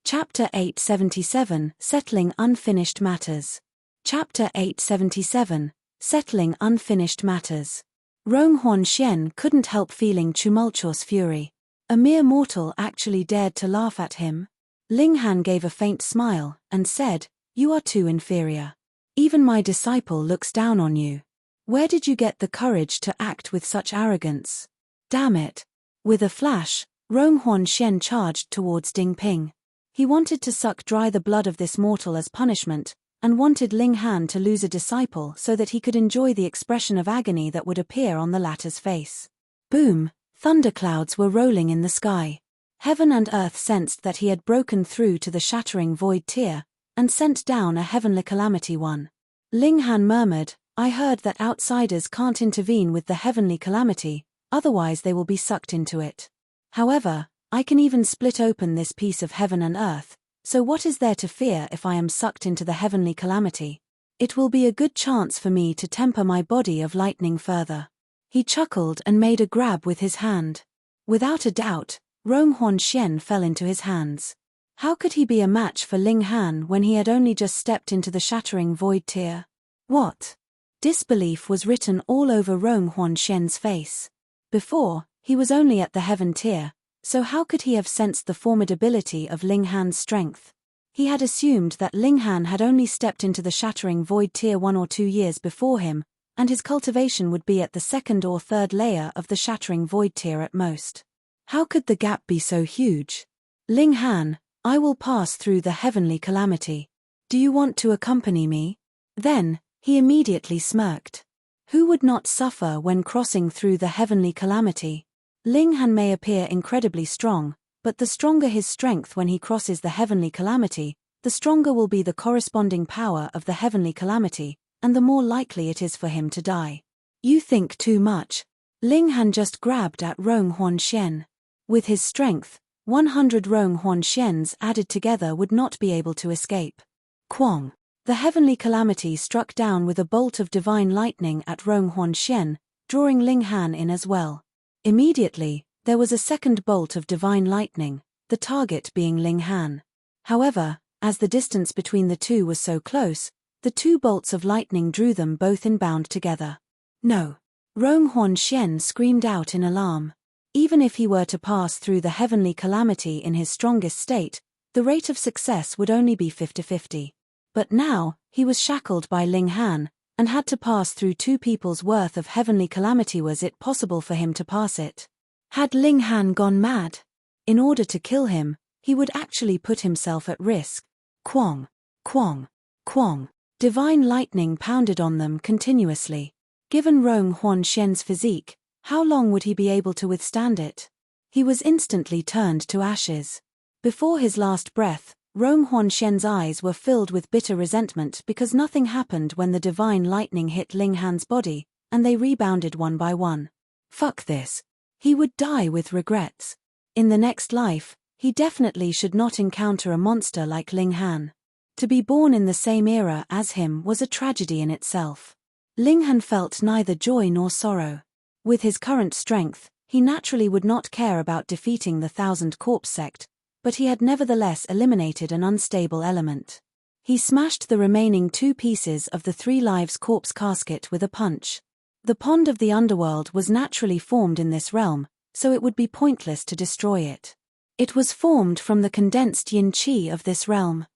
Chapter 877, Settling Unfinished Matters. Chapter 877, Settling Unfinished Matters. Rong Huan couldn't help feeling tumultuous fury. A mere mortal actually dared to laugh at him. Ling Han gave a faint smile, and said, You are too inferior. Even my disciple looks down on you. Where did you get the courage to act with such arrogance? Damn it. With a flash, Rong Huan charged towards Ding Ping. He wanted to suck dry the blood of this mortal as punishment, and wanted Ling Han to lose a disciple so that he could enjoy the expression of agony that would appear on the latter's face. Boom! Thunderclouds were rolling in the sky. Heaven and earth sensed that he had broken through to the shattering void tier, and sent down a heavenly calamity one. Ling Han murmured, I heard that outsiders can't intervene with the heavenly calamity, otherwise they will be sucked into it. However, I can even split open this piece of heaven and earth, so what is there to fear if I am sucked into the heavenly calamity? It will be a good chance for me to temper my body of lightning further. He chuckled and made a grab with his hand. Without a doubt, Rong Huan fell into his hands. How could he be a match for Ling Han when he had only just stepped into the shattering void tier? What? Disbelief was written all over Rong Huan's face. Before, he was only at the heaven tier, so how could he have sensed the formidability of Ling Han's strength? He had assumed that Ling Han had only stepped into the shattering void tier 1 or 2 years before him, and his cultivation would be at the second or third layer of the shattering void tier at most. How could the gap be so huge? Ling Han, I will pass through the heavenly calamity. Do you want to accompany me? Then, he immediately smirked. Who would not suffer when crossing through the heavenly calamity? Ling Han may appear incredibly strong, but the stronger his strength when he crosses the heavenly calamity, the stronger will be the corresponding power of the heavenly calamity, and the more likely it is for him to die. You think too much. Ling Han just grabbed at Rong Huanxian. With his strength, 100 Rong Huanxians added together would not be able to escape. Quang. The heavenly calamity struck down with a bolt of divine lightning at Rong Huanxian, drawing Ling Han in as well. Immediately, there was a second bolt of divine lightning, the target being Ling Han. However, as the distance between the two was so close, the two bolts of lightning drew them both inbound together. No. Rong Huanxian screamed out in alarm. Even if he were to pass through the heavenly calamity in his strongest state, the rate of success would only be 50-50. But now, he was shackled by Ling Han, and had to pass through 2 people's worth of heavenly calamity. Was it possible for him to pass it? Had Ling Han gone mad? In order to kill him, he would actually put himself at risk. Quang, quang, quang. Divine lightning pounded on them continuously. Given Rong Huanxian's physique, how long would he be able to withstand it? He was instantly turned to ashes. Before his last breath, Rong Huanxian's eyes were filled with bitter resentment because nothing happened when the divine lightning hit Ling Han's body, and they rebounded one by one. Fuck this. He would die with regrets. In the next life, he definitely should not encounter a monster like Ling Han. To be born in the same era as him was a tragedy in itself. Ling Han felt neither joy nor sorrow. With his current strength, he naturally would not care about defeating the Thousand Corpse sect, but he had nevertheless eliminated an unstable element. He smashed the remaining 2 pieces of the 3 Lives corpse casket with a punch. The pond of the underworld was naturally formed in this realm, so it would be pointless to destroy it. It was formed from the condensed yin-chi of this realm.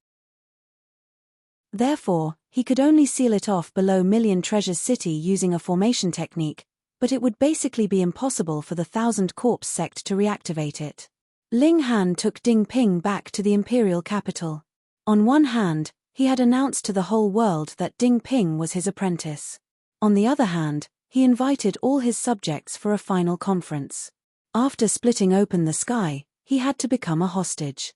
Therefore, he could only seal it off below Million Treasures City using a formation technique, but it would basically be impossible for the Thousand Corpse sect to reactivate it. Ling Han took Ding Ping back to the imperial capital. On one hand, he had announced to the whole world that Ding Ping was his apprentice. On the other hand, he invited all his subjects for a final conference. After splitting open the sky, he had to become a hostage.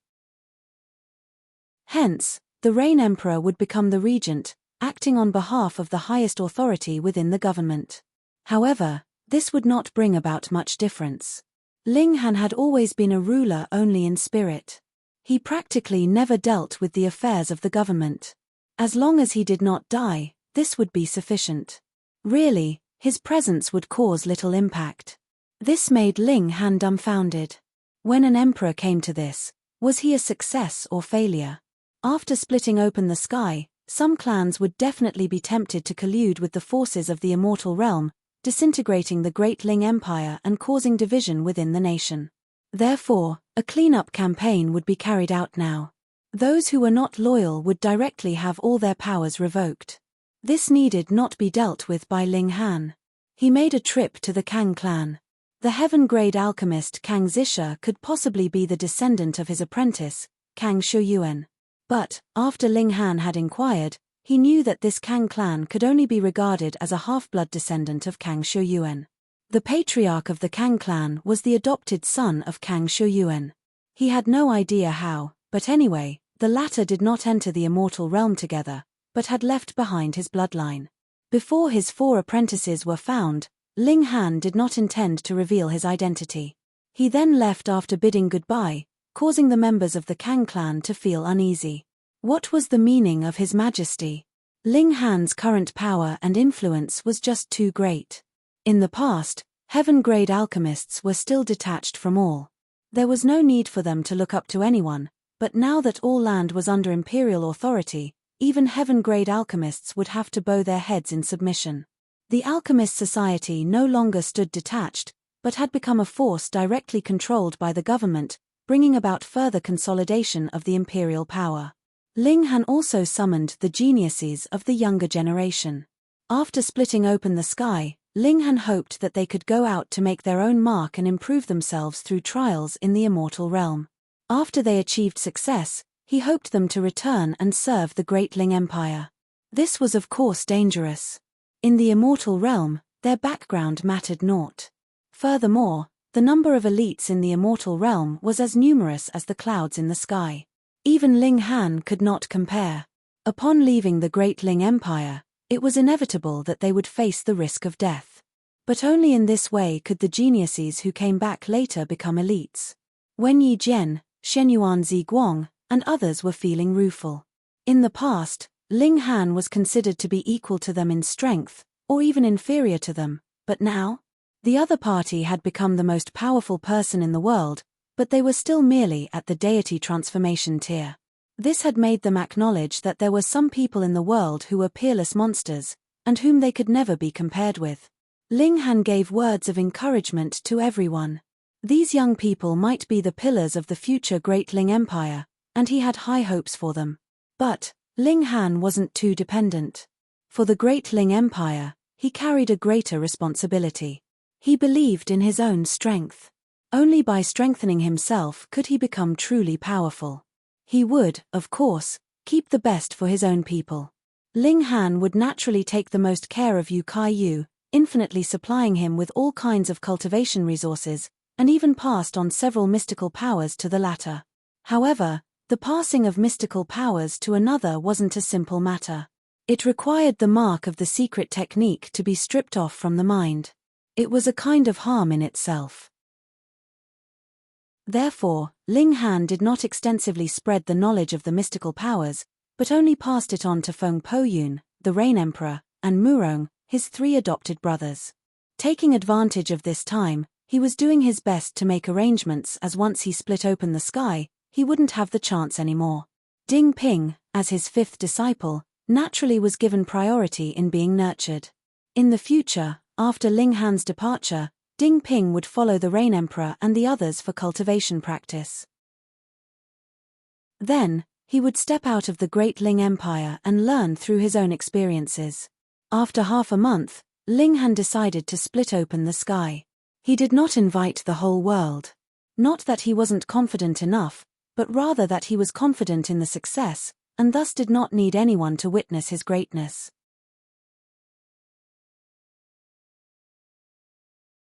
Hence, the Rain Emperor would become the regent, acting on behalf of the highest authority within the government. However, this would not bring about much difference. Ling Han had always been a ruler only in spirit. He practically never dealt with the affairs of the government. As long as he did not die, this would be sufficient. Really, his presence would cause little impact. This made Ling Han dumbfounded. When an emperor came to this, was he a success or failure? After splitting open the sky, some clans would definitely be tempted to collude with the forces of the immortal realm, disintegrating the Great Ling Empire and causing division within the nation. Therefore, a cleanup campaign would be carried out now. Those who were not loyal would directly have all their powers revoked. This needed not be dealt with by Ling Han. He made a trip to the Kang clan. The heaven-grade alchemist Kang Zisha could possibly be the descendant of his apprentice, Kang Shuyuan. But, after Ling Han had inquired, he knew that this Kang clan could only be regarded as a half-blood descendant of Kang Shuyuan. The patriarch of the Kang clan was the adopted son of Kang Shuyuan. He had no idea how, but anyway, the latter did not enter the immortal realm together, but had left behind his bloodline. Before his 4 apprentices were found, Ling Han did not intend to reveal his identity. He then left after bidding goodbye, causing the members of the Kang clan to feel uneasy. What was the meaning of his majesty? Ling Han's current power and influence was just too great. In the past, heaven-grade alchemists were still detached from all. There was no need for them to look up to anyone, but now that all land was under imperial authority, even heaven-grade alchemists would have to bow their heads in submission. The alchemist society no longer stood detached, but had become a force directly controlled by the government, bringing about further consolidation of the imperial power. Ling Han also summoned the geniuses of the younger generation. After splitting open the sky, Ling Han hoped that they could go out to make their own mark and improve themselves through trials in the immortal realm. After they achieved success, he hoped them to return and serve the Great Ling Empire. This was of course dangerous. In the immortal realm, their background mattered naught. Furthermore, the number of elites in the immortal realm was as numerous as the clouds in the sky. Even Ling Han could not compare. Upon leaving the Great Ling Empire, it was inevitable that they would face the risk of death. But only in this way could the geniuses who came back later become elites. Wen Yi Jian, Shenyuan Ziguang, and others were feeling rueful. In the past, Ling Han was considered to be equal to them in strength, or even inferior to them, but now? The other party had become the most powerful person in the world, but they were still merely at the deity transformation tier. This had made them acknowledge that there were some people in the world who were peerless monsters, and whom they could never be compared with. Ling Han gave words of encouragement to everyone. These young people might be the pillars of the future Great Ling Empire, and he had high hopes for them. But Ling Han wasn't too dependent. For the Great Ling Empire, he carried a greater responsibility. He believed in his own strength. Only by strengthening himself could he become truly powerful. He would, of course, keep the best for his own people. Ling Han would naturally take the most care of Yu Kai Yu, infinitely supplying him with all kinds of cultivation resources, and even passed on several mystical powers to the latter. However, the passing of mystical powers to another wasn't a simple matter. It required the mark of the secret technique to be stripped off from the mind. It was a kind of harm in itself. Therefore, Ling Han did not extensively spread the knowledge of the mystical powers, but only passed it on to Feng Poyun, the Rain Emperor, and Murong, his 3 adopted brothers. Taking advantage of this time, he was doing his best to make arrangements as once he split open the sky, he wouldn't have the chance anymore. Ding Ping, as his 5th disciple, naturally was given priority in being nurtured. In the future, after Ling Han's departure, Ding Ping would follow the Rain Emperor and the others for cultivation practice. Then, he would step out of the Great Ling Empire and learn through his own experiences. After half a month, Ling Han decided to split open the sky. He did not invite the whole world. Not that he wasn't confident enough, but rather that he was confident in the success, and thus did not need anyone to witness his greatness.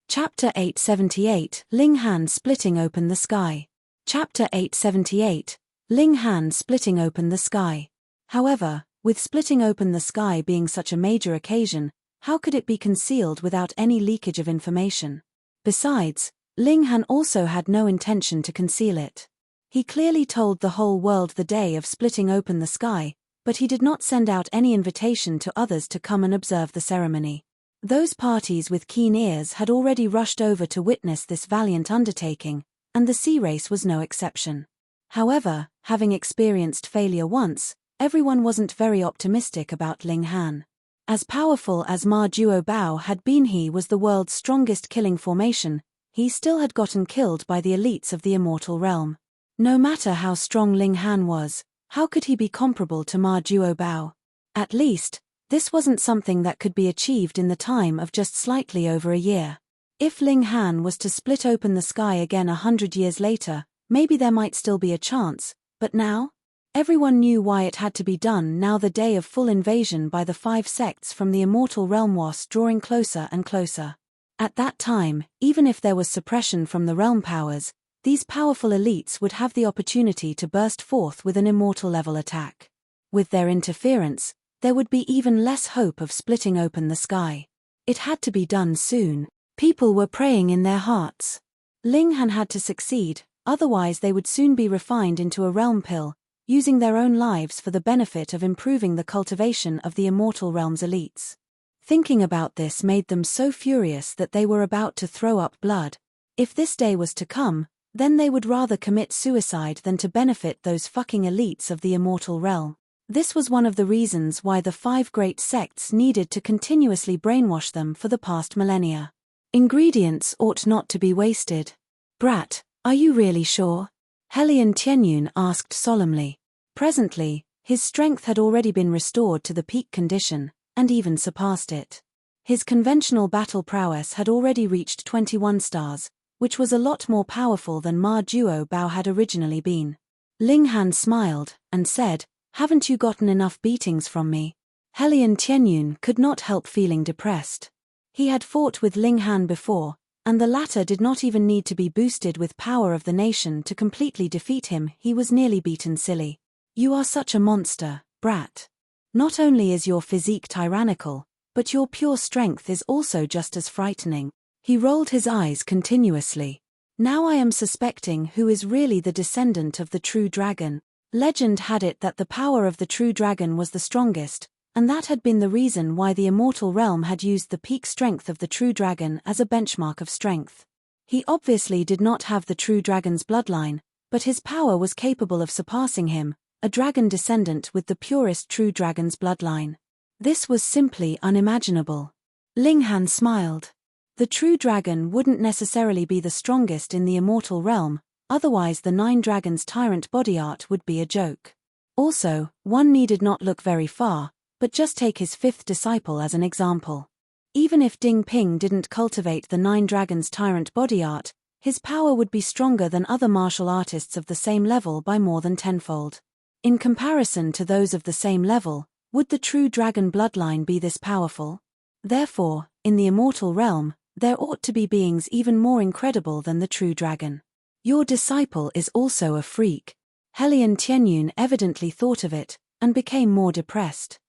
Chapter 878, Ling Han splitting open the sky. Chapter 878, Ling Han splitting open the sky. However, with splitting open the sky being such a major occasion, how could it be concealed without any leakage of information? Besides, Ling Han also had no intention to conceal it. He clearly told the whole world the day of splitting open the sky, but he did not send out any invitation to others to come and observe the ceremony. Those parties with keen ears had already rushed over to witness this valiant undertaking, and the sea race was no exception. However, having experienced failure once, everyone wasn't very optimistic about Ling Han. As powerful as Ma Duo Bao had been, he was the world's strongest killing formation, he still had gotten killed by the elites of the immortal realm. No matter how strong Ling Han was, how could he be comparable to Ma Duo Bao? At least, this wasn't something that could be achieved in the time of just slightly over a year. If Ling Han was to split open the sky again 100 years later, maybe there might still be a chance, but now? Everyone knew why it had to be done now. The day of full invasion by the 5 sects from the immortal realm was drawing closer and closer. At that time, even if there was suppression from the realm powers, these powerful elites would have the opportunity to burst forth with an immortal level attack. With their interference, there would be even less hope of splitting open the sky. It had to be done soon. People were praying in their hearts. Ling Han had to succeed, otherwise they would soon be refined into a realm pill, using their own lives for the benefit of improving the cultivation of the immortal realm's elites. Thinking about this made them so furious that they were about to throw up blood. If this day was to come, then they would rather commit suicide than to benefit those fucking elites of the immortal realm. This was one of the reasons why the 5 great sects needed to continuously brainwash them for the past millennia. Ingredients ought not to be wasted. Brat, are you really sure? Helian Tianyun asked solemnly. Presently, His strength had already been restored to the peak condition, and even surpassed it. His conventional battle prowess had already reached 21 stars, which was a lot more powerful than Ma Duo Bao had originally been. Ling Han smiled, and said, "Haven't you gotten enough beatings from me?" Helian Tianyun could not help feeling depressed. He had fought with Ling Han before, and the latter did not even need to be boosted with power of the nation to completely defeat him. He was nearly beaten silly. "You are such a monster, brat. Not only is your physique tyrannical, but your pure strength is also just as frightening." He rolled his eyes continuously. "Now I am suspecting who is really the descendant of the true dragon." Legend had it that the power of the true dragon was the strongest, and that had been the reason why the immortal realm had used the peak strength of the true dragon as a benchmark of strength. He obviously did not have the true dragon's bloodline, but his power was capable of surpassing him, a dragon descendant with the purest true dragon's bloodline. This was simply unimaginable. Ling Han smiled. The true dragon wouldn't necessarily be the strongest in the immortal realm, otherwise the 9 dragons tyrant body art would be a joke. Also, one needed not look very far, but just take his 5th disciple as an example. Even if Ding Ping didn't cultivate the 9 dragons tyrant body art, his power would be stronger than other martial artists of the same level by more than tenfold. In comparison to those of the same level, would the true dragon bloodline be this powerful? Therefore, in the immortal realm, there ought to be beings even more incredible than the true dragon. Your disciple is also a freak. Helian Tianyun evidently thought of it, and became more depressed.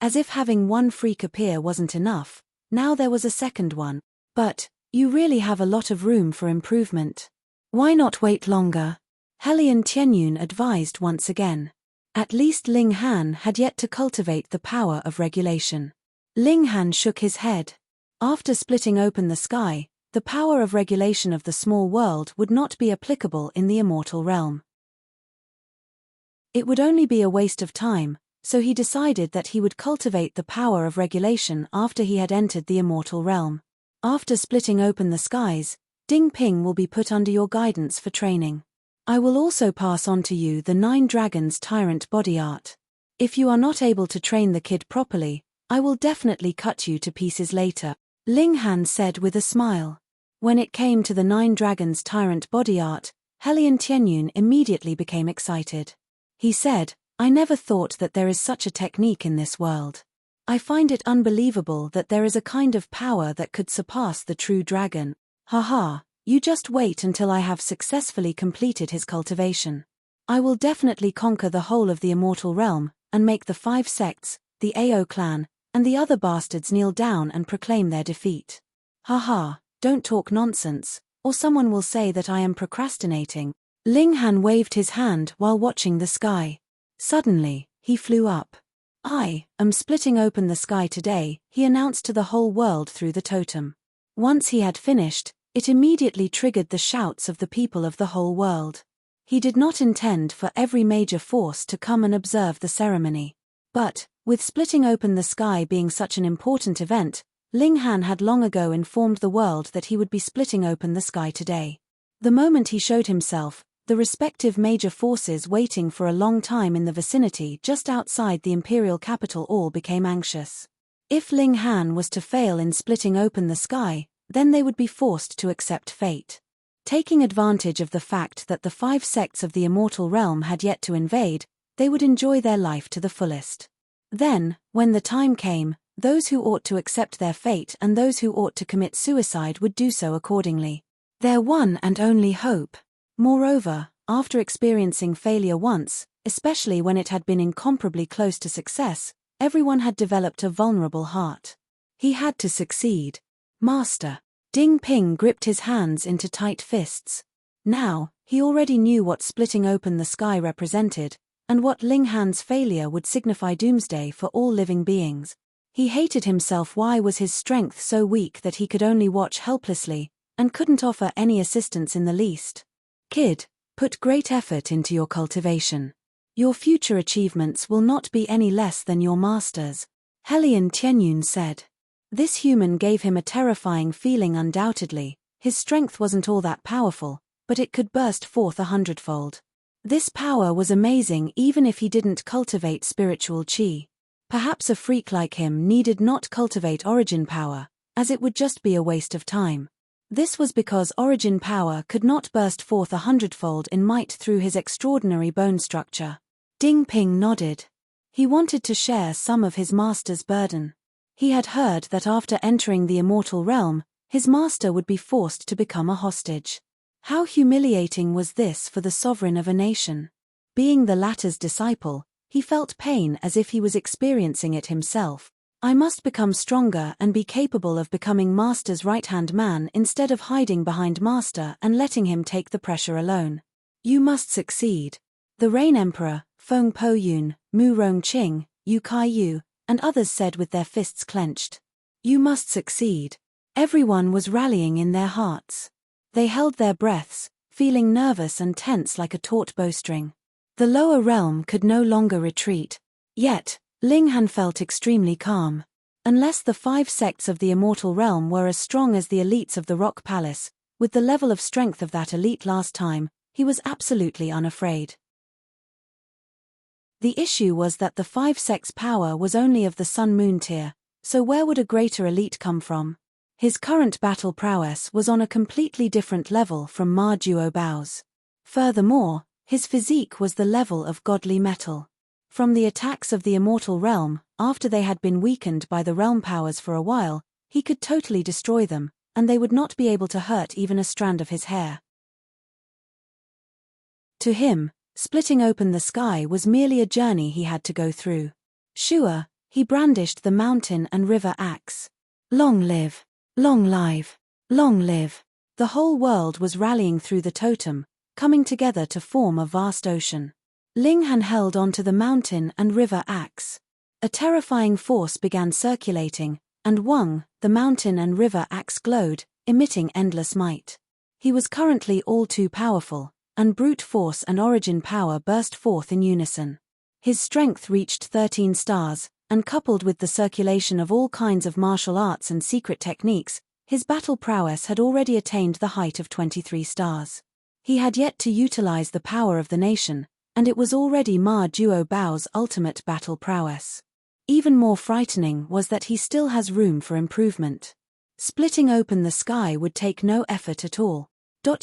As if having one freak appear wasn't enough, now there was a second one. "But, you really have a lot of room for improvement. Why not wait longer?" Helian Tianyun advised once again. At least Ling Han had yet to cultivate the power of regulation. Ling Han shook his head. After splitting open the sky, the power of regulation of the small world would not be applicable in the immortal realm. It would only be a waste of time, so he decided that he would cultivate the power of regulation after he had entered the immortal realm. After splitting open the skies, Ding Ping will be put under your guidance for training. I will also pass on to you the 9 dragons tyrant body art. If you are not able to train the kid properly, I will definitely cut you to pieces later. Ling Han said with a smile. When it came to the 9 dragons tyrant body art, Helian Tianyun immediately became excited. He said, "I never thought that there is such a technique in this world. I find it unbelievable that there is a kind of power that could surpass the true dragon. Haha, you just wait until I have successfully completed his cultivation. I will definitely conquer the whole of the immortal realm, and make the 5 sects, the Ao clan, and the other bastards kneel down and proclaim their defeat. Haha, don't talk nonsense, or someone will say that I am procrastinating." Ling Han waved his hand while watching the sky. Suddenly, he flew up. "I am splitting open the sky today," he announced to the whole world through the totem. Once he had finished, it immediately triggered the shouts of the people of the whole world. He did not intend for every major force to come and observe the ceremony. But, with splitting open the sky being such an important event, Ling Han had long ago informed the world that he would be splitting open the sky today. The moment he showed himself, the respective major forces waiting for a long time in the vicinity just outside the imperial capital all became anxious. If Ling Han was to fail in splitting open the sky, then they would be forced to accept fate. Taking advantage of the fact that the 5 sects of the immortal realm had yet to invade, they would enjoy their life to the fullest. Then, when the time came, those who ought to accept their fate and those who ought to commit suicide would do so accordingly. Their one and only hope. Moreover, after experiencing failure once, especially when it had been incomparably close to success, everyone had developed a vulnerable heart. He had to succeed. "Master." Ding Ping gripped his hands into tight fists. Now, he already knew what splitting open the sky represented, and what Ling Han's failure would signify doomsday for all living beings. He hated himself. Why was his strength so weak that he could only watch helplessly, and couldn't offer any assistance in the least? "Kid, put great effort into your cultivation. Your future achievements will not be any less than your master's," Helian Tianyun said. This human gave him a terrifying feeling. Undoubtedly, his strength wasn't all that powerful, but it could burst forth 100-fold. This power was amazing even if he didn't cultivate spiritual chi. Perhaps a freak like him needed not cultivate origin power, as it would just be a waste of time. This was because origin power could not burst forth 100-fold in might through his extraordinary bone structure. Ding Ping nodded. He wanted to share some of his master's burden. He had heard that after entering the immortal realm, his master would be forced to become a hostage. How humiliating was this for the sovereign of a nation? Being the latter's disciple, he felt pain as if he was experiencing it himself. I must become stronger and be capable of becoming master's right-hand man instead of hiding behind master and letting him take the pressure alone. You must succeed. The Rain Emperor, Feng Po Yun, Mu Rong Qing, Yu Kai Yu, and others said with their fists clenched. You must succeed. Everyone was rallying in their hearts. They held their breaths, feeling nervous and tense like a taut bowstring. The lower realm could no longer retreat. Yet, Ling Han felt extremely calm. Unless the 5 sects of the immortal realm were as strong as the elites of the Rock Palace, with the level of strength of that elite last time, he was absolutely unafraid. The issue was that the 5 sects' power was only of the Sun-Moon tier, so where would a greater elite come from? His current battle prowess was on a completely different level from Ma Duo Bao's. Furthermore, his physique was the level of godly metal. From the attacks of the immortal realm, after they had been weakened by the realm powers for a while, he could totally destroy them, and they would not be able to hurt even a strand of his hair. To him, splitting open the sky was merely a journey he had to go through. Sure, he brandished the mountain and river axe. Long live! Long live! Long live! The whole world was rallying through the totem, coming together to form a vast ocean. Ling Han held onto the mountain and river axe. A terrifying force began circulating, and Wang, the mountain and river axe glowed, emitting endless might. He was currently all too powerful, and brute force and origin power burst forth in unison. His strength reached 13 stars, and coupled with the circulation of all kinds of martial arts and secret techniques, his battle prowess had already attained the height of 23 stars. He had yet to utilize the power of the nation, and it was already Ma Duo Bao's ultimate battle prowess. Even more frightening was that he still has room for improvement. Splitting open the sky would take no effort at all.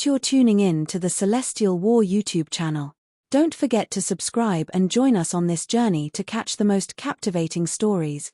You're tuning in to the Celestial War YouTube channel. Don't forget to subscribe and join us on this journey to catch the most captivating stories,